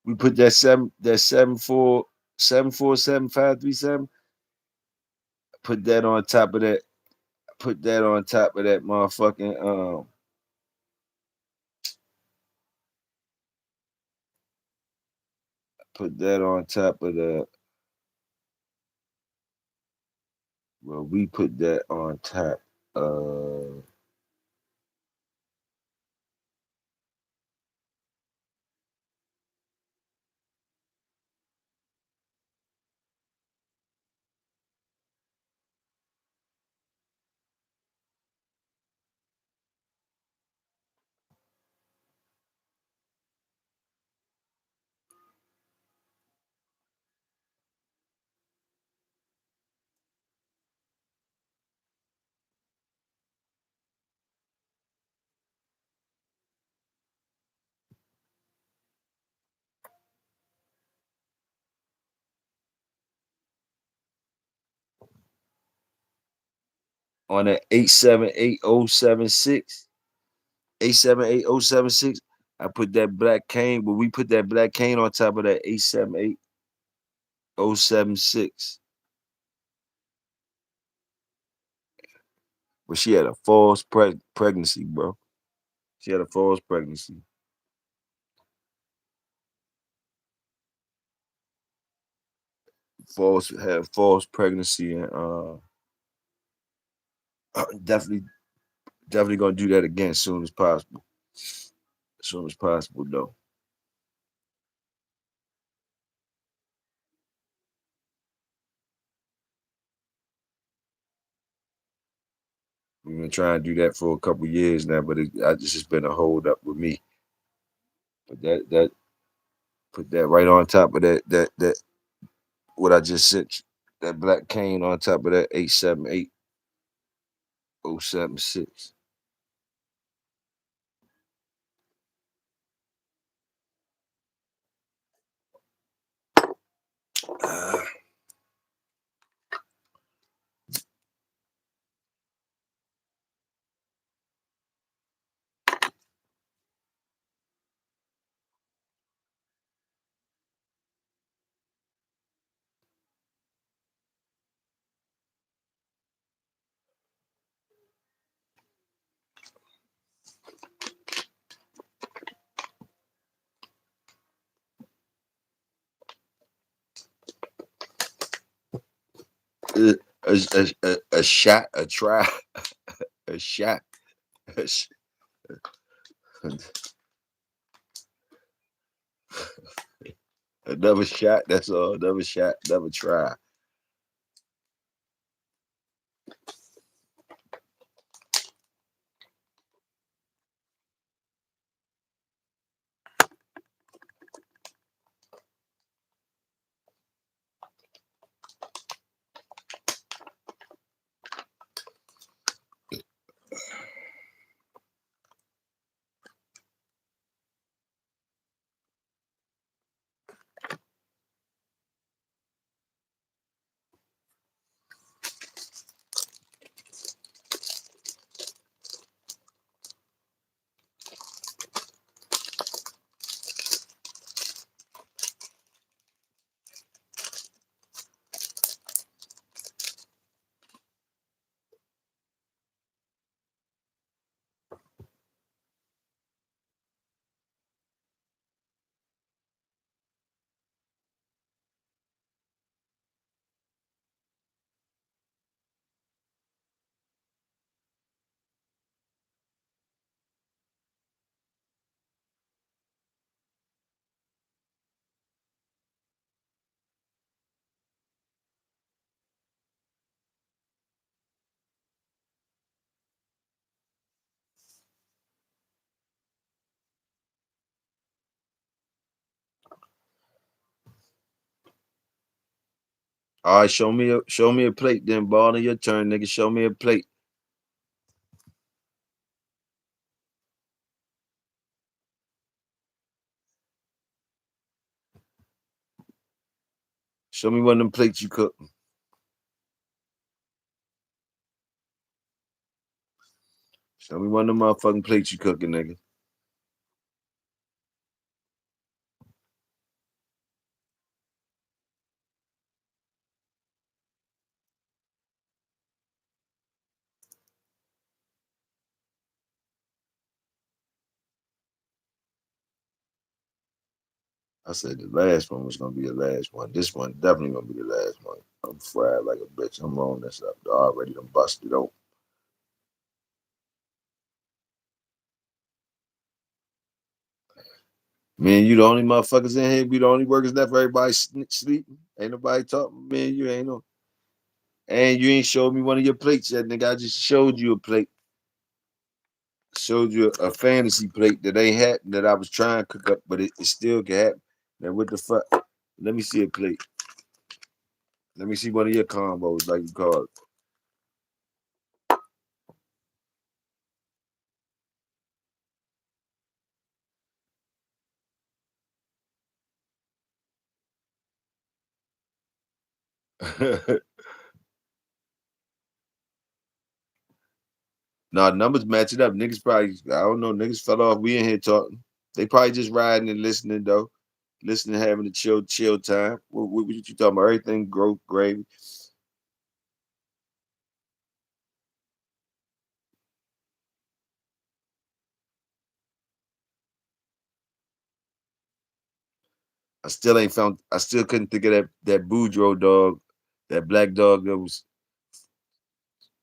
Speaker 1: We put that 7474537. Put that on top of that. Put that on top of that motherfucking Put that on top of the. Well, we put that on top. Uh, on that 878076, 878076. I put that black cane, but we put that black cane on top of that 878076. But she had a false pregnancy, bro. She had a false pregnancy. False pregnancy, and definitely definitely gonna do that again as soon as possible. As soon as possible, though. We've been trying to do that for a couple years now, but it's just been a hold up with me. But that put that right on top of that what I just sent you. That black cane on top of that 878076. Uh, a, a shot, a try, a shot, a sh- another shot. That's all. Another shot, another try. All right, show me a plate then, ball. Your turn, nigga. Show me a plate. Show me one of them plates you cook. Show me one of them motherfucking plates you cooking, nigga. I said the last one was gonna be the last one. This one definitely gonna be the last one. I'm fried like a bitch. I'm rolling this up. Already done busted open. Me and you the only motherfuckers in here. We the only workers left. Everybody sleeping. Ain't nobody talking. Me and you ain't no. And you ain't showed me one of your plates yet, nigga. I just showed you a plate. Showed you a fantasy plate that ain't happened that I was trying to cook up, but it still can happen. Now what the fuck? Let me see a plate. Let me see one of your combos, like you call it. Nah, numbers matching up. Niggas probably, I don't know, niggas fell off. We in here talking. They probably just riding and listening though. Listening, having a chill time. What you talking about? Everything growth, gravy. I still ain't found. I still couldn't think of that Boudreaux dog, that black dog that was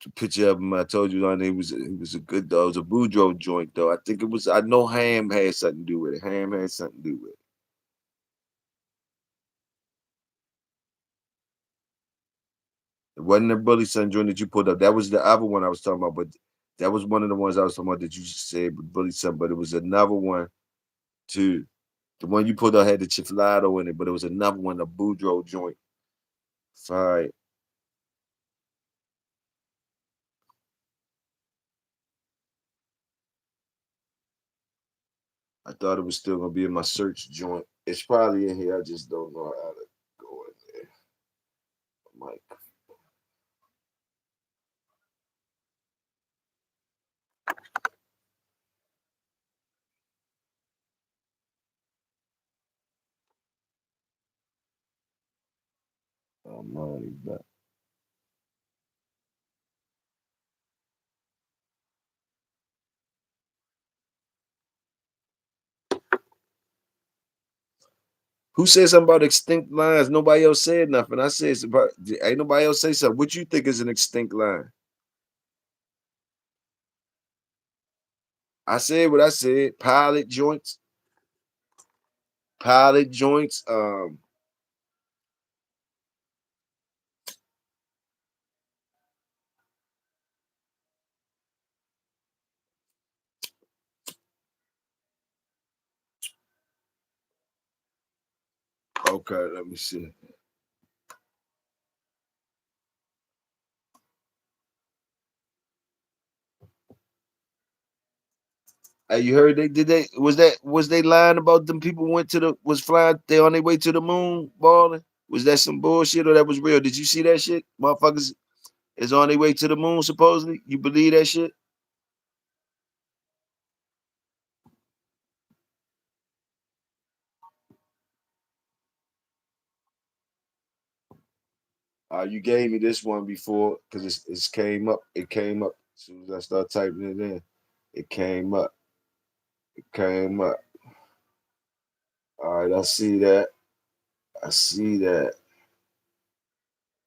Speaker 1: the picture of him. I told you on it was a good dog. It was a Boudreaux joint though. I think it was. I know Ham had something to do with it. Ham had something to do with it. It wasn't the Bully Son joint that you pulled up. That was the other one I was talking about. But that was one of the ones I was talking about that you said Bully Son. But it was another one too. The one you pulled out had the chiflado in it, but it was another one, the Boudreaux joint. Fire. I thought it was still gonna be in my search joint. It's probably in here. I just don't know how to go in there. Mike. Oh man, he's back. Who said something about extinct lines? Nobody else said nothing. I said it's about ain't nobody else say something. What you think is an extinct line? I said what I said. Pilot joints. Pilot joints. Okay, let me see. Hey, you heard they did they was they lying about them people went to the was flying they on their way to the moon balling? Was that some bullshit or that was real? Did you see that shit? Motherfuckers is on their way to the moon supposedly. You believe that shit? You gave me this one before because it's came up. It came up as soon as I start typing it in. It came up. It came up. All right, I see that. I see that.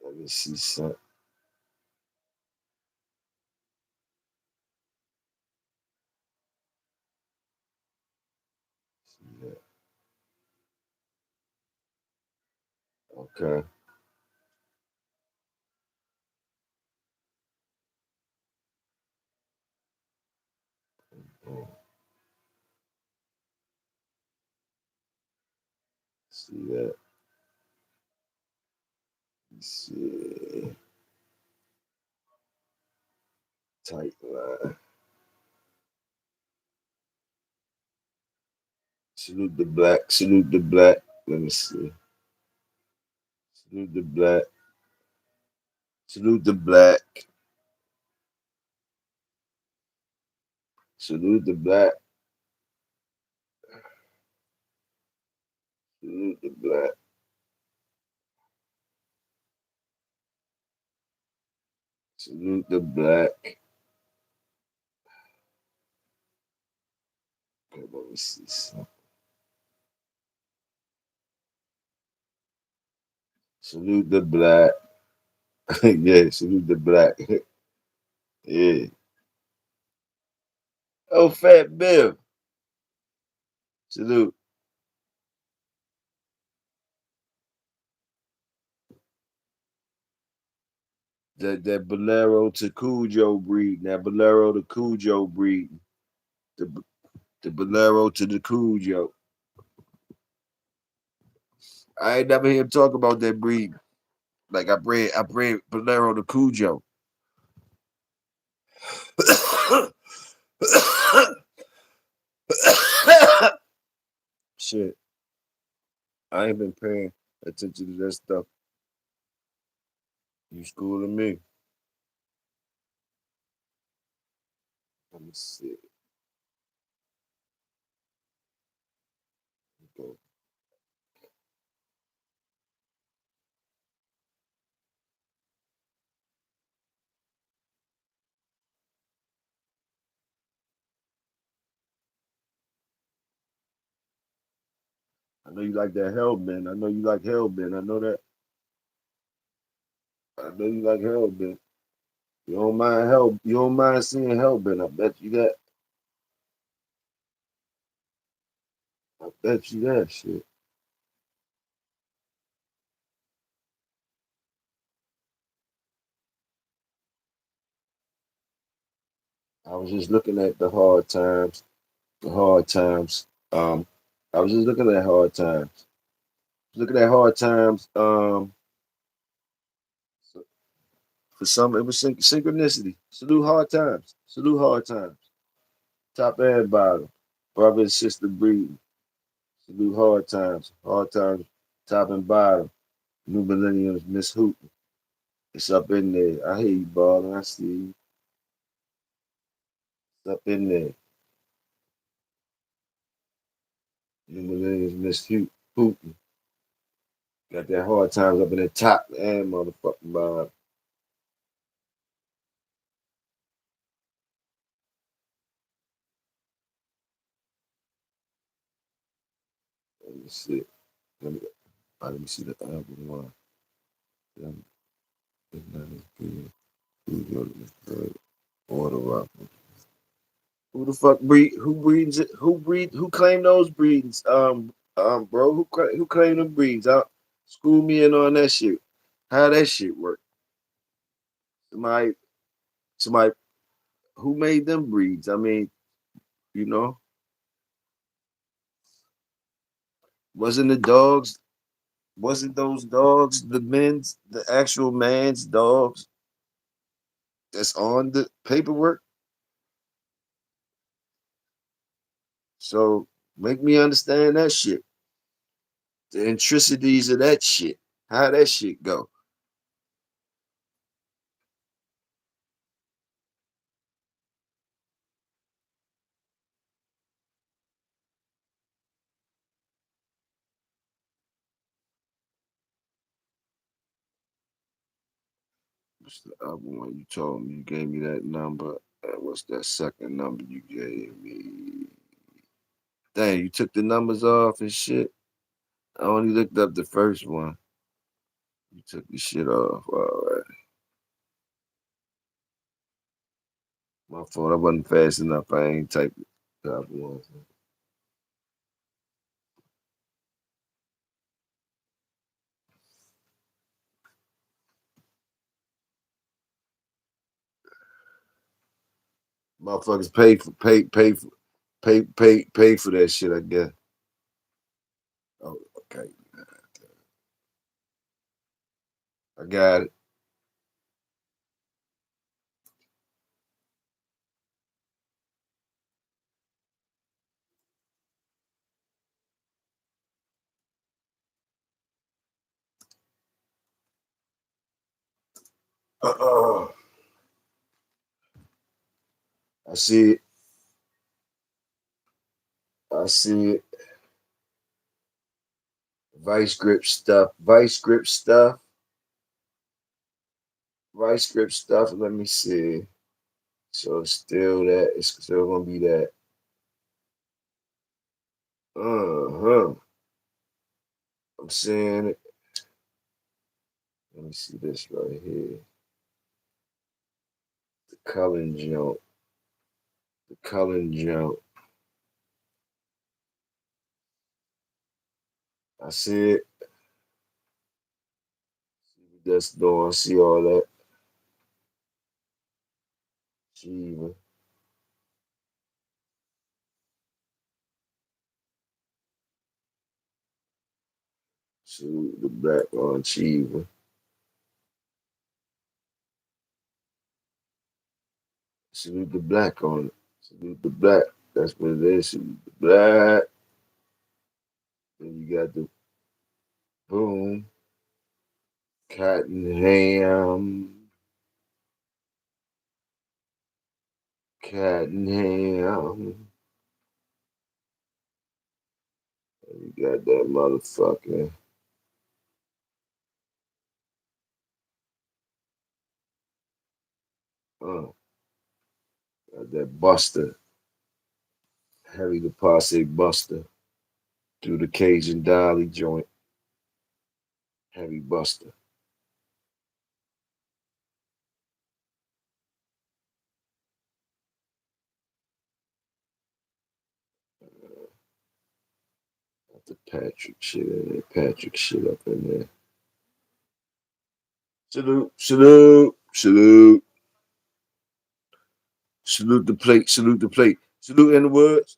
Speaker 1: Let me see something. See that. Okay. Mm, see that. Shit. Tight line. Salute the black. Salute the black. Let me see. Salute the black. Salute the black. Salute the black. Salute the black. Salute the black. Okay, let me see something. Salute the black. Yeah, salute the black. Yeah. Oh, Fat Bill. Salute. That Bolero to Cujo breed. That Bolero to Cujo breed. The the Bolero to the Cujo. I ain't never hear him talk about that breed. Like I bred Bolero to Cujo. Shit, I ain't been paying attention to that stuff. You schooling me? Let me see. Okay. I know you like that Hellbent. I know you like Hellbent. I know that. I know you like Hellbent. You don't mind Hell. You don't mind seeing Hellbent. I bet you that. I bet you that shit. I was just looking at the hard times. The hard times. I was just looking at hard times. Looking at hard times. For some, it was synchronicity. Salute hard times. Salute hard times. Top and bottom. Brother and sister breeding. Salute hard times. Hard times. Top and bottom. New millenniums. Miss Hooten. It's up in there. I hear you, ball. I see you. It's up in there. New millenniums. Miss Hooten. Got that hard times up in the top and motherfucking bottom. Let me see. Let me see the album one. Um, Order up. Who the fuck breed? Who breeds it? Who breed? Who claim those breeds? Bro, who claim them breeds? School me in on that shit. How that shit work? Somebody, somebody, who made them breeds? I mean, you know, wasn't the dogs? Wasn't those dogs the actual man's dogs that's on the paperwork? So make me understand that shit. The intricacies of that shit. How that shit go? What's the other one you told me? You gave me that number. What's that second number you gave me? Dang, you took the numbers off and shit. I only looked up the first one. You took the shit off. All right. My fault. I wasn't fast enough. I ain't typed the other one. Motherfuckers pay for that shit, I guess. Oh, okay. I got it. Uh-uh. I see it. I see it. Vice grip stuff. Vice grip stuff. Vice grip stuff. Let me see. So it's still that. It's still gonna be that. Uh-huh. I'm saying it. Let me see this right here. The Cullen jump. The Cullen jump. I see it. That's doing. I see all that. Chiva. Salute the black on Chiva. Salute the black on it. Salute the black. That's what it is. Salute the black. Then you got the boom. Cottonham. Cottonham. You got that motherfucker. Oh, got that Buster. Harry the Posse Buster. Through the Cajun Dolly joint. Harry Buster. Got the Patrick shit in there. Patrick shit up in there. Salute, salute, salute. Salute the plate, salute the plate. Salute in the woods.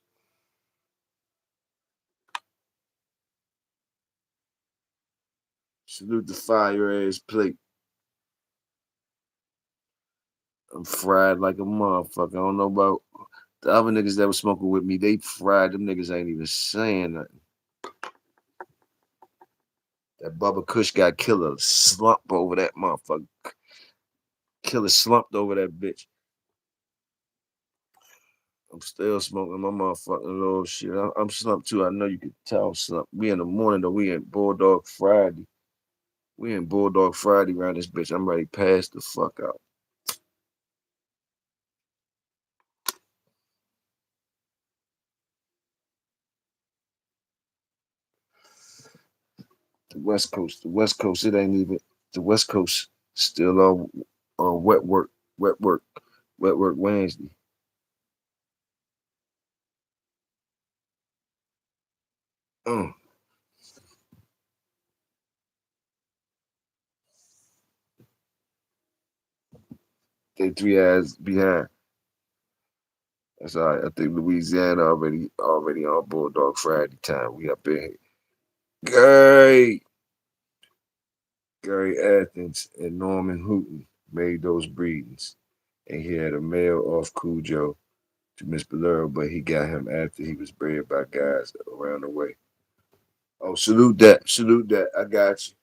Speaker 1: Salute the fire ass plate. I'm fried like a motherfucker. I don't know about the other niggas that was smoking with me. They fried. Them niggas ain't even saying nothing. That Bubba Kush got killer slump over that motherfucker. Killer slumped over that bitch. I'm still smoking my motherfucking little shit. I'm slumped too. I know you can tell I'm slumped. We in the morning though. We in Bulldog Friday. We in Bulldog Friday around this bitch. I'm ready to pass the fuck out. The West Coast, it ain't even the West Coast still on wet work, wet work Wednesday. Mm, they 3 hours behind. That's all right. I think Louisiana already on Bulldog Friday time. We up in here. Gary Athens and Norman Hooton made those breedings, and he had a male off Cujo to Miss Bolero, but he got him after he was bred by guys around the way. Oh, salute that. I got you.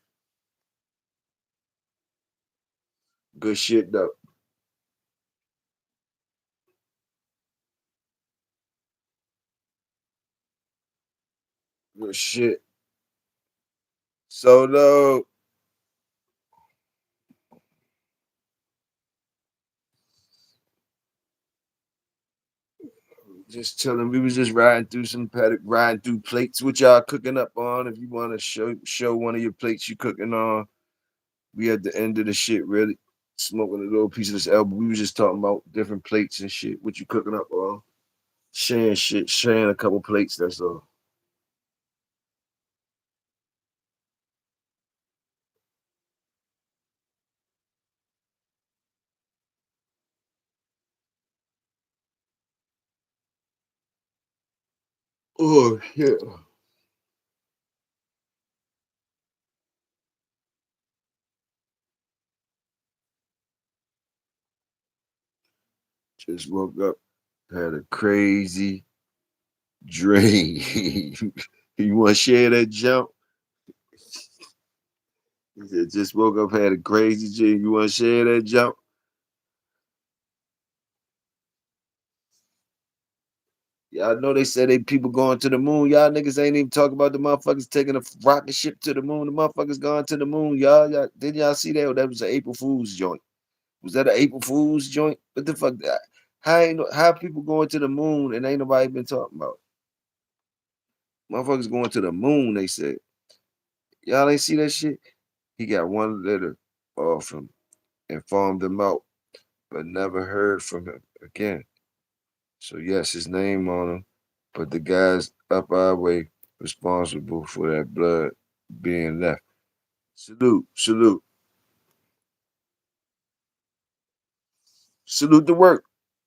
Speaker 1: Good shit though. Good shit. Solo. Just chilling. We was just riding through some paddock, riding through plates. What y'all cooking up on? If you want to show one of your plates you cooking on, we at the end of the shit. Really smoking a little piece of this elbow. We was just talking about different plates and shit. What you cooking up on? Sharing shit. Sharing a couple plates. That's all. Oh shit. Just woke up, had a crazy dream. You want to share that jump? He said, just woke up, had a crazy dream. You want to share that jump? Y'all know they said they people going to the moon. Y'all niggas ain't even talking about the motherfuckers taking a rocket ship to the moon. The motherfuckers going to the moon. Y'all didn't y'all see that? That was an April Fool's joint. Was that an April Fool's joint? What the fuck? How people going to the moon and ain't nobody been talking about? Motherfuckers going to the moon, they said. Y'all ain't see that shit? He got one letter off him and farmed him out, but never heard from him again. So yes, his name on him, but the guys up our way responsible for that blood being left. Salute, salute, salute the work.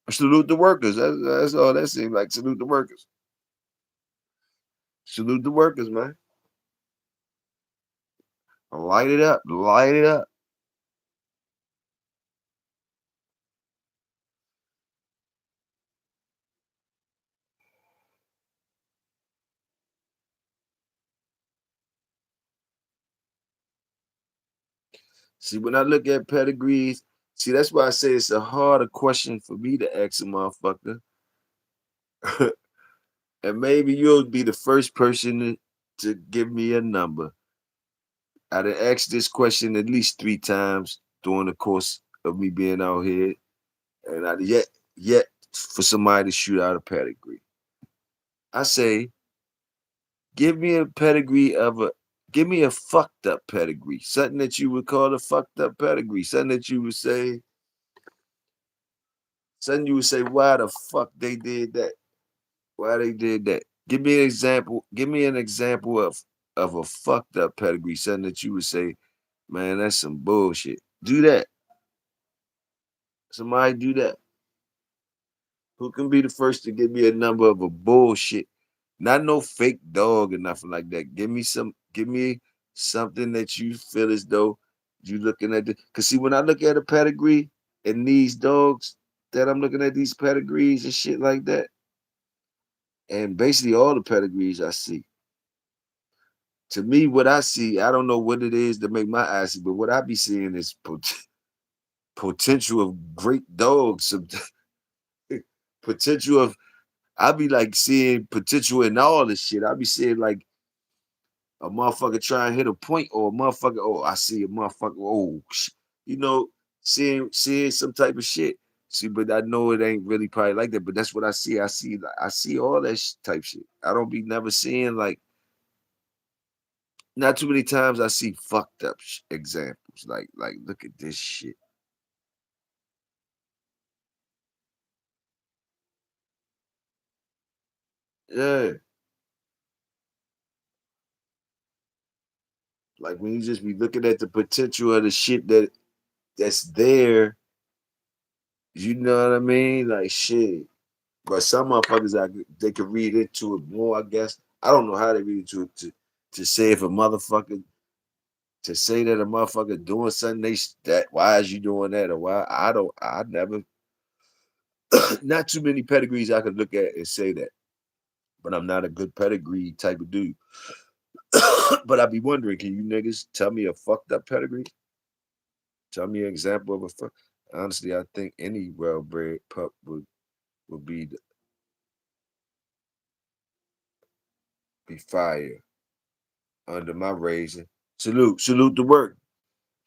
Speaker 1: Salute the workers. That's all that seems like. Salute the workers. Salute the workers, man. Light it up. Light it up. See, when I look at pedigrees, see, that's why I say it's a harder question for me to ask a motherfucker. And maybe you'll be the first person to give me a number. I done asked this question at least 3 times during the course of me being out here, and I yet for somebody to shoot out a pedigree. I say, give me a pedigree of a give me a fucked up pedigree, something that you would call a fucked up pedigree, something you would say, why the fuck they did that? Why they did that? Give me an example. Give me an example of a fucked up pedigree, something that you would say, man, that's some bullshit. Do that. Somebody do that. Who can be the first to give me a number of a bullshit? Not no fake dog or nothing like that. Give me something that you feel as though you looking at the cause see when I look at a pedigree and these dogs that I'm looking at these pedigrees and shit like that, and basically all the pedigrees I see. To me, what I see, I don't know what it is to make my eyes see, but what I be seeing is potential of great dogs, some potential of I be like seeing potential in all this shit. I be seeing like a motherfucker try and hit a point or a motherfucker, oh, I see a motherfucker, oh, you know, seeing some type of shit. See, but I know it ain't really probably like that, but that's what I see. I see all that type shit. I don't be never seeing like not too many times I see fucked up examples. Like look at this shit. Yeah. Like when you just be looking at the potential of the shit that's there, you know what I mean? Like shit. But some motherfuckers, they could read into it more. I guess I don't know how they read into it to say if a motherfucker to say that a motherfucker doing something that why is you doing that or why I never not too many pedigrees I could look at and say that. But I'm not a good pedigree type of dude. But I be wondering, can you niggas tell me a fucked up pedigree? Tell me an example of a fuck. Honestly, I think any well bred pup would be fire under my raising. Salute the work.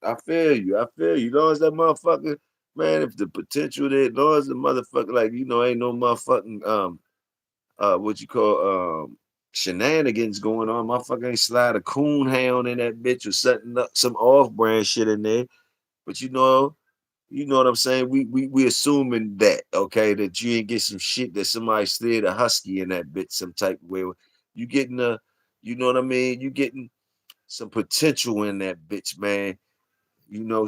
Speaker 1: I feel you. I feel you. Long as that motherfucker, man, if the potential there, long as the motherfucker, like, ain't no motherfucking what you call shenanigans going on. Motherfucker ain't slide a coon hound in that bitch or setting up some off brand shit in there. But you know what I'm saying? We assuming that, okay, that you ain't get some shit that somebody slid a husky in that bitch some type of way. You getting you know what I mean? You getting some potential in that bitch, man.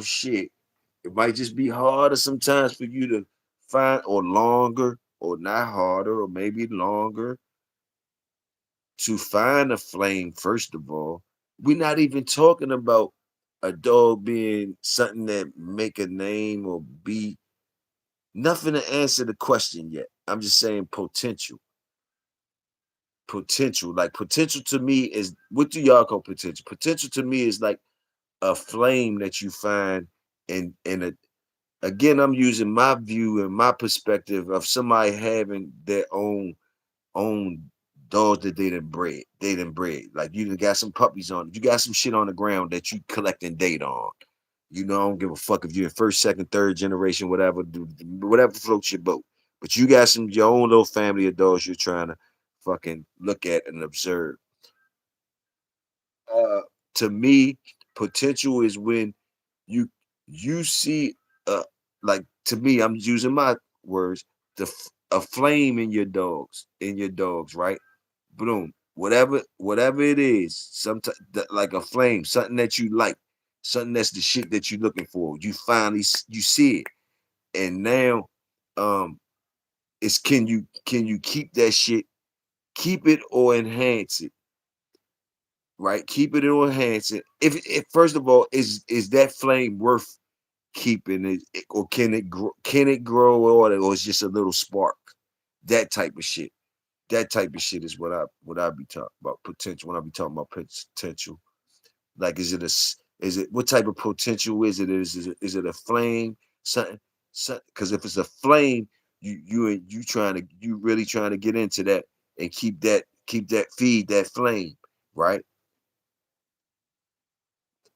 Speaker 1: Shit. It might just be harder sometimes for you to find, or longer, or not harder, or maybe longer to find a flame, first of all. We're not even talking about a dog being something that make a name or be Nothing to answer the question yet. I'm just saying potential. Potential. Like potential to me is, what do y'all call potential? Potential to me is like a flame that you find in a, again, I'm using my view and my perspective of somebody having their own dogs that they done bred. They done bred. Like you done got some puppies on. You got some shit on the ground that you collecting data on. You know, I don't give a fuck if you're in first, second, third generation, whatever, whatever floats your boat. But you got some your own little family of dogs you're trying to fucking look at and observe. Uh, to me, potential is when you you see like, to me, I'm using my words, a flame in your dogs, right? Boom, whatever it is, sometimes like a flame, something that you like, something that's the shit that you're looking for. You finally you see it, and now um it's, can you keep that shit, keep it or enhance it, right? Keep it or enhance it. If first of all, is that flame worth keeping it, or can it grow, or it's just a little spark? That type of shit. That type of shit is what I be talking about potential when I be talking about potential. Like, is it, what type of potential is it? Is it a flame? Something, because if it's a flame, you really trying to get into that and keep that feed that flame, right?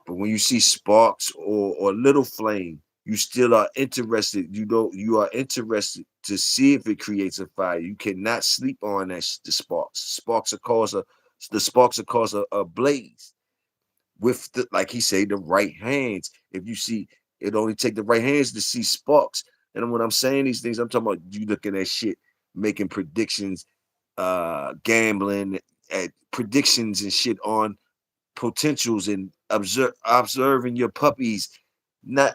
Speaker 1: But when you see sparks or little flame, you still are interested. You are interested to see if it creates a fire. You cannot sleep on the sparks. The sparks will cause a blaze with the, like he say, the right hands. If you see, it only take the right hands to see sparks. And when I'm saying these things, I'm talking about you looking at shit, making predictions, gambling at predictions and shit on potentials, and observing your puppies. Not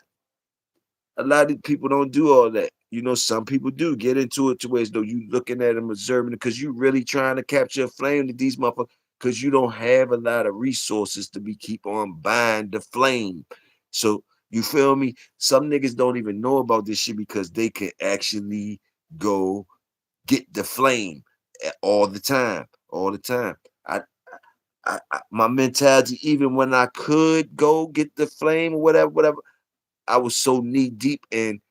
Speaker 1: a lot of people don't do all that. You know, some people do get into it to where as though you looking at them, observing it, because you really trying to capture a flame to these motherfuckers, because you don't have a lot of resources to be keep on buying the flame. So you feel me? Some niggas don't even know about this shit because they can actually go get the flame all the time. All the time. My mentality, even when I could go get the flame or whatever, I was so knee deep in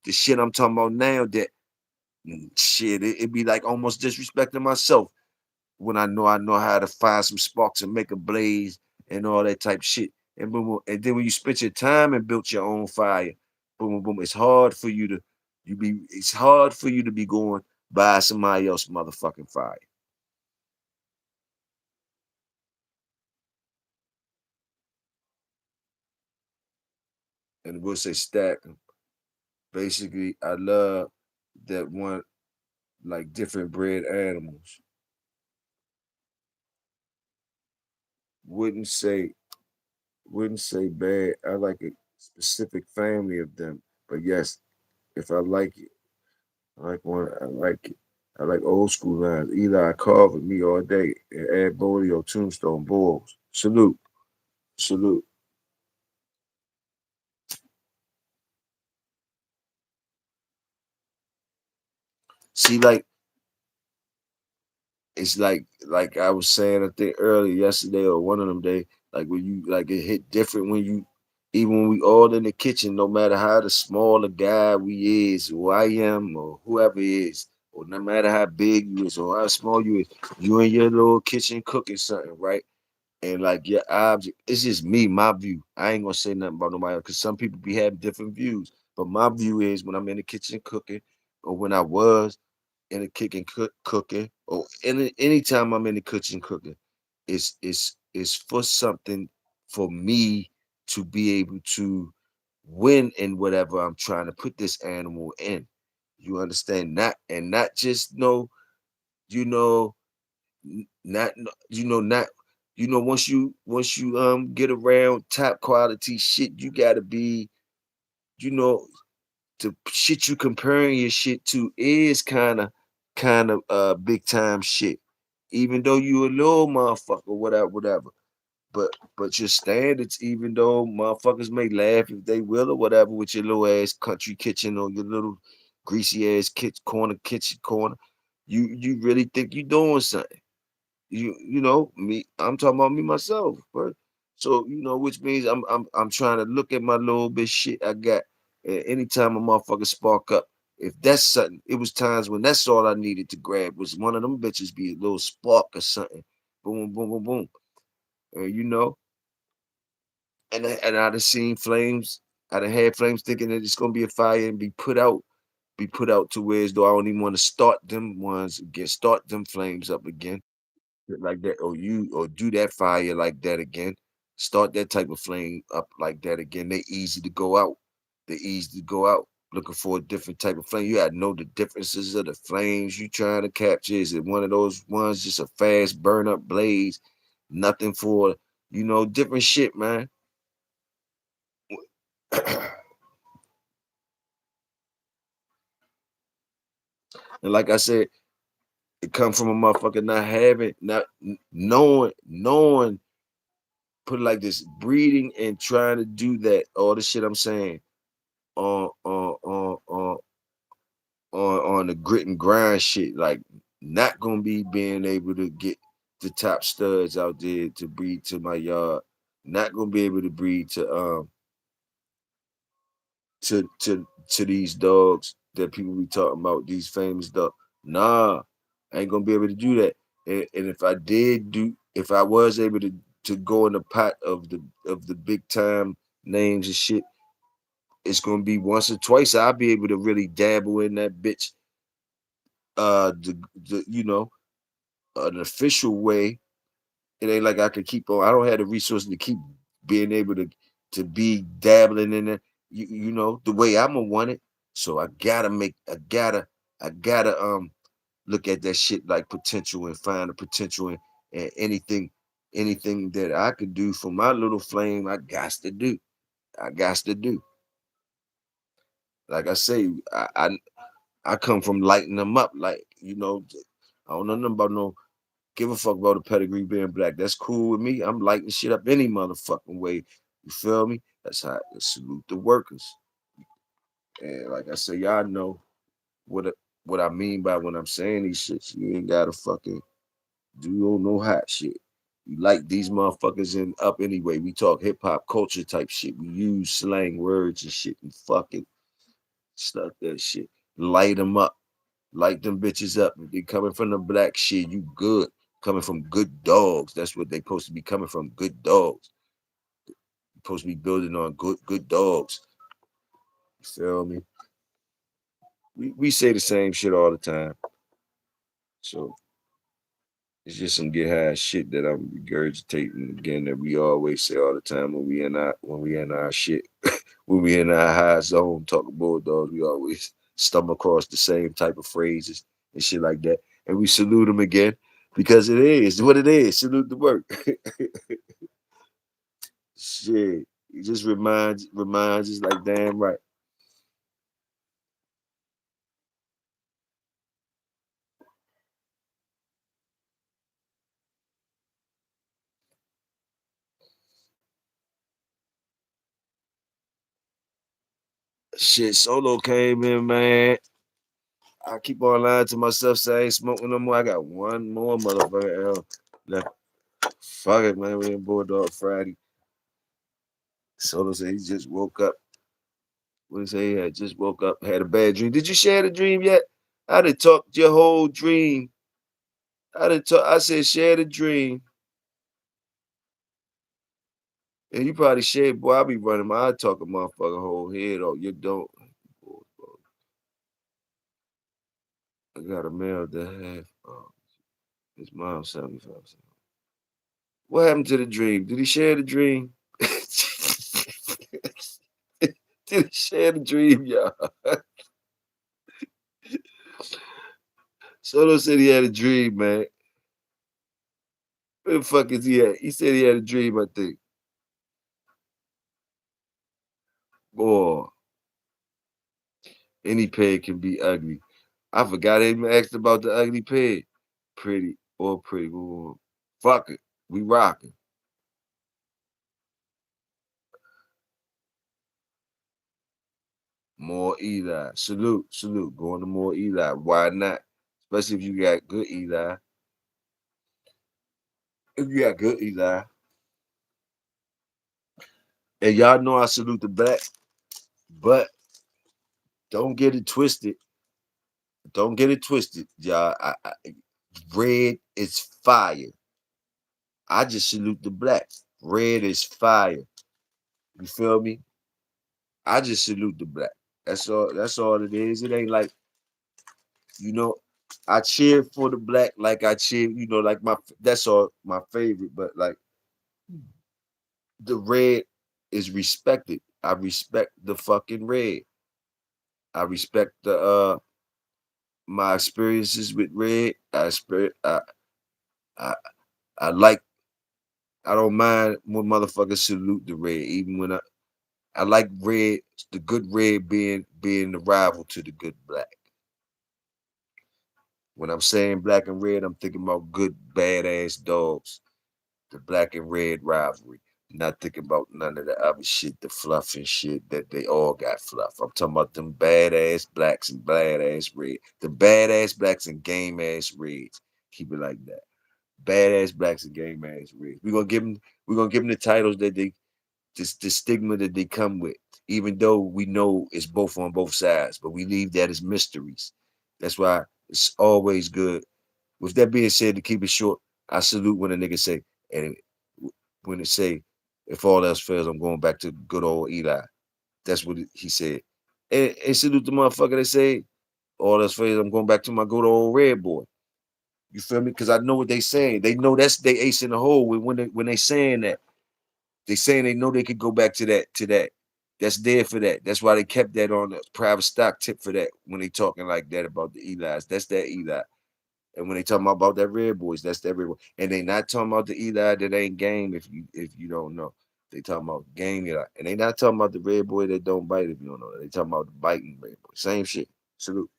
Speaker 1: the shit I'm talking about now that shit, it be like almost disrespecting myself when I know how to find some sparks and make a blaze and all that type shit. And boom, boom, and then when you spent your time and built your own fire, boom, boom, boom, it's hard for you to be going by somebody else motherfucking fire. And we'll say stack 'em. Basically, I love that one, like different bred animals. Wouldn't say wouldn't say bad. I like a specific family of them. But yes, if I like it, I like one. I like it. I like old school lines. Eli Carver, me all day, and Ed Bodie or Tombstone Bulls. Salute, salute. See, like, it's like I was saying, I think earlier yesterday or one of them days, like when you, like, it hit different when you, even when we all in the kitchen, no matter how the small the guy we is, who I am or whoever is, or no matter how big you is or how small you is, you in your little kitchen cooking something, right? And like your object, it's just me, my view. I ain't gonna say nothing about nobody else because some people be having different views. But my view is when I'm in the kitchen cooking, or when I was in the kitchen cooking, or anytime I'm in the kitchen cooking, it's for something, for me to be able to win in whatever I'm trying to put this animal in. You understand? Not just no, you know, not not, once you get around top quality shit, you gotta be, you know, the shit you comparing your shit to is kind of big time shit. Even though you a little motherfucker, whatever. But your standards, even though motherfuckers may laugh if they will or whatever with your little ass country kitchen or your little greasy ass kitchen corner. You really think you doing something. You know, me, I'm talking about me myself, bro. So, which means I'm trying to look at my little bit shit I got. And anytime a motherfucker spark up, if that's something, it was times when that's all I needed to grab was one of them bitches be a little spark or something. Boom, boom, boom, boom. And and I done seen flames. I done had flames thinking that it's gonna be a fire and be put out to where as though I don't even want to start them ones again, start them flames up again like that, or do that fire like that again, start that type of flame up like that again. They easy to go out. They easy to go out. Looking for a different type of flame. You gotta know the differences of the flames you trying to capture. Is it one of those ones just a fast burn up blaze? Nothing for different shit, man. And like I said, it come from a motherfucker not having, not knowing, put it like this, breeding and trying to do that. All the shit I'm saying on on the grit and grind shit, like not gonna be being able to get the top studs out there to breed to my yard. Not gonna be able to breed to these dogs that people be talking about, these famous dogs. Nah, I ain't gonna be able to do that. And if I did if I was able to go in the pot of the big time names and shit, it's gonna be once or twice I'll be able to really dabble in that bitch. The an official way. It ain't like I could keep on. I don't have the resources to keep being able to be dabbling in it. The way I'm gonna want it. So I gotta look at that shit like potential and find the potential in anything that I could do for my little flame. I got to do. I got to do. Like I say, I come from lighting them up. Like I don't know nothing about no give a fuck about the pedigree being black. That's cool with me. I'm lighting shit up any motherfucking way. You feel me? That's how I salute the workers. And like I say, y'all know what I mean by when I'm saying these shits. You ain't gotta fucking do no hot shit. You like these motherfuckers in up anyway. We talk hip hop culture type shit. We use slang words and shit and fucking stuff that shit. Light them up. Light them bitches up. If they coming from the black shit, you good. Coming from good dogs. That's what they supposed to be coming from. Good dogs. Supposed to be building on good dogs. You feel me? We say the same shit all the time. So it's just some get high shit that I'm regurgitating again that we always say all the time when we in our shit. When we in our high zone talking bulldogs, we always stumble across the same type of phrases and shit like that. And we salute them again because it is what it is. Salute the work. Shit. It just reminds us like damn right. Shit, Solo came in, man. I keep on lying to myself, say I ain't smoking no more. I got one more motherfucker L left. Fuck it, man. We in Bulldog Friday. Solo said he just woke up. What he say? He had just woke up, had a bad dream. Did you share the dream yet? I done talked your whole dream. I done talk. I said share the dream, and you probably shared. Boy, I be running my. I talk a motherfucker whole head off. You don't. I got a mail that have his mom 75. What happened to the dream? Did he share the dream? Did he share the dream, y'all? Solo said he had a dream, man. Where the fuck is he at? He said he had a dream, I think. Boy, any pig can be ugly. I forgot I even asked about the ugly pig. Pretty or pretty. Fuck it. We rocking. More Eli. Salute, salute. Going to more Eli. Why not? Especially if you got good Eli. If you got good Eli. And y'all know I salute the black, but don't get it twisted. Don't get it twisted, y'all. Red is fire. I just salute the black. Red is fire. You feel me? I just salute the black. That's all. That's all it is. It ain't like you know. I cheer for the black like I cheer. Like my. That's all my favorite. But like the red is respected. I respect the fucking red. I respect the my experiences with red. I I like. I don't mind when motherfuckers salute the red, even when I like red, the good red being the rival to the good black. When I'm saying black and red, I'm thinking about good badass dogs, the black and red rivalry. Not thinking about none of the other shit, the fluff and shit that they all got fluff. I'm talking about them badass blacks and badass red, the badass blacks and game ass reds. Keep it like that. Badass blacks and game ass reds. We're gonna give them the titles that they the stigma that they come with, even though we know it's both on both sides, but we leave that as mysteries. That's why it's always good. With that being said, to keep it short, I salute when a nigga say, and when it say, if all else fails, I'm going back to good old Eli. That's what he said. And salute the motherfucker that say, all else fails, I'm going back to my good old red boy. You feel me? Because I know what they saying. They know that's they ace in the hole when they saying that. They saying they know they could go back to that. That's there for that. That's why they kept that on the private stock tip for that when they talking like that about the Eli's. That's that Eli. And when they talking about that Red Boys, that's that Red Boy. And they not talking about the Eli that ain't game if you don't know. They talking about game Eli. And they not talking about the Red Boy that don't bite if you don't know. They talking about the biting Red Boy. Same shit. Salute.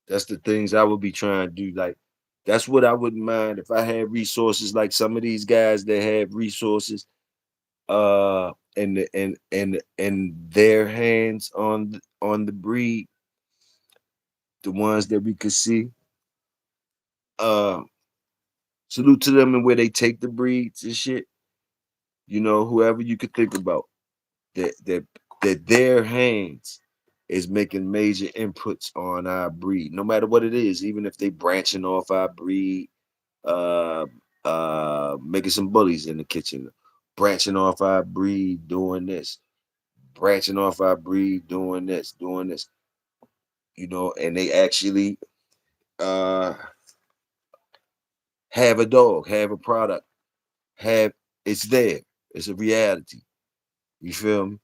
Speaker 1: That's the things I would be trying to do. Like, that's what I wouldn't mind if I had resources like some of these guys that have resources and their hands on the breed, the ones that we could see. Uh Salute to them and where they take the breeds and shit. Whoever you could think about that their hands is making major inputs on our breed, no matter what it is, even if they branching off our breed, uh making some bullies in the kitchen, branching off our breed, doing this, branching off our breed, doing this, and they actually uh have a dog, have a product, have it's there. It's a reality. You feel me?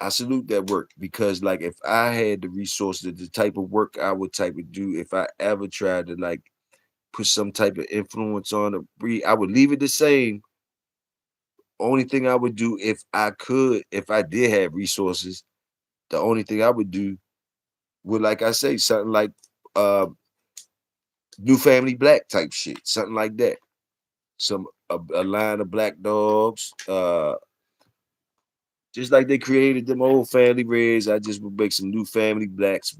Speaker 1: I salute that work because like if I had the resources, the type of work I would type of do if I ever tried to like put some type of influence on a breed, I would leave it the same. Only thing I would do if I could, if I did have resources, the only thing I would do would, like I say, something like uh new family black type shit, something like that. A line of black dogs, just like they created them old family reds. I just would make some new family blacks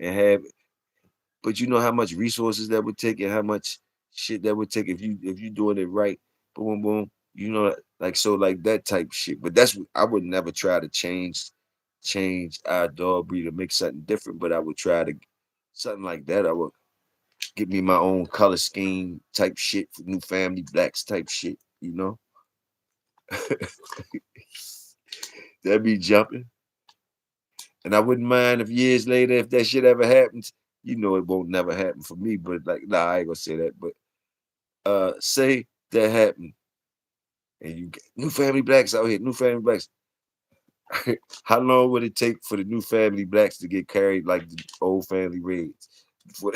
Speaker 1: and have. But you know how much resources that would take and how much shit that would take if you doing it right. Boom, boom. Like so, like that type shit. But that's I would never try to change our dog breed or make something different. But I would try to something like that. I would give me my own color scheme type shit for new family blacks type shit. That'd be jumping. And I wouldn't mind if years later, if that shit ever happens, it won't never happen for me. But like, nah, I ain't gonna say that. But say that happened, and you get new family blacks out here, new family blacks. How long would it take for the new family blacks to get carried like the old family reds? Before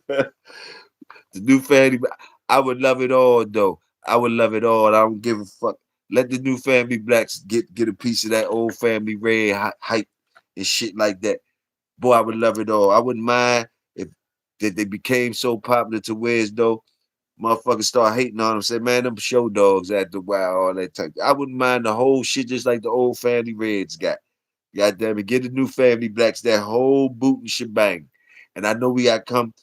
Speaker 1: the new family, I would love it all though. I would love it all. I don't give a fuck. Let the new family blacks get a piece of that old family red hype and shit like that. Boy, I would love it all. I wouldn't mind if that they became so popular to where as though motherfuckers start hating on them. Say, man, them show dogs after a while, all that type. I wouldn't mind the whole shit just like the old family reds got. God damn it, get the new family blacks that whole boot and shebang. And I know we got come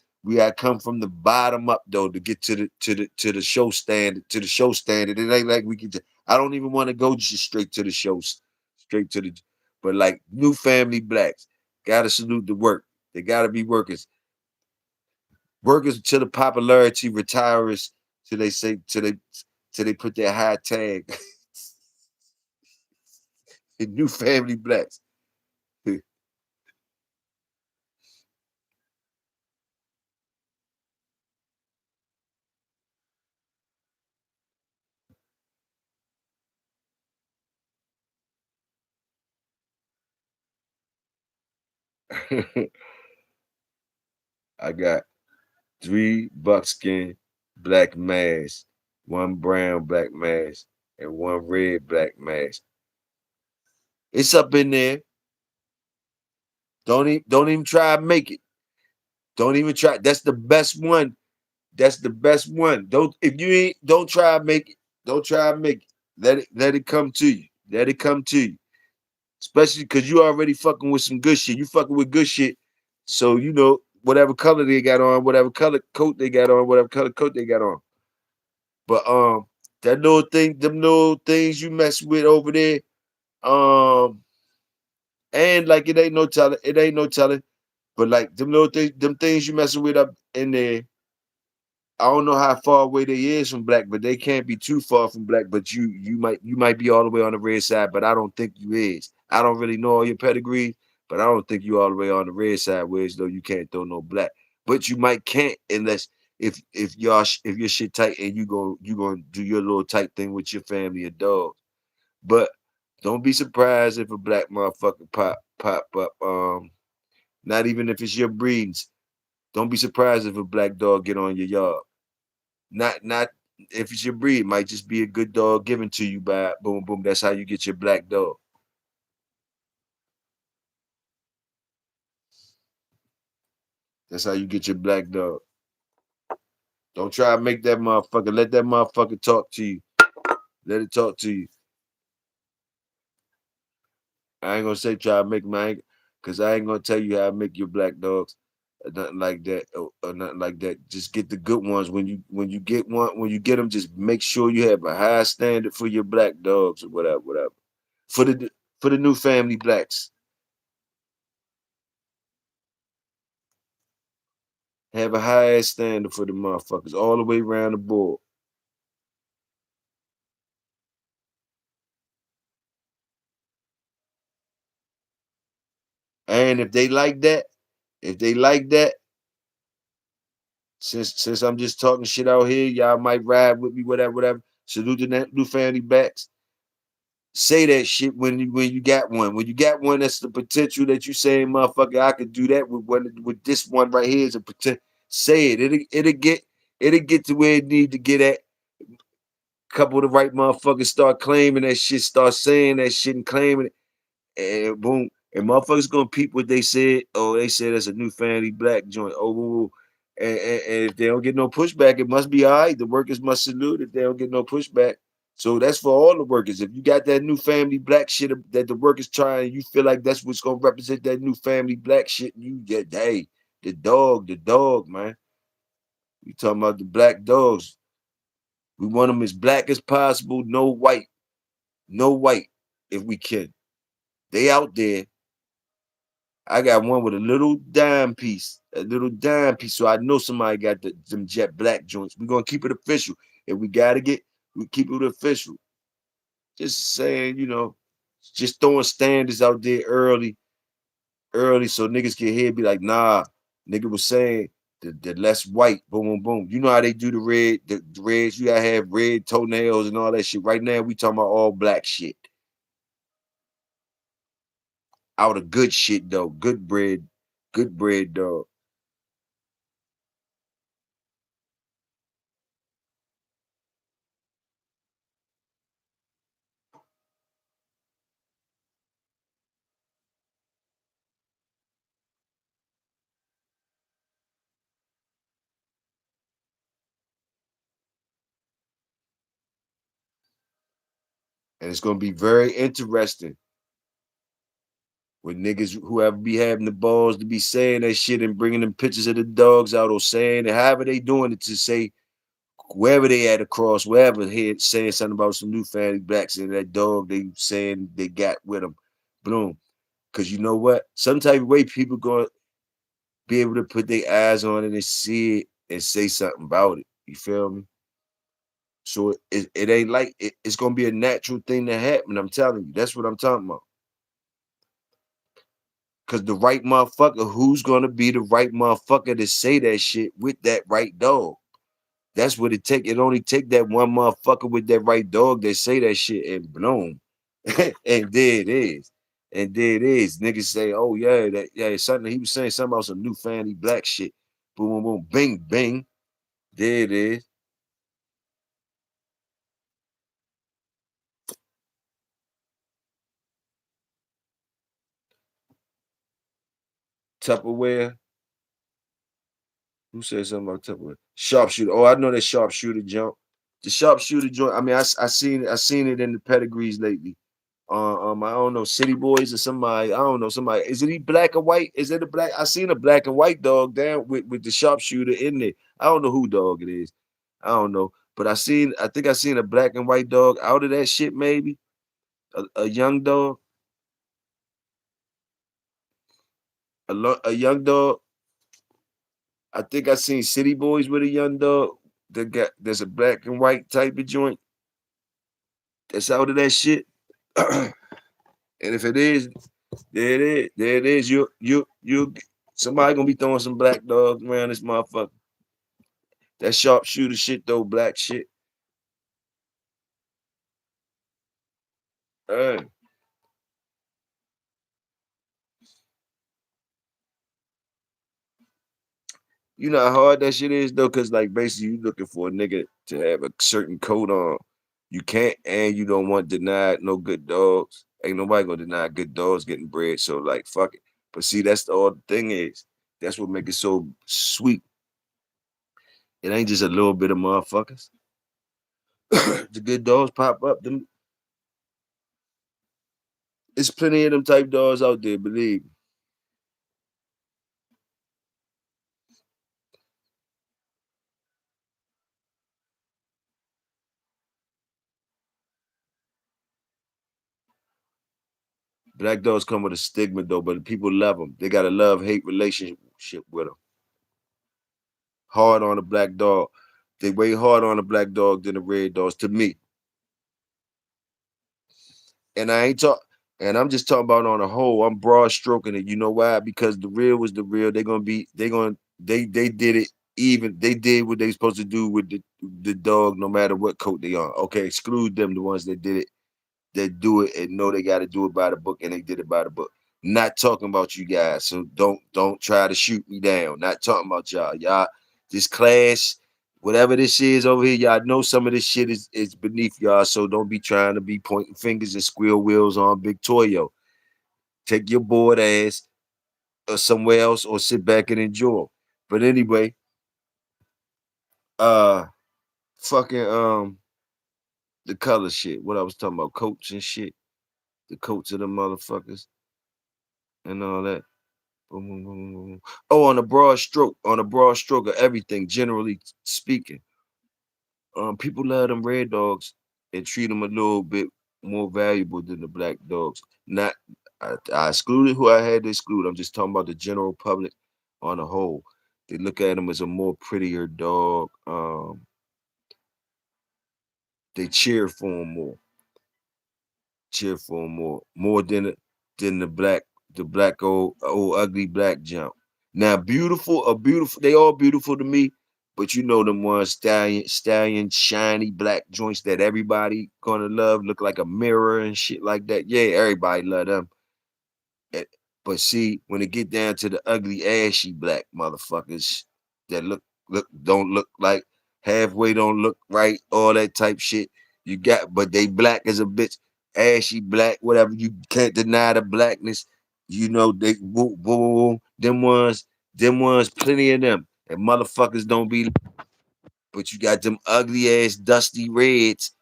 Speaker 1: from the bottom up though to get to the show stand to the show standard. It ain't like we can. I don't even want to go just straight to the shows, straight to the. But like new family blacks, gotta salute the work. They gotta be workers, workers to the popularity, retirers till they say till they put their high tag. New family blacks. I got three buckskin black masks, one brown black mask, and one red black mask. It's up in there. Don't even try to make it. Don't even try. That's the best one. That's the best one. Don't if you ain't don't try to make it. Don't try to make it. Let it come to you. Let it come to you. Especially because you already fucking with some good shit. You fucking with good shit. So you know whatever color they got on, whatever color coat they got on, whatever color coat they got on. But that little thing, them little things you mess with over there, um, and like it ain't no telling, it ain't no telling. But like them little things, them things you messing with up in there, I don't know how far away they is from black, but they can't be too far from black. But you might be all the way on the red side, but I don't think you is. I don't really know all your pedigree, but I don't think you all the way on the red side, whereas though you can't throw no black. But you might can't unless if your shit tight and you gonna do your little tight thing with your family and dogs. But don't be surprised if a black motherfucker pop up. Not even if it's your breeds. Don't be surprised if a black dog get on your yard. Not if it's your breed, it might just be a good dog given to you by boom boom. That's how you get your black dog. That's how you get your black dog. Don't try to make that motherfucker. Let that motherfucker talk to you. Let it talk to you. I ain't gonna say try to make mine, cause I ain't gonna tell you how to make your black dogs, or nothing like that, or nothing like that. Just get the good ones. When you get one, when you get them, just make sure you have a high standard for your black dogs or whatever, whatever. For the new family blacks, have a high ass standard for the motherfuckers all the way around the board. And if they like that, if they like that, since I'm just talking shit out here, y'all might ride with me, whatever, whatever. Salute the new family blacks. Say that shit when you got one. When you got one, that's the potential that you saying, motherfucker, I could do that with this one right here is a potential. Say it. It'll get to where it need to get at. Couple of the right motherfuckers start claiming that shit, start saying that shit and claiming it. And boom, and motherfuckers gonna peep what they said. Oh, they said that's a new family black joint. Oh, woo, woo. And if they don't get no pushback, it must be all right. The workers must salute if they don't get no pushback. So that's for all the workers. If you got that new family black shit that the workers trying, you feel like that's what's gonna represent that new family black shit. You get hey, the dog, man. We talking about the black dogs. We want them as black as possible, no white, if we can. They out there. I got one with a little dime piece. So I know somebody got them jet black joints. We're gonna keep it official. If we gotta we keep it official. Just saying, just throwing standards out there early. early so niggas can hear be like, nah, nigga was saying the less white, boom, boom, boom. You know how they do the reds, you gotta have red toenails and all that shit. Right now, we talking about all black shit. Out of good shit though. Good bread, dog. And it's gonna be very interesting with niggas whoever be having the balls to be saying that shit and bringing them pictures of the dogs out or saying it, however they doing it to say wherever they at across, wherever here saying something about some new family blacks and that dog they saying they got with them. Boom. Cause you know what? Some type of way people gonna be able to put their eyes on it and see it and say something about it. You feel me? So it ain't like it's gonna be a natural thing to happen. I'm telling you, that's what I'm talking about. Cause the right motherfucker, who's gonna be the right motherfucker to say that shit with that right dog? That's what it take. It only take that one motherfucker with that right dog that say that shit and boom. And there it is. And there it is. Niggas say, oh yeah, that yeah, something he was saying something about some new family black shit. Boom, boom, boom, bing, bing. There it is. Tupperware. Who said something about Tupperware? Sharpshooter. Oh, I know that sharpshooter jump. The sharpshooter joint. I mean, I seen it in the pedigrees lately. I don't know, City Boys or somebody. I don't know somebody. Is it he black or white? Is it a black? I seen a black and white dog down with the sharpshooter in there. I don't know who dog it is. I don't know, but I think I seen a black and white dog out of that shit. Maybe a young dog, a young dog. I think I seen City Boys with a young dog. There's a black and white type of joint that's out of that shit. And if it is, there it is. There it is. You somebody gonna be throwing some black dogs around this motherfucker. That sharpshooter shit though, black shit. Hey, you know how hard that shit is though, cause like basically you looking for a nigga to have a certain coat on. You can't and you don't want denied no good dogs. Ain't nobody gonna deny good dogs getting bred. So like fuck it. But see, that's the all the thing is. That's what make it so sweet. It ain't just a little bit of motherfuckers. The good dogs pop up. Them It's plenty of them type dogs out there, believe me. Black dogs come with a stigma though, but people love them. They got a love-hate relationship with them. Hard on a black dog. They way hard on a black dog than the red dogs to me. And I ain't talk and I'm just talking about on a whole. I'm broad stroking it. You know why? Because the real was the real. They did it even. They did what they supposed to do with the dog, no matter what coat they on. Okay, exclude them, the ones that did it that do it and know they got to do it by the book and they did it by the book. Not talking about you guys, so don't try to shoot me down. Not talking about y'all. Y'all, this class, whatever this is over here, y'all know some of this shit is beneath y'all. So don't be trying to be pointing fingers and squeal wheels on Big Toyo. Take your bored ass or somewhere else or sit back and enjoy. But anyway, uh, fucking the color shit. What I was talking about, coats and shit. The coats of the motherfuckers and all that. Boom, boom, boom, boom, boom. Oh, on a broad stroke of everything, generally speaking. People love them red dogs and treat them a little bit more valuable than the black dogs. Not, I excluded who I had to exclude. I'm just talking about the general public on a whole. They look at them as a more prettier dog. They cheer for them more, more than the black the black old ugly black jump. Now beautiful, they all beautiful to me, but you know them ones stallion, shiny black joints that everybody gonna love, look like a mirror and shit like that. Yeah, everybody love them. Eh, But see, when it get down to the ugly, ashy black motherfuckers that don't look like halfway, don't look right, all that type shit. You got, but they black as a bitch, ashy black, whatever. You can't deny the blackness. You know they woo, woo, woo, woo. Them ones, plenty of them. And motherfuckers don't be, but you got them ugly ass dusty reds,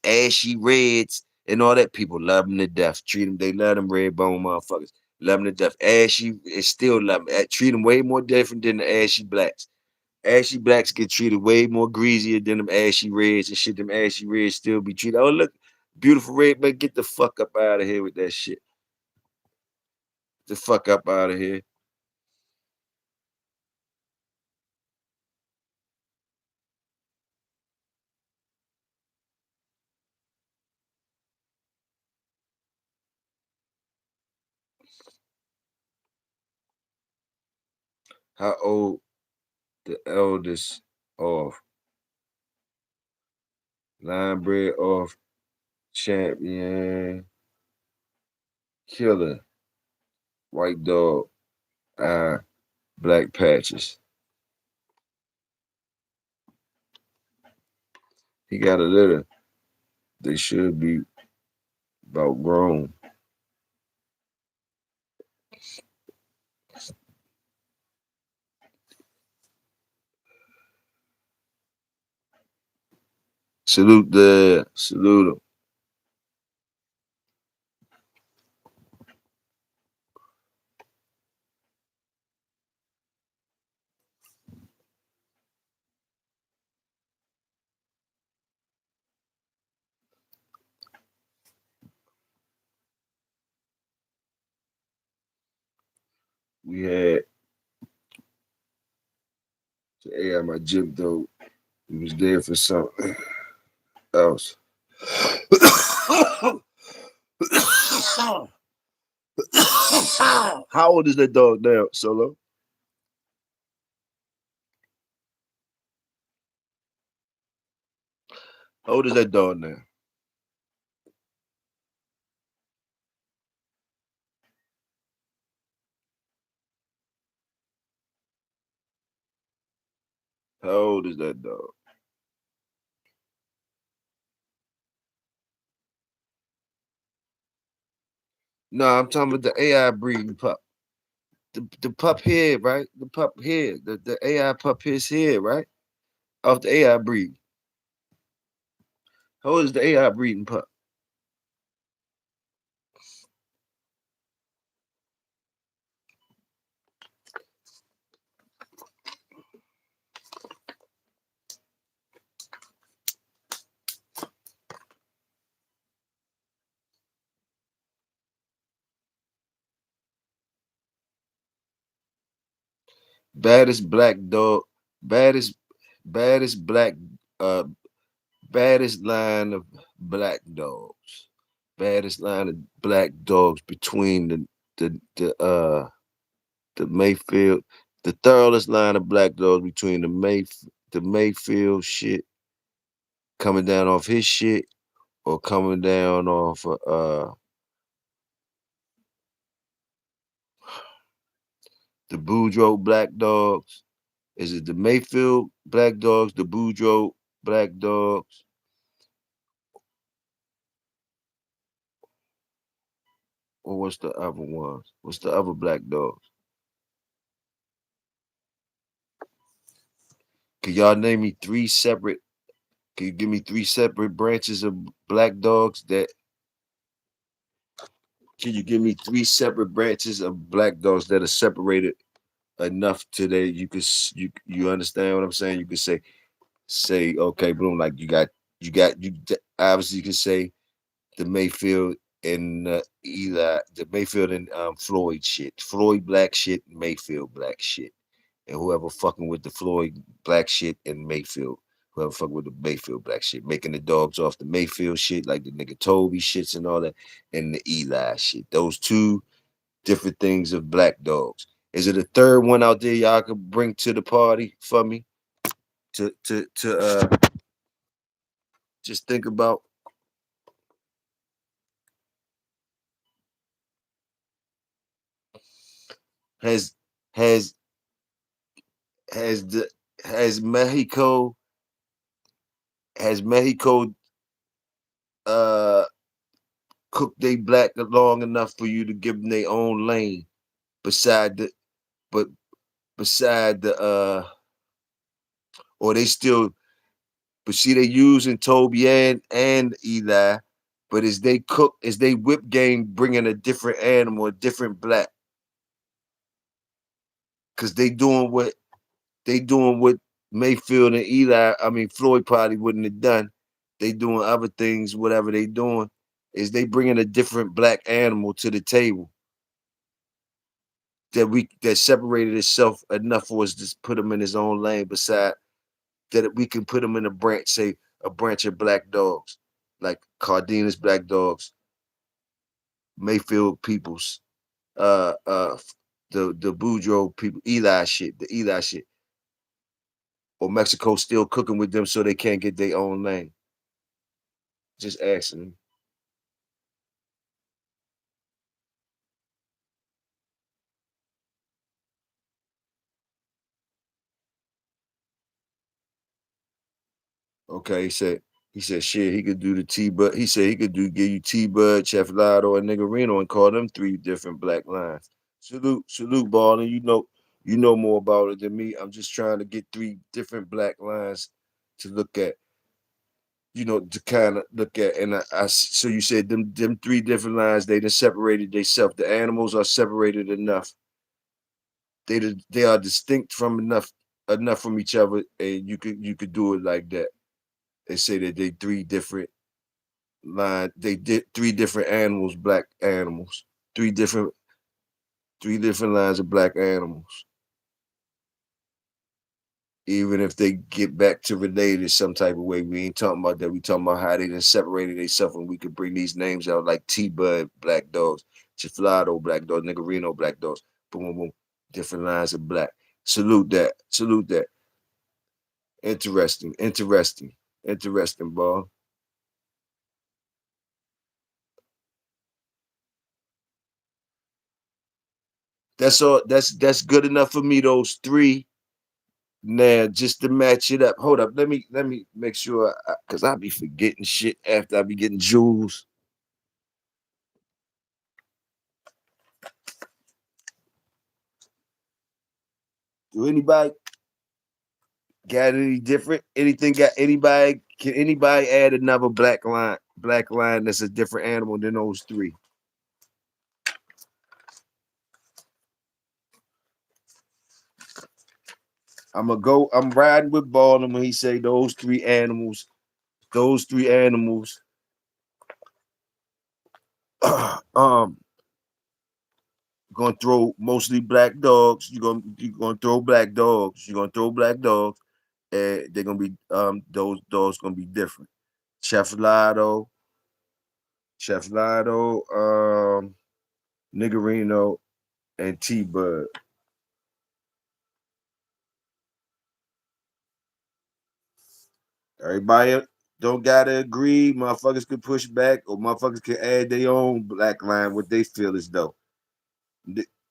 Speaker 1: ashy reds, and all that. People love them to death. Treat them, they love them red bone motherfuckers. Love them to death. Ashy is still love them. Treat them way more different than the ashy blacks. Ashy blacks get treated way more greasier than them ashy reds and shit. Them ashy reds still be treated. Oh, look, beautiful red, man. Get the fuck up out of here with that shit. The fuck up out of here. How old the eldest off? Line bread off champion. Killer. White dog. Black patches. He got a litter. They should be about grown. Salute him. We had the AI my gym though. He was there for something else. How old is that dog now, Solo? How old is that dog now? How old is that dog? No, I'm talking about the AI breeding pup. The pup here, right? The pup here. The AI pup is here, right? Off the AI breed. How old is the AI breeding pup? Baddest black dog, baddest, baddest black, uh, baddest line of black dogs, baddest line of black dogs between the Mayfield, the thoroughest line of black dogs between the Mayfield shit coming down off his shit or coming down off the Boudreaux black dogs. Is it the Mayfield black dogs, the Boudreaux black dogs, or what's the other ones? What's the other black dogs? Can y'all name me three separate? Can you give me three separate branches of black dogs that? Can you give me three separate branches of black dogs that are separated enough to that you understand what I'm saying? You can say okay, boom, like you obviously you can say the Mayfield and Eli, the Mayfield and Floyd shit, Floyd black shit, Mayfield black shit, and whoever fucking with the Floyd black shit and Mayfield, Whoever fuck with the Mayfield black shit, making the dogs off the Mayfield shit, like the nigga Toby shits and all that, and the Eli shit. Those two different things of black dogs. Is it a third one out there y'all could bring to the party for me to just think about? Has has has the has Mexico uh cooked they black long enough for you to give them their own lane beside the but beside the or they still but see they using Toby and Eli, but is they whip game bringing a different animal, a different black, because they doing what Mayfield and Eli, I mean Floyd probably wouldn't have done. They doing other things, whatever they doing, is they bringing a different black animal to the table that separated itself enough for us to put him in his own lane. Beside that, we can put him in a branch, say a branch of black dogs, like Cardenas black dogs, Mayfield peoples, uh, uh, the Boudreaux people, the Eli shit, or Mexico still cooking with them so they can't get their own lane. Just asking. Okay, he said shit, he could do the T Bud. He said he could give you T Bud, Chef Lotto, and Niggerino and call them three different black lines. Salute, Ballin. You know more about it than me. I'm just trying to get three different black lines to look at, to kind of look at. And so you said them three different lines, they done separated themselves. The animals are separated enough. They are distinct from enough from each other, and you could do it like that. They say that they three different they did three different animals, black animals, three different three different lines of black animals. Even if they get back to related some type of way, we ain't talking about that. We talking about how they done separated themselves, and we could bring these names out like T Bud black dogs, Chiflado black dogs, Niggerino black dogs, boom boom boom, different lines of black. Salute that. Interesting, ball. That's all. That's good enough for me. Those three. Now, just to match it up. Hold up. Let me make sure because I be forgetting shit after I be getting jewels. Do anybody got any different? Anything got anybody? Can anybody add another black line? Black line that's a different animal than those three. I'm gonna go. I'm riding with Baldwin when he say those three animals. Those three animals. um, gonna throw mostly black dogs. You're gonna throw black dogs. You're gonna throw black dogs, and they're gonna be those dogs gonna be different. Chef Lotto, Chef Lotto, Niggerino, and T Bud. Everybody don't gotta agree. Motherfuckers can push back, or motherfuckers can add their own black line what they feel as though.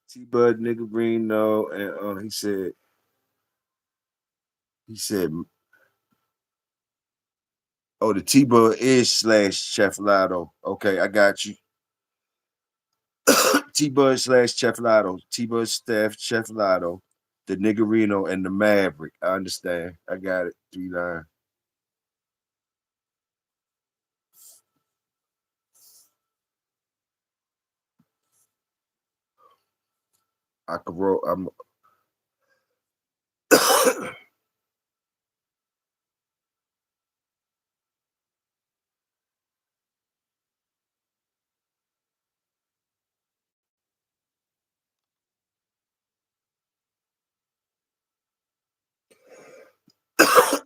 Speaker 1: T Bud, Niggerino, and he said, oh, the T Bud is slash Chef Lotto. Okay, I got you. T Bud slash Chef Lotto. T Bud staff Chef Lotto, the Niggerino, and the Maverick. I understand. I got it. 3 9. I could roll. I'm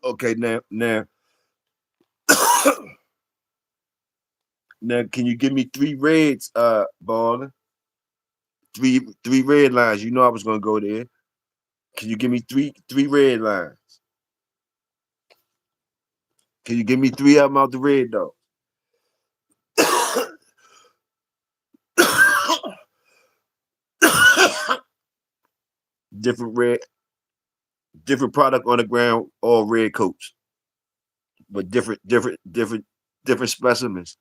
Speaker 1: Okay, now, can you give me three reds, baller? Three red lines. You know I was gonna go there. Can you give me three red lines? Can you give me three of them out the red though? different red, different product on the ground, all red coats, but different specimens.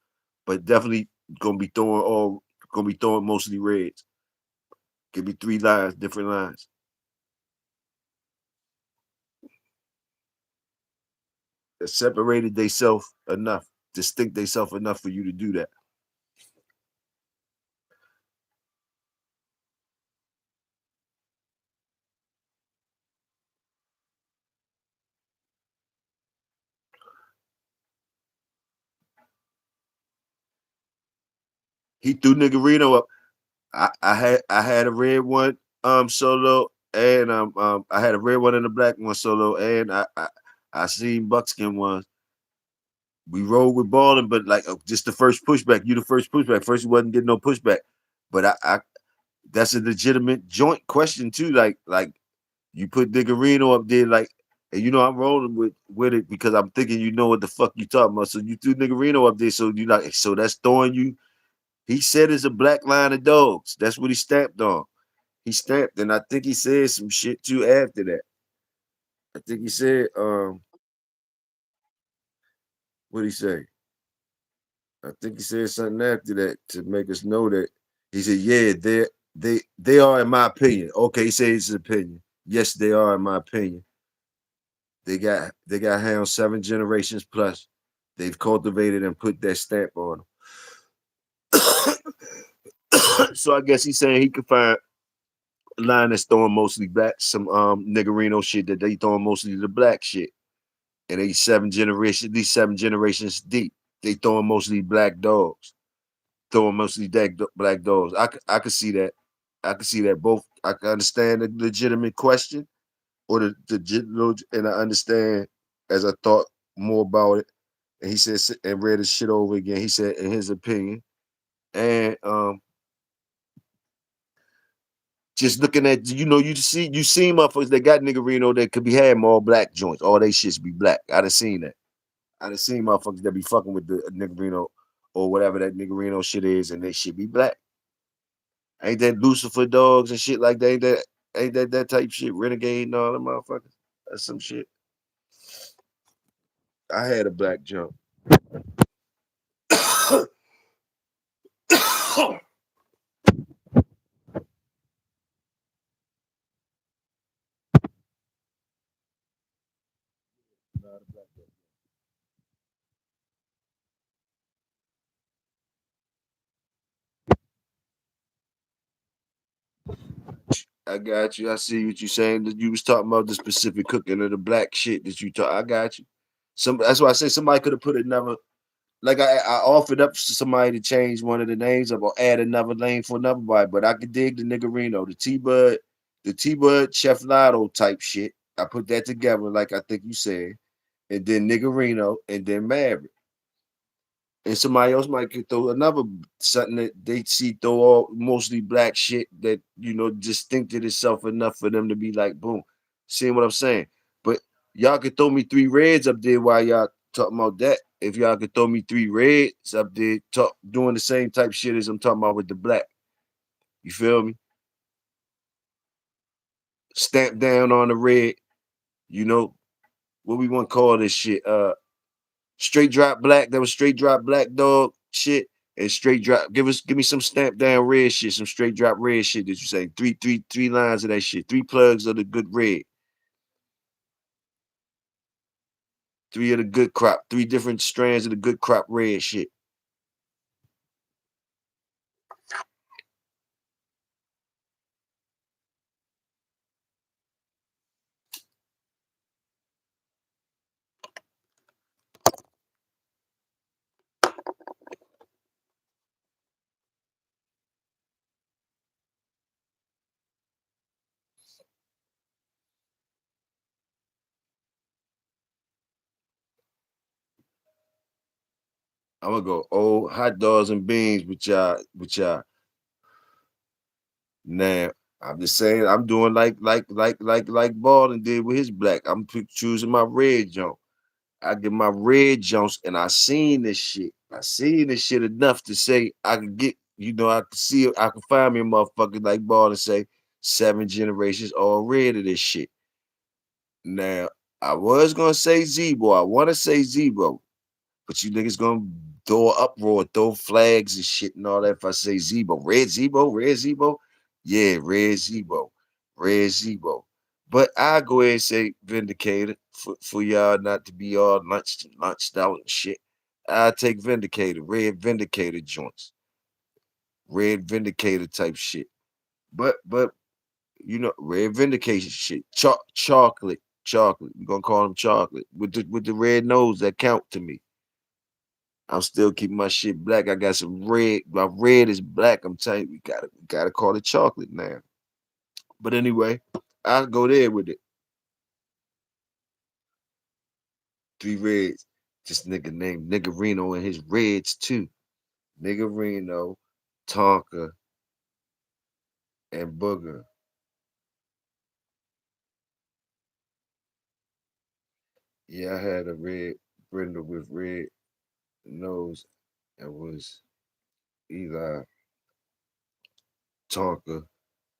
Speaker 1: But definitely gonna be throwing mostly reds. Give me three lines, different lines. That separated theyself enough, distinct theyself enough for you to do that. He threw Niggerino up. I had a red one solo and I had a red one and a black one solo and I seen buckskin ones. We rolled with balling, but like just the first pushback. You the first pushback. First you wasn't getting no pushback. But I that's a legitimate joint question too. Like you put Niggerino up there, like, and you know I'm rolling with it because I'm thinking you know what the fuck you talking about. So you threw Niggerino up there, so you like so that's throwing you. He said it's a black line of dogs. That's what he stamped on. He stamped, and I think he said some shit too after that. I think he said, what he say? I think he said something after that to make us know that he said, yeah, they are in my opinion. Okay, he said his opinion. Yes, they are in my opinion. They got hounds 7 generations plus. They've cultivated and put that stamp on them. So I guess he's saying he could find a line that's throwing mostly black, some niggerino shit that they throwing mostly the black shit. And these 7 generations deep. They throwing mostly black dogs. Throwing mostly black dogs. I could see that. I could see that both. I can understand the legitimate question or and I understand as I thought more about it. And he said and read his shit over again. He said in his opinion, and just looking at you see motherfuckers that got niggerino that could be having all black joints. All they shits be black. I done seen that. I done seen motherfuckers that be fucking with the niggerino or whatever that niggerino shit is, and they should be black. Ain't that Lucifer dogs and shit like that? Ain't that type shit? Renegade and all them motherfuckers. That's some shit. I had a black jump. I got you. I see what you saying. That you was talking about the specific cooking of the black shit that you talk. I got you. That's why I say somebody could have put another. Like I offered up to somebody to change one of the names up or add another name for another body, but I could dig the niggerino, the T Bud Chef Lotto type shit. I put that together, like I think you said, and then niggerino, and then Maverick. And somebody else might could throw another something that they see throw all mostly black shit that distincted itself enough for them to be like, boom. Seeing what I'm saying? But y'all could throw me three reds up there while y'all talking about that. If y'all could throw me three reds up there, doing the same type shit as I'm talking about with the black. You feel me? Stamp down on the red. You know what we want to call this shit? Straight drop black. That was straight drop black dog shit. And straight drop. Give me some stamp down red shit. Some straight drop red shit that you say. Three lines of that shit. Three plugs of the good red. Three of the good crop. Three different strands of the good crop red shit. I'm gonna go old hot dogs and beans with y'all. Now, I'm just saying I'm doing like Baldwin did with his black. I'm choosing my red junk. I get my red junks and I seen this shit. I seen this shit enough to say I could get, I could see it, I could find me a motherfucker like Ball and say 7 generations all red of this shit. Now, I was gonna say Zebo. I wanna say Zebo, but you niggas gonna throw an uproar, throw flags and shit and all that if I say Zebo. Red Zebo, red Zebo. Yeah, red Zebo. Red Zebo. But I go ahead and say Vindicator for y'all not to be all lunched out and shit. I take Vindicator, red Vindicator joints, red Vindicator type shit. But red Vindication shit, chocolate. We gonna call them chocolate with the red nose that count to me. I'm still keeping my shit black. I got some red. My red is black. I'm telling you, we gotta call it chocolate now. But anyway, I'll go there with it. 3 reds. This nigga named Niggerino and his reds too. Niggerino, Tonka, and Booger. Yeah, I had a red Brindle with red nose and was either Tonka,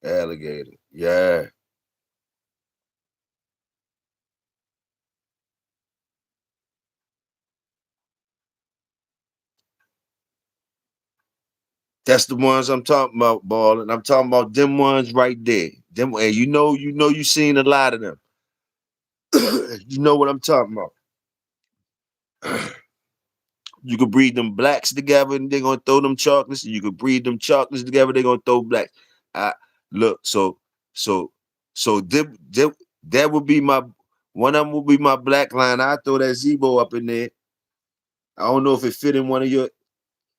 Speaker 1: alligator. Yeah. That's the ones I'm talking about, ballin'. I'm talking about them ones right there. Them, and you seen a lot of them. You know what I'm talking about. You could breed them blacks together and they're gonna throw them chocolates. You could breed them chocolates together, they're gonna throw blacks. I look, so so that would be my one of them would be my black line. I throw that Zebo up in there. I don't know if it fit in one of your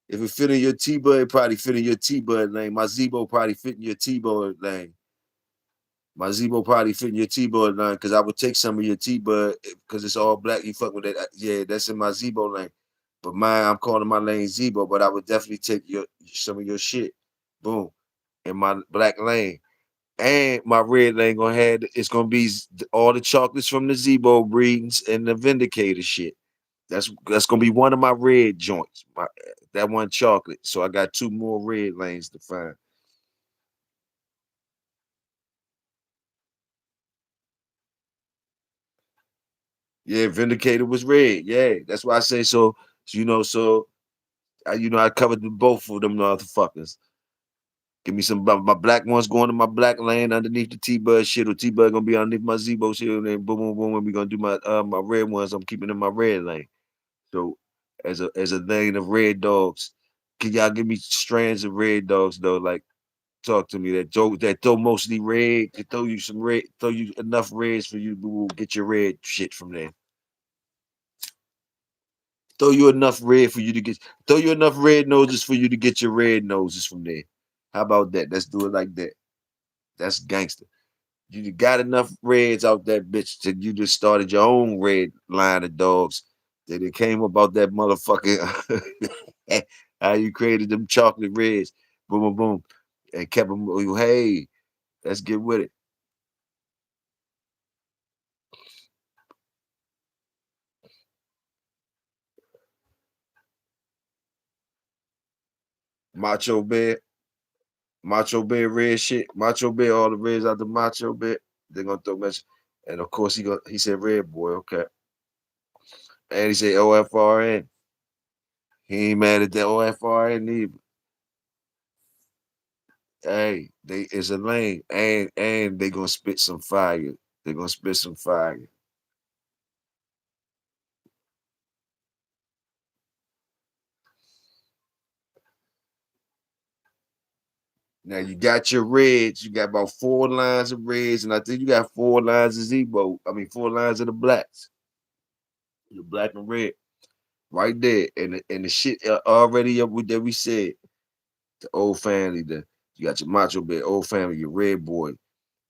Speaker 1: if it fit in your T-Bud, it probably fit in your T-Bud lane. My Zebo probably fit in your T-Bud lane. My Zebo probably fit in your T-Bud line because I would take some of your T-Bud because it's all black. You fuck with that. Yeah, that's in my Zebo lane. But mine, I'm calling my lane Zebo, but I would definitely take some of your shit. Boom. In my black lane. And my red lane gonna have it's gonna be all the chocolates from the Zebo breeds and the Vindicator shit. That's gonna be one of my red joints. That one chocolate. So I got 2 more red lanes to find. Yeah, Vindicator was red. Yeah, that's why I say so. I covered both of them motherfuckers. Give me some my black ones going to my black lane underneath the T-Bud shit, or T-Bud gonna be underneath my Zebo shit, and then boom, boom, boom, and we gonna do my red ones. I'm keeping in my red lane. So as a lane of red dogs, can y'all give me strands of red dogs though? Like talk to me that throw mostly red, to throw you some red, throw you enough reds for you to get your red shit from there. Throw you enough red for you to get throw you enough red noses for you to get your red noses from there. How about that? Let's do it like that. That's gangster. You got enough reds out that bitch till you just started your own red line of dogs. That it came about that motherfucking how you created them chocolate reds. Boom, boom, boom. And kept them, hey, let's get with it. Macho Bear, Macho Bear red shit. Macho Bear, all the reds out the Macho Bear. They're gonna throw much. And of course he said red boy, okay. And he said OFRN. He ain't mad at that OFRN either. Hey, they is a lane, and they gonna spit some fire. They gonna spit some fire. Now you got your reds. You got about 4 lines of reds, and I think you got 4 lines of Zebo. I mean 4 lines of the blacks. The black and red, right there, and the shit already up with that we said. The old family, you got your Macho Bear, old family, your Red Boy,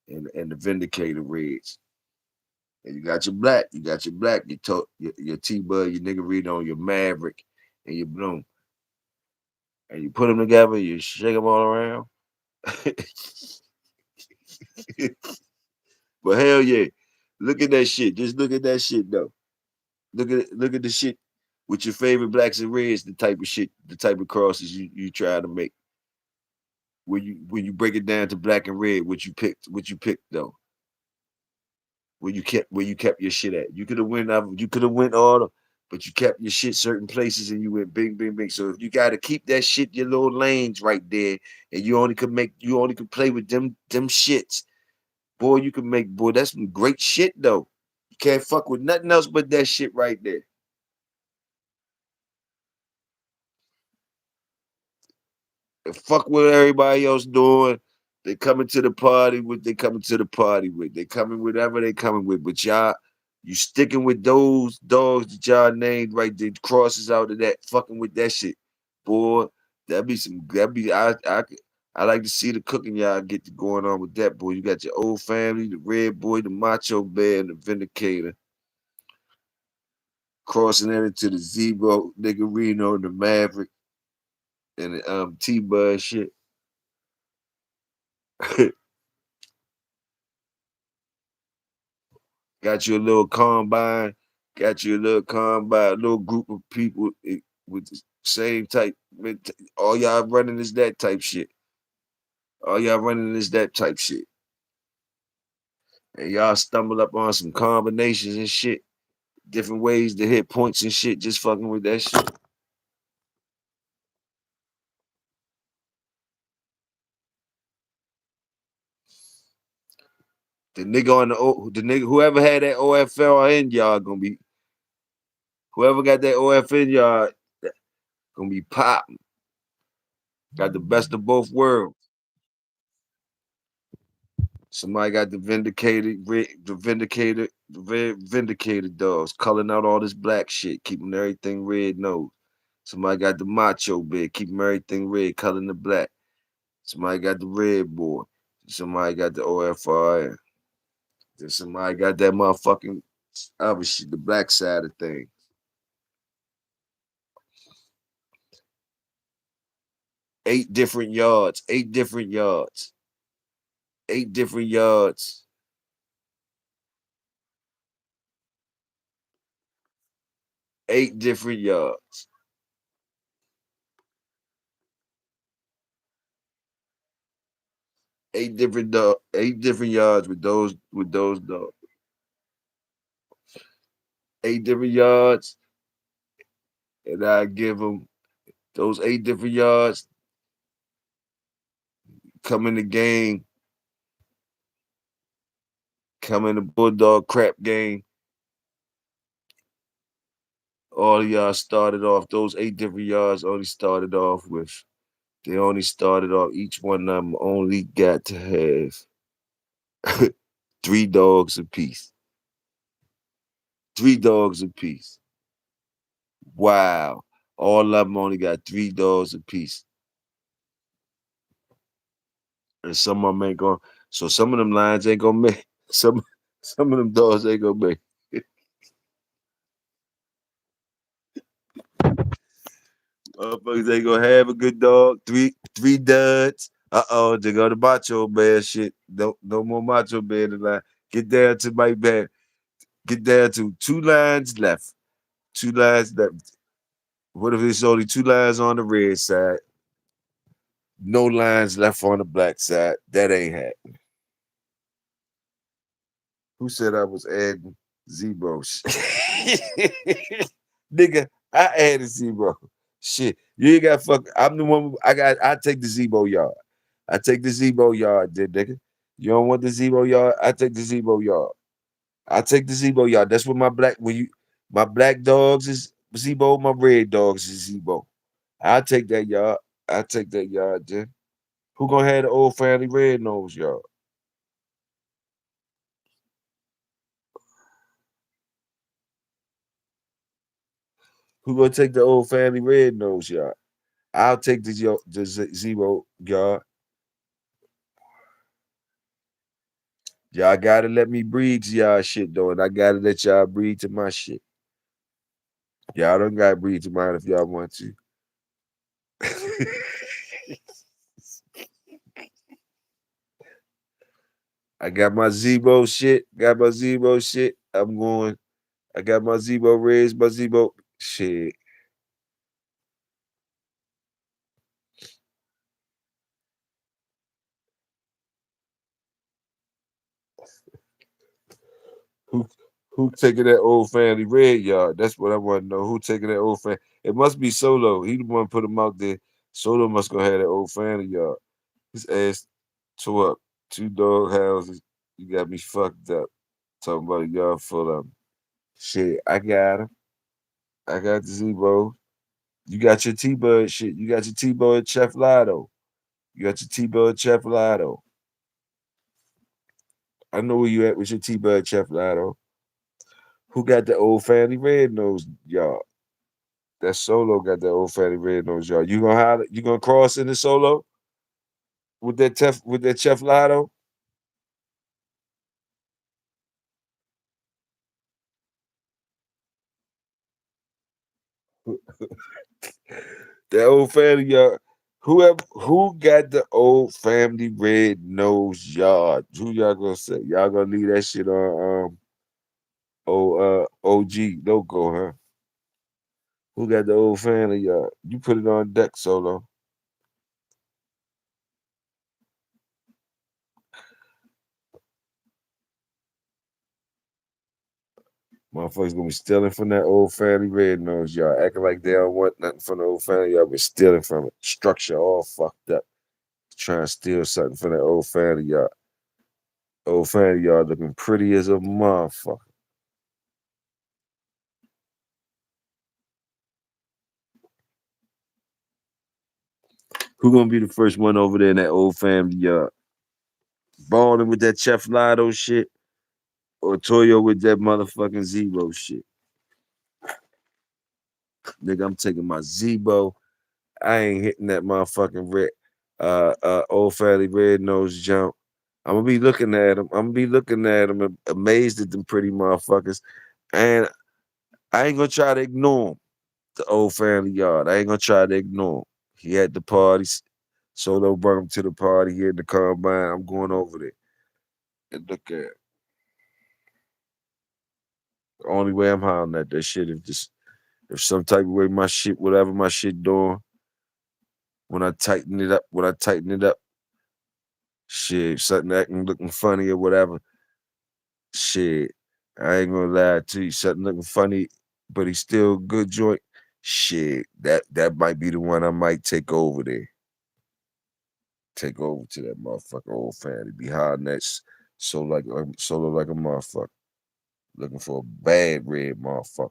Speaker 1: and the Vindicator Reds. And you got your black, your T Bud, your nigga read on your Maverick, and you bloom, and you put them together, you shake them all around. But hell yeah, look at that shit. Just look at that shit though. Look at the shit with your favorite blacks and reds. The type of shit, the type of crosses you try to make. When you break it down to black and red, what you picked though. Where you kept your shit at. You could have went all the, but you kept your shit certain places and you went bing bing bing. So if you got to keep that shit your little lanes right there, and you only could play with them shits. Boy, you can make boy. That's some great shit though. You can't fuck with nothing else but that shit right there. And fuck what everybody else doing. They coming to the party with they coming to the party with. They coming whatever they coming with. But y'all, you sticking with those dogs that y'all named right there, crosses out of that, fucking with that shit. Boy, I like to see the cooking y'all get to going on with that, boy. You got your old family, the red boy, the macho bear, and the vindicator. Crossing that into the Zebo, Niggerino, the Maverick, and the T-Bud shit. Got you a little combine, a little group of people with the same type. All y'all running is that type shit. All y'all running is that type shit. And y'all stumble up on some combinations and shit, different ways to hit points and shit, just fucking with that shit. The nigga, whoever had that OFL in y'all gonna be, whoever got that OF in y'all gonna be popping. Got the best of both worlds. Somebody got the vindicated dogs, culling out all this black shit, keeping everything red nose. Somebody got the macho bed, keeping everything red, culling the black. Somebody got the red boy. Somebody got the OFRN. Then somebody got that motherfucking other shit, the black side of things. 8 different yards, 8 different yards, 8 different yards, 8 different yards, 8 different yards with those dogs. 8 different yards, and I give them those 8 different yards. Come in the game, come in the bulldog crap game. All of y'all started off those 8 different yards. Only started off with. They only started off. Each one of them only got to have 3 dogs apiece. 3 dogs apiece. Wow. All of them only got 3 dogs apiece. And some of them ain't going. So some of them lines ain't gonna make. Some of them dogs ain't gonna make. Motherfuckers ain't gonna have a good dog. Three duds. They go to macho bear shit. No more macho bear tonight. Get down to my bad. Get down to 2 lines left. 2 lines left. What if it's only 2 lines on the red side? No lines left on the black side. That ain't happening. Who said I was adding zero? Nigga, I added zero. Shit. You ain't got fuck. I'm the one I take the zero yard. I take the zero yard, then nigga. You don't want the zero yard? I take the zero yard. I take the zero yard. That's what my black dogs is zero, my red dogs is zero. I take that yard. I take that yard, then. Who gonna have the old family red nose yard? Who gonna take the old family red nose yard? I'll take zero yard. Y'all gotta let me breed to y'all shit though, and I gotta let y'all breed to my shit. Y'all don't got to breathe to mine if y'all want to. I got my Zebo shit. Got my Zebo shit. I'm going. I got my Zebo Reds, my Zebo shit. Who who taking that old family red yard? That's what I want to know. Who taking that old family? It must be Solo. He the one put him out there. Solo must go have that old family yard. His ass tore up. Two dog houses. You got me fucked up. Talking about a yard full of 'em. Shit, I got him. I got the Zebo. You got your T-Bud shit. You got your T-Bud Chef Lotto. You got your T-Bud Chef Lotto. I know where you at with your T-Bud Chef Lotto. Who got the old family red nose, y'all? That Solo got that old family red nose, y'all. You gonna cross in the Solo with that Chef Lotto? That old family yard. Who got the old family red nose yard? Who y'all gonna say? Y'all gonna leave that shit on OG logo, huh? Who got the old family yard? You put it on deck, Solo. Motherfuckers gonna be stealing from that old family red nose yard, acting like they don't want nothing from the old family yard, but stealing from it. Structure all fucked up. Trying to steal something from that old family yard. Old family yard looking pretty as a motherfucker. Who gonna be the first one over there in that old family yard? Balling with that Chef Lotto shit or Toyo with that motherfucking Zebo shit? Nigga, I'm taking my Zebo. I ain't hitting that motherfucking red, old family red nose jump. I'm gonna be looking at them. I'm gonna be looking at them, amazed at them pretty motherfuckers. And I ain't gonna try to ignore him. The old family yard. I ain't gonna try to ignore him. He had the parties. Solo brought him to the party here in the combine. I'm going over there and look at it. The only way I'm hollering at that shit if some type of way my shit, whatever my shit doing, when I tighten it up, shit, something acting looking funny or whatever, shit. I ain't gonna lie to you, something looking funny, but he's still a good joint. Shit, that might be the one I might take over there. Take over to that motherfucker old family. Be hiding that solo like a motherfucker. Looking for a bad red motherfucker.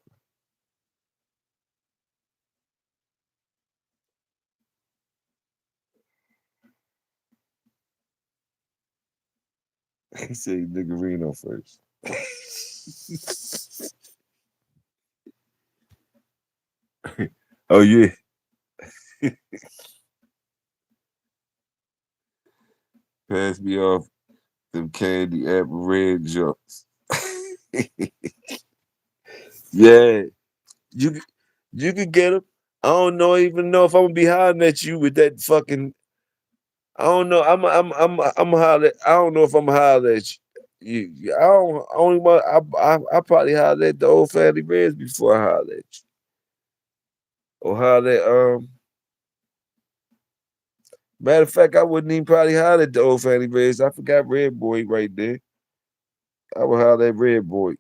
Speaker 1: He said Niggerino first. Oh yeah. Pass me off them candy apple red jumps. Yeah. You you could get them. I don't know even know if I'm gonna be hollering at you with that fucking. I don't know. I'm holler. I don't know if I'm holler at I don't. I only want. I probably holler at the old family reds before I holler at you. Or holler at Matter of fact, I wouldn't even probably holler at the old family reds. I forgot Red Boy right there. I would holler at Red Boy.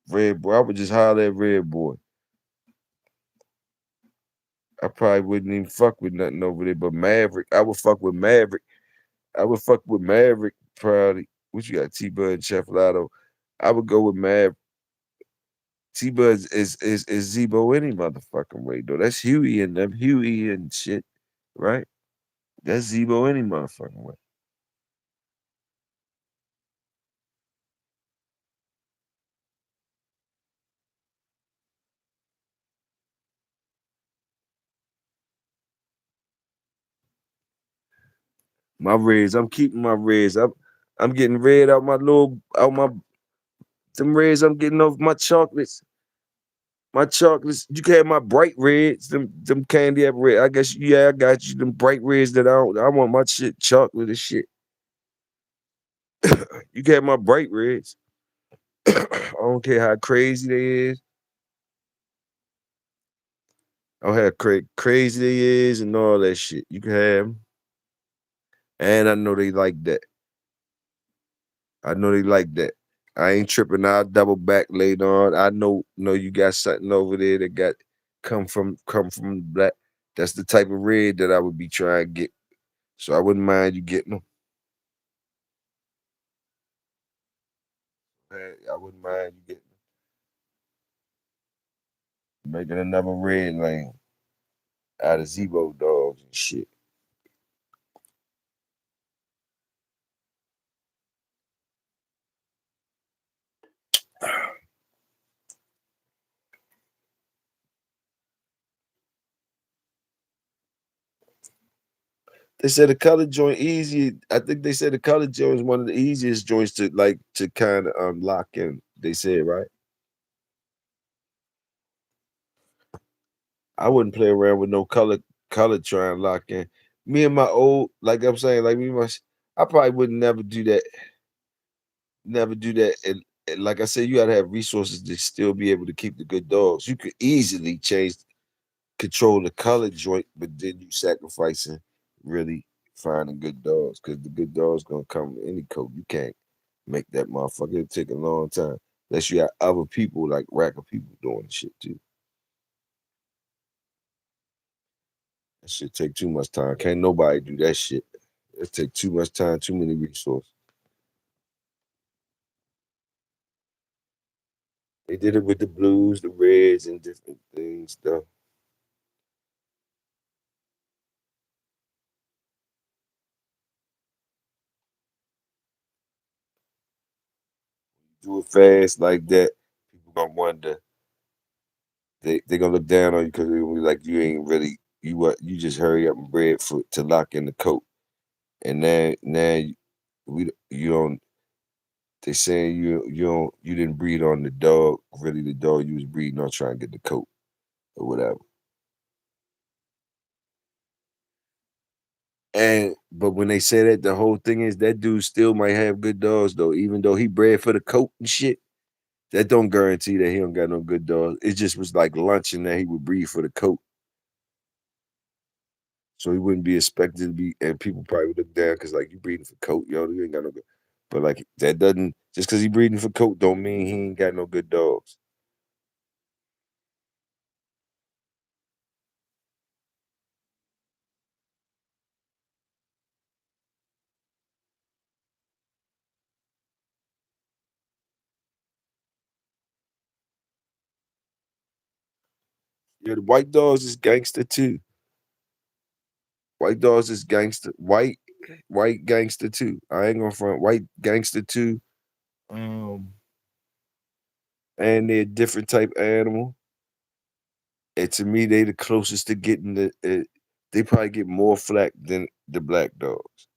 Speaker 1: Red Boy. I would just holler at Red Boy. I probably wouldn't even fuck with nothing over there but Maverick. I would fuck with Maverick. I would fuck with Maverick probably. What you got? T Bud and Chef Lotto. I would go with Maverick. T Bud is Zebo any motherfucking way though. That's Huey and them Huey and shit, right? That's Zebo any motherfucking way. My reds, I'm keeping my reds. I'm getting red out my little out my Them reds I'm getting off my chocolates. My chocolates, you can have my bright reds, them candy apple red. I guess yeah, I got you. Them bright reds that I want my shit chocolate and shit. You can have my bright reds. I don't care how crazy they is. I don't have crazy they is and all that shit. You can have 'em. And I know they like that. I know they like that. I ain't tripping. I'll double back later on. I know you got something over there that got come from black. That's the type of red that I would be trying to get. So I wouldn't mind you getting them. I wouldn't mind you getting them. Making another red lane out of Zebo dogs and shit. They said the color joint easy. I think they said the color joint is one of the easiest joints to kind of lock in. They said right. I wouldn't play around with no color trying to lock in. Me and my old, like I'm saying, like me and I probably would never do that. Never do that. And like I said, you gotta have resources to still be able to keep the good dogs. You could easily control the color joint, but then you sacrificing really finding good dogs because the good dogs gonna come in any coat. You can't make that motherfucker. It'll take a long time. Unless you got other people like rack of people doing the shit too. That shit take too much time. Can't nobody do that shit. It take too much time, too many resources. They did it with the blues, the reds, and different things stuff. Do it fast like that, people gonna wonder. They gonna look down on you because they gonna be like you ain't really you just hurry up and bred for to lock in the coat. And we you don't they saying you didn't breed on the dog, really the dog you was breeding on trying to get the coat or whatever. And but when they say that, the whole thing is that dude still might have good dogs though, even though he bred for the coat and shit. That don't guarantee that he don't got no good dogs. It just was like lunching that he would breed for the coat. So he wouldn't be expected to be, and people probably would look down because like you breeding for coat, yo, you ain't got no good. But like that doesn't just because he breeding for coat don't mean he ain't got no good dogs. Yeah, the white dogs is gangster too. White dogs is gangster. White gangster too. I ain't gonna front. White gangster too. Um, and they're a different type animal. And to me, they the closest to getting they probably get more flack than the black dogs.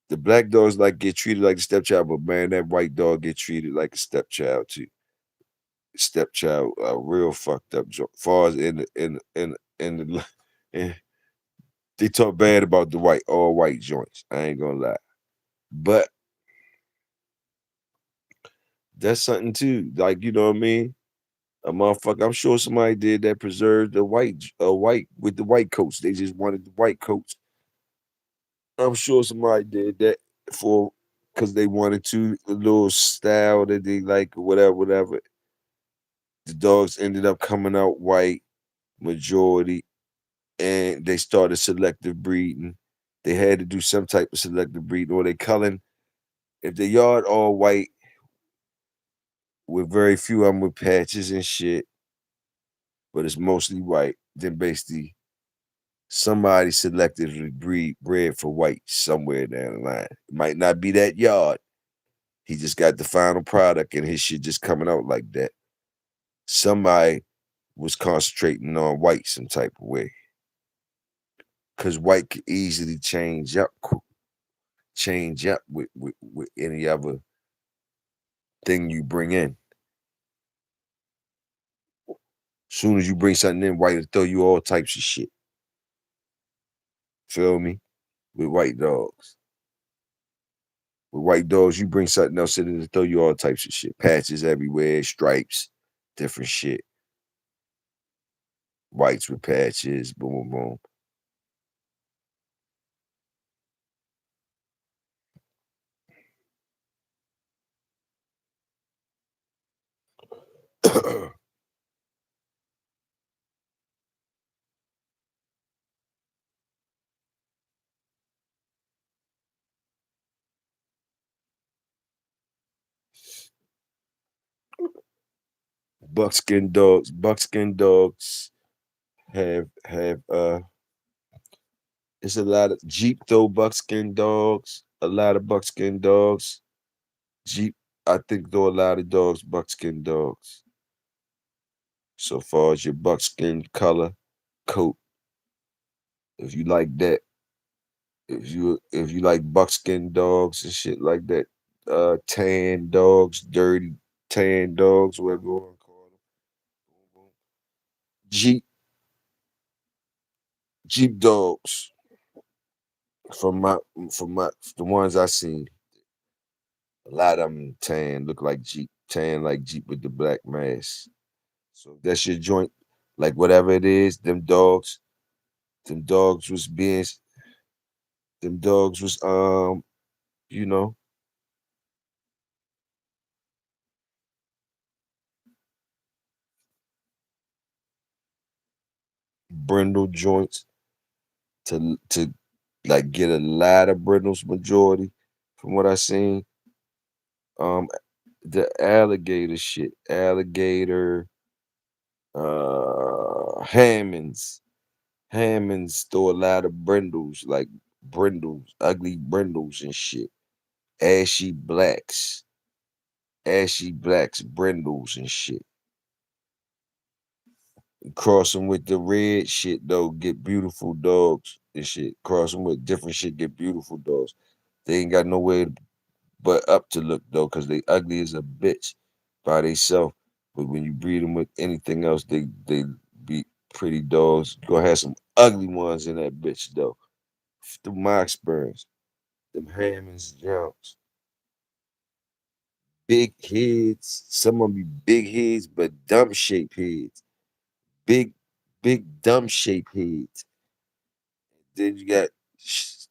Speaker 1: The black dogs like get treated like a stepchild, but man, that white dog get treated like a stepchild too. Stepchild, real fucked up. Far as in the eh, they talk bad about the all white joints. I ain't gonna lie, but that's something too. Like you know what I mean? A motherfucker. I'm sure somebody did that preserved the white with the white coats. They just wanted the white coats. I'm sure somebody did that for because they wanted to a little style that they like or whatever, whatever. The dogs ended up coming out white majority, and they started selective breeding. They had to do some type of selective breeding, or they culling. If the yard all white with very few of them with patches and shit, but it's mostly white, then basically somebody selectively bred for white somewhere down the line. It might not be that yard. He just got the final product and his shit just coming out like that. Somebody was concentrating on white some type of way. Cause white could easily change up with any other thing you bring in. Soon as you bring something in white, it'll throw you all types of shit. Feel me? With white dogs. With white dogs, you bring something else in, it'll throw you all types of shit. Patches everywhere, stripes, different shit. Whites with patches, boom, boom, boom. Buckskin dogs have it's a lot of Jeep though, buckskin dogs, a lot of buckskin dogs. Jeep, I think though a lot of dogs, buckskin dogs. So far as your buckskin color, coat, if you like that, if you like buckskin dogs and shit like that, tan dogs, dirty tan dogs, whatever you want to call them. Jeep Jeep dogs from my from my the ones I seen. A lot of them tan, look like Jeep, tan like Jeep with the black mask. So that's your joint, like whatever it is, them dogs was being, them dogs was you know, brindle joints to like get a lot of brindles majority from what I seen. Um, the alligator shit, alligator, Hammonds. Hammonds throw a lot of brindles, like brindles, ugly brindles and shit. Ashy blacks, ashy blacks, brindles and shit. Cross them with the red shit though, get beautiful dogs and shit. Cross them with different shit, get beautiful dogs. They ain't got nowhere but up to look though, cause they ugly as a bitch by themselves. But when you breed them with anything else, they be pretty dogs. You gonna have some ugly ones in that bitch though. Through my experience, them Hammonds jumps, big heads. Some of them be big heads, but dumb shaped heads. Big, big dumb shaped heads. Then you got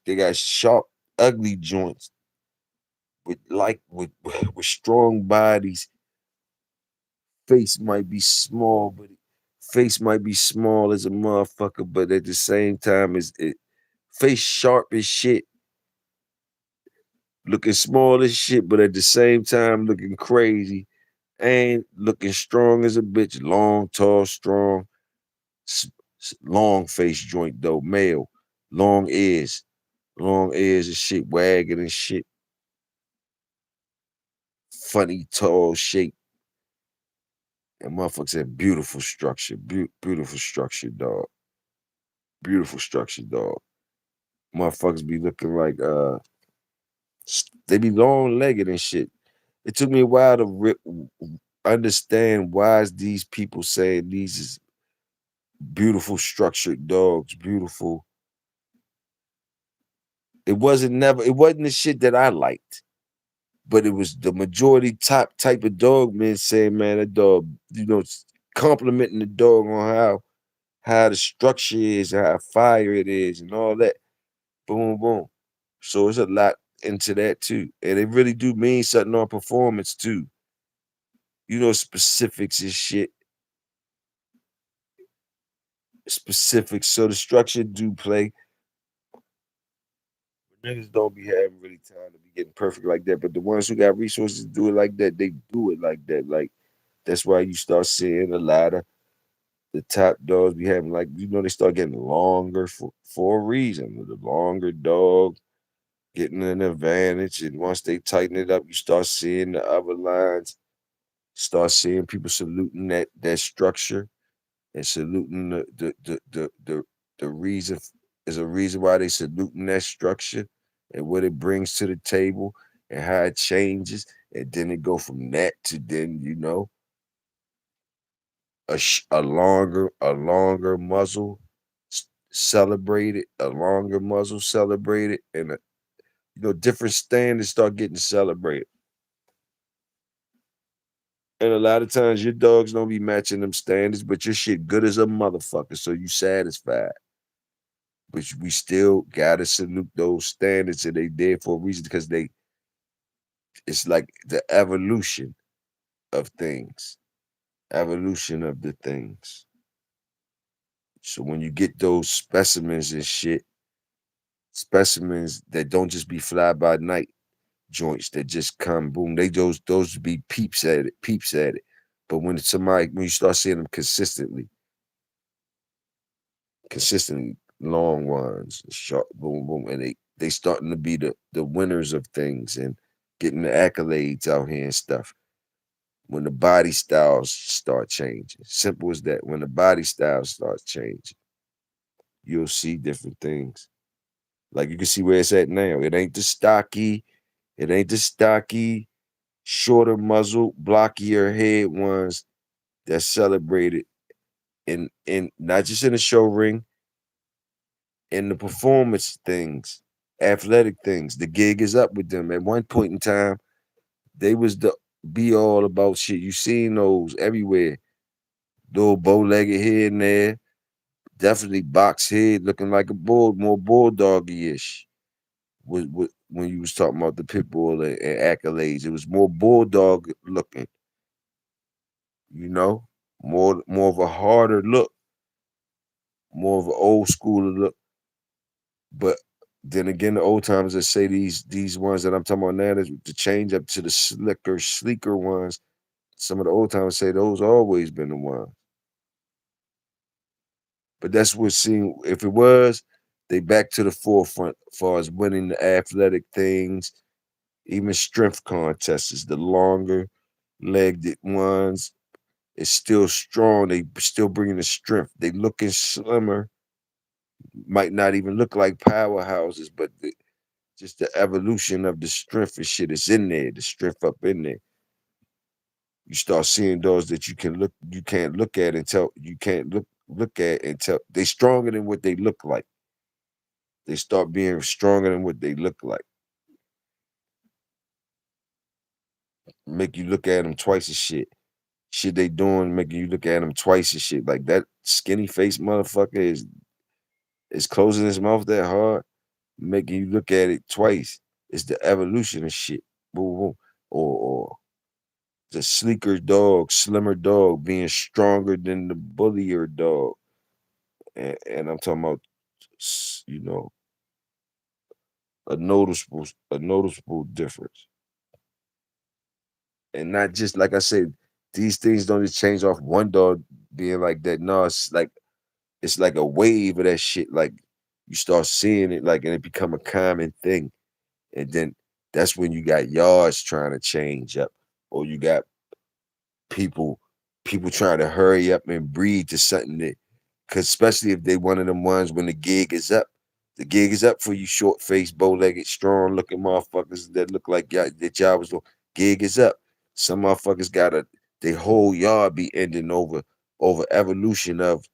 Speaker 1: they got sharp, ugly joints with like with strong bodies. Face might be small, but face might be small as a motherfucker, but at the same time, is it face sharp as shit, looking small as shit, but at the same time looking crazy and looking strong as a bitch. Long, tall, strong, long face joint though, male, long ears, long ears and shit, wagging and shit. Funny, tall shape. And motherfuckers said beautiful structure, beautiful structure, dog. Beautiful structure, dog. Motherfuckers be looking like they be long legged and shit. It took me a while to understand why is these people saying these is beautiful structured dogs, beautiful. It wasn't the shit that I liked, but it was the majority top type of dog men saying, man, that dog, complimenting the dog on how the structure is, how fire it is, and all that. Boom, boom. So it's a lot into that too. And it really do mean something on performance too. Specifics and shit. Specifics. So the structure do play. Niggas don't be having really time to be getting perfect like that. But the ones who got resources to do it like that, they do it like that. Like that's why you start seeing a lot of the top dogs be having like, they start getting longer for a reason. The longer dog getting an advantage. And once they tighten it up, you start seeing the other lines, start seeing people saluting that structure and saluting the reason is a reason why they saluting that structure and what it brings to the table and how it changes. And then it go from that to then, a longer muzzle celebrated, a longer muzzle celebrated, and different standards start getting celebrated. And a lot of times your dogs don't be matching them standards, but your shit good as a motherfucker, so you satisfied. But we still gotta salute those standards, and they there for a reason because it's like the evolution of things, evolution of the things. So when you get those specimens and shit, specimens that don't just be fly by night joints that just come boom, those be peeps at it. But when you start seeing them consistently long ones, sharp boom boom, and they starting to be the winners of things and getting the accolades out here and stuff. When the body styles start changing, simple as that. When the body style starts changing, you'll see different things. Like you can see where it's at now. It ain't the stocky, shorter muzzle, blockier head ones that's celebrated in not just in the show ring, in the performance things, athletic things. The gig is up with them. At one point in time, they was the be all about shit. You seen those everywhere. Little bow-legged head in there, definitely box head, looking like a more bulldoggy-ish. When you was talking about the pit bull and accolades, it was more bulldog looking, you know, more of a harder look, more of an old school look. But then again, the old timers that say these ones that I'm talking about now, is to change up to the slicker, sleeker ones. Some of the old timers say those always been the ones. But that's what seeing if it was, they back to the forefront as far as winning the athletic things, even strength contests. Is the longer legged ones. It's still strong. They still bringing the strength. They looking slimmer. Might not even look like powerhouses, but just the evolution of the strength and shit is in there. The strength up in there. You start seeing those that you can't look at and tell you can't look at and tell they stronger than what they look like. They start being stronger than what they look like. Make you look at them twice as shit. Shit they doing, making you look at them twice as shit. Like that skinny face motherfucker is closing his mouth that hard, making you look at it twice. It's the evolution of shit. Boom, boom. Or the sleeker dog, slimmer dog being stronger than the bullier dog. And I'm talking about, you know, a noticeable difference. And not just like I said, these things don't just change off one dog being like that. No, it's like a wave of that shit. Like you start seeing it like and it become a common thing. And then that's when you got yards trying to change up, or you got people people trying to hurry up and breed to something that, cause especially if they one of them ones when the gig is up. The gig is up for you short faced, bow legged, strong looking motherfuckers that look like y'all was doing. Gig is up. Some motherfuckers gotta their whole yard be ending over evolution of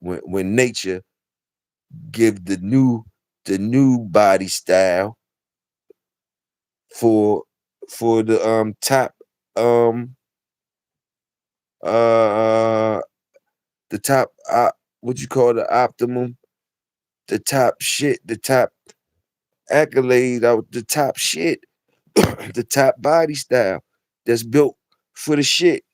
Speaker 1: when nature give the new body style for the top um uh the top what you call the optimum, the top shit, the top accolade out, the top shit, the top body style that's built for the shit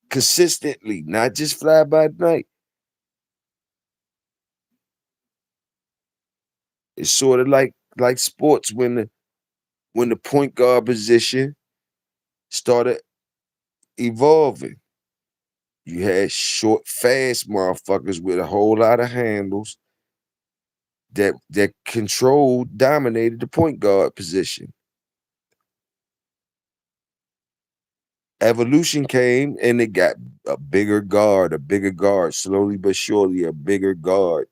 Speaker 1: consistently, not just fly by night. It's sort of like sports when the point guard position started evolving. You had short, fast motherfuckers with a whole lot of handles that controlled, dominated the point guard position. Evolution came and it got a bigger guard, slowly but surely, a bigger guard,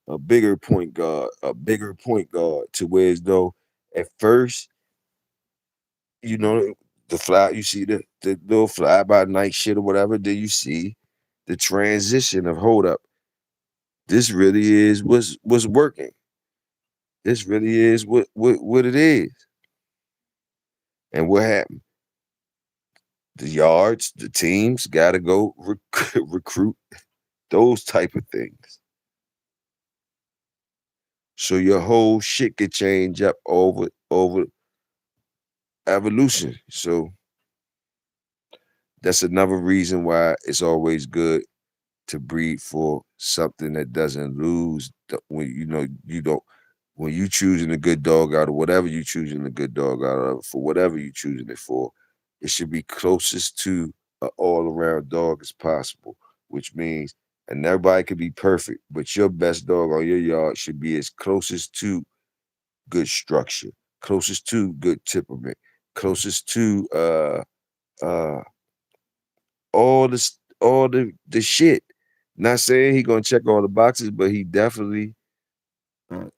Speaker 1: a bigger point guard, to where as though at first, you know, the fly, you see the little fly by night shit or whatever, then you see the transition of hold up. This really is what's working. This really is what it is. And what happened? The yards, the teams got to go recruit those type of things. So your whole shit could change up over evolution. So that's another reason why it's always good to breed for something that doesn't lose when you don't when you choosing a good dog out of whatever you choosing a good dog out of for whatever you choosing it for, it should be closest to an all around dog as possible, which means and everybody could be perfect, but your best dog on your yard should be as closest to good structure, closest to good temperament, closest to uh all the shit. Not saying he gonna check all the boxes, but he definitely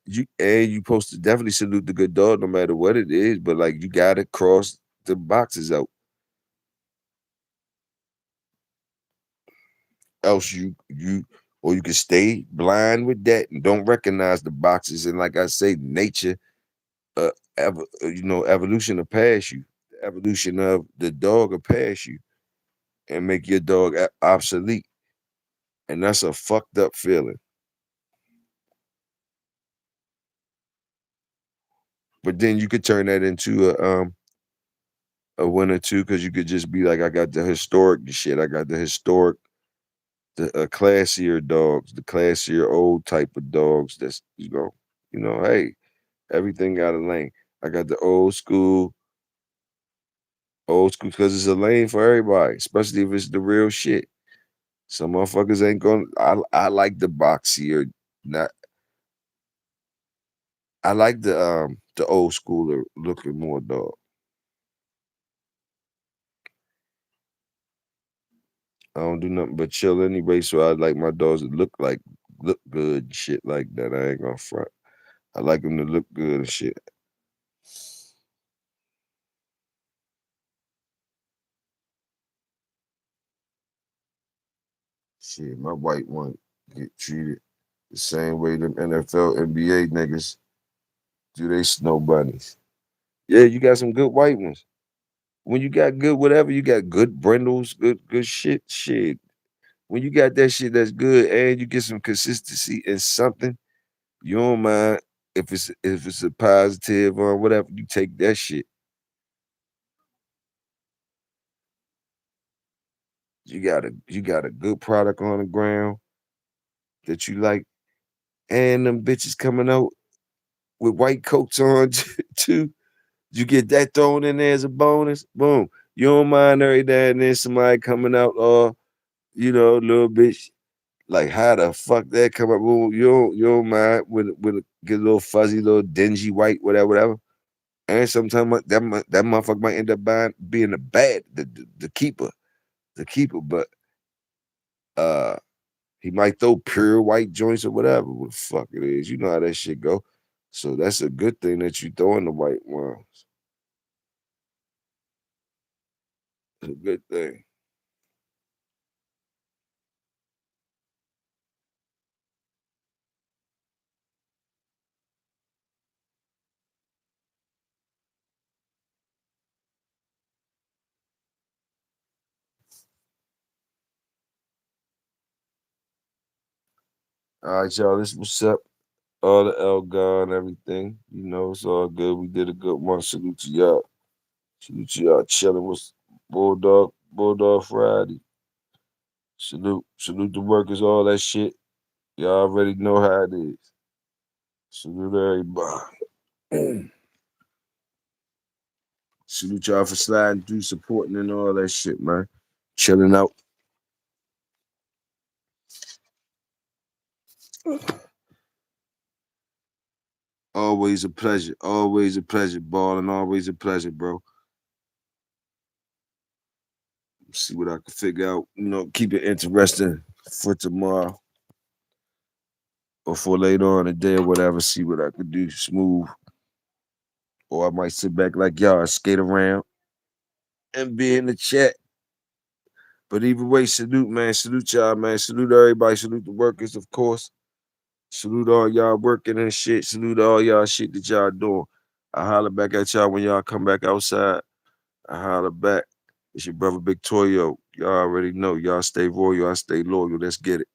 Speaker 1: you supposed to definitely salute the good dog no matter what it is. But like you gotta cross the boxes out, else you or you can stay blind with that and don't recognize the boxes. And like I say, nature, evolution will pass you. The evolution of the dog will pass you and make your dog obsolete, and that's a fucked up feeling. But then you could turn that into a winner too, because you could just be like, I got the historic shit. I got the historic, the classier dogs, the classier old type of dogs. That's hey, everything got a lane. I got the old school, because it's a lane for everybody, especially if it's the real shit. Some motherfuckers ain't gonna. I like the boxier, not. I like the old schooler looking more dog. I don't do nothing but chill anyway, so I like my dogs to look good and shit like that. I ain't gonna front. I like them to look good and shit. Shit, my white one get treated the same way them NFL, NBA niggas do they snow bunnies. Yeah, you got some good white ones. When you got good whatever, you got good brindles, good shit. When you got that shit that's good and you get some consistency in something, you don't mind if it's a positive or whatever, you take that shit. You got a good product on the ground that you like, and them bitches coming out with white coats on too. You get that thrown in there as a bonus. Boom. You don't mind every day and then somebody coming out, little bitch. Like how the fuck that come up? Boom. You don't mind with get a little fuzzy, little dingy white, whatever. And sometimes that motherfucker might end up being the keeper, but uh he might throw pure white joints or whatever. What the fuck it is. You know how that shit go. So that's a good thing that you throwing the white ones. It's a good thing. All right, y'all. This what's up. All the Elgar and everything. It's all good. We did a good one. Salute to y'all. Salute to y'all chilling with Bulldog Friday. Salute the workers, all that shit. Y'all already know how it is. Salute everybody. Salute y'all for sliding through, supporting and all that shit, man. Chilling out. Always a pleasure. Always a pleasure, ball, and always a pleasure, bro. See what I can figure out. Keep it interesting for tomorrow or for later on in the day or whatever. See what I could do smooth. Or I might sit back like y'all, skate around. and be in the chat. But either way, salute, man. Salute y'all, man. Salute everybody. Salute the workers, of course. Salute all y'all working and shit. Salute all y'all shit that y'all doing. I holler back at y'all when y'all come back outside. I holler back. It's your brother Big Toyo. Y'all already know. Y'all stay royal. I stay loyal. Let's get it.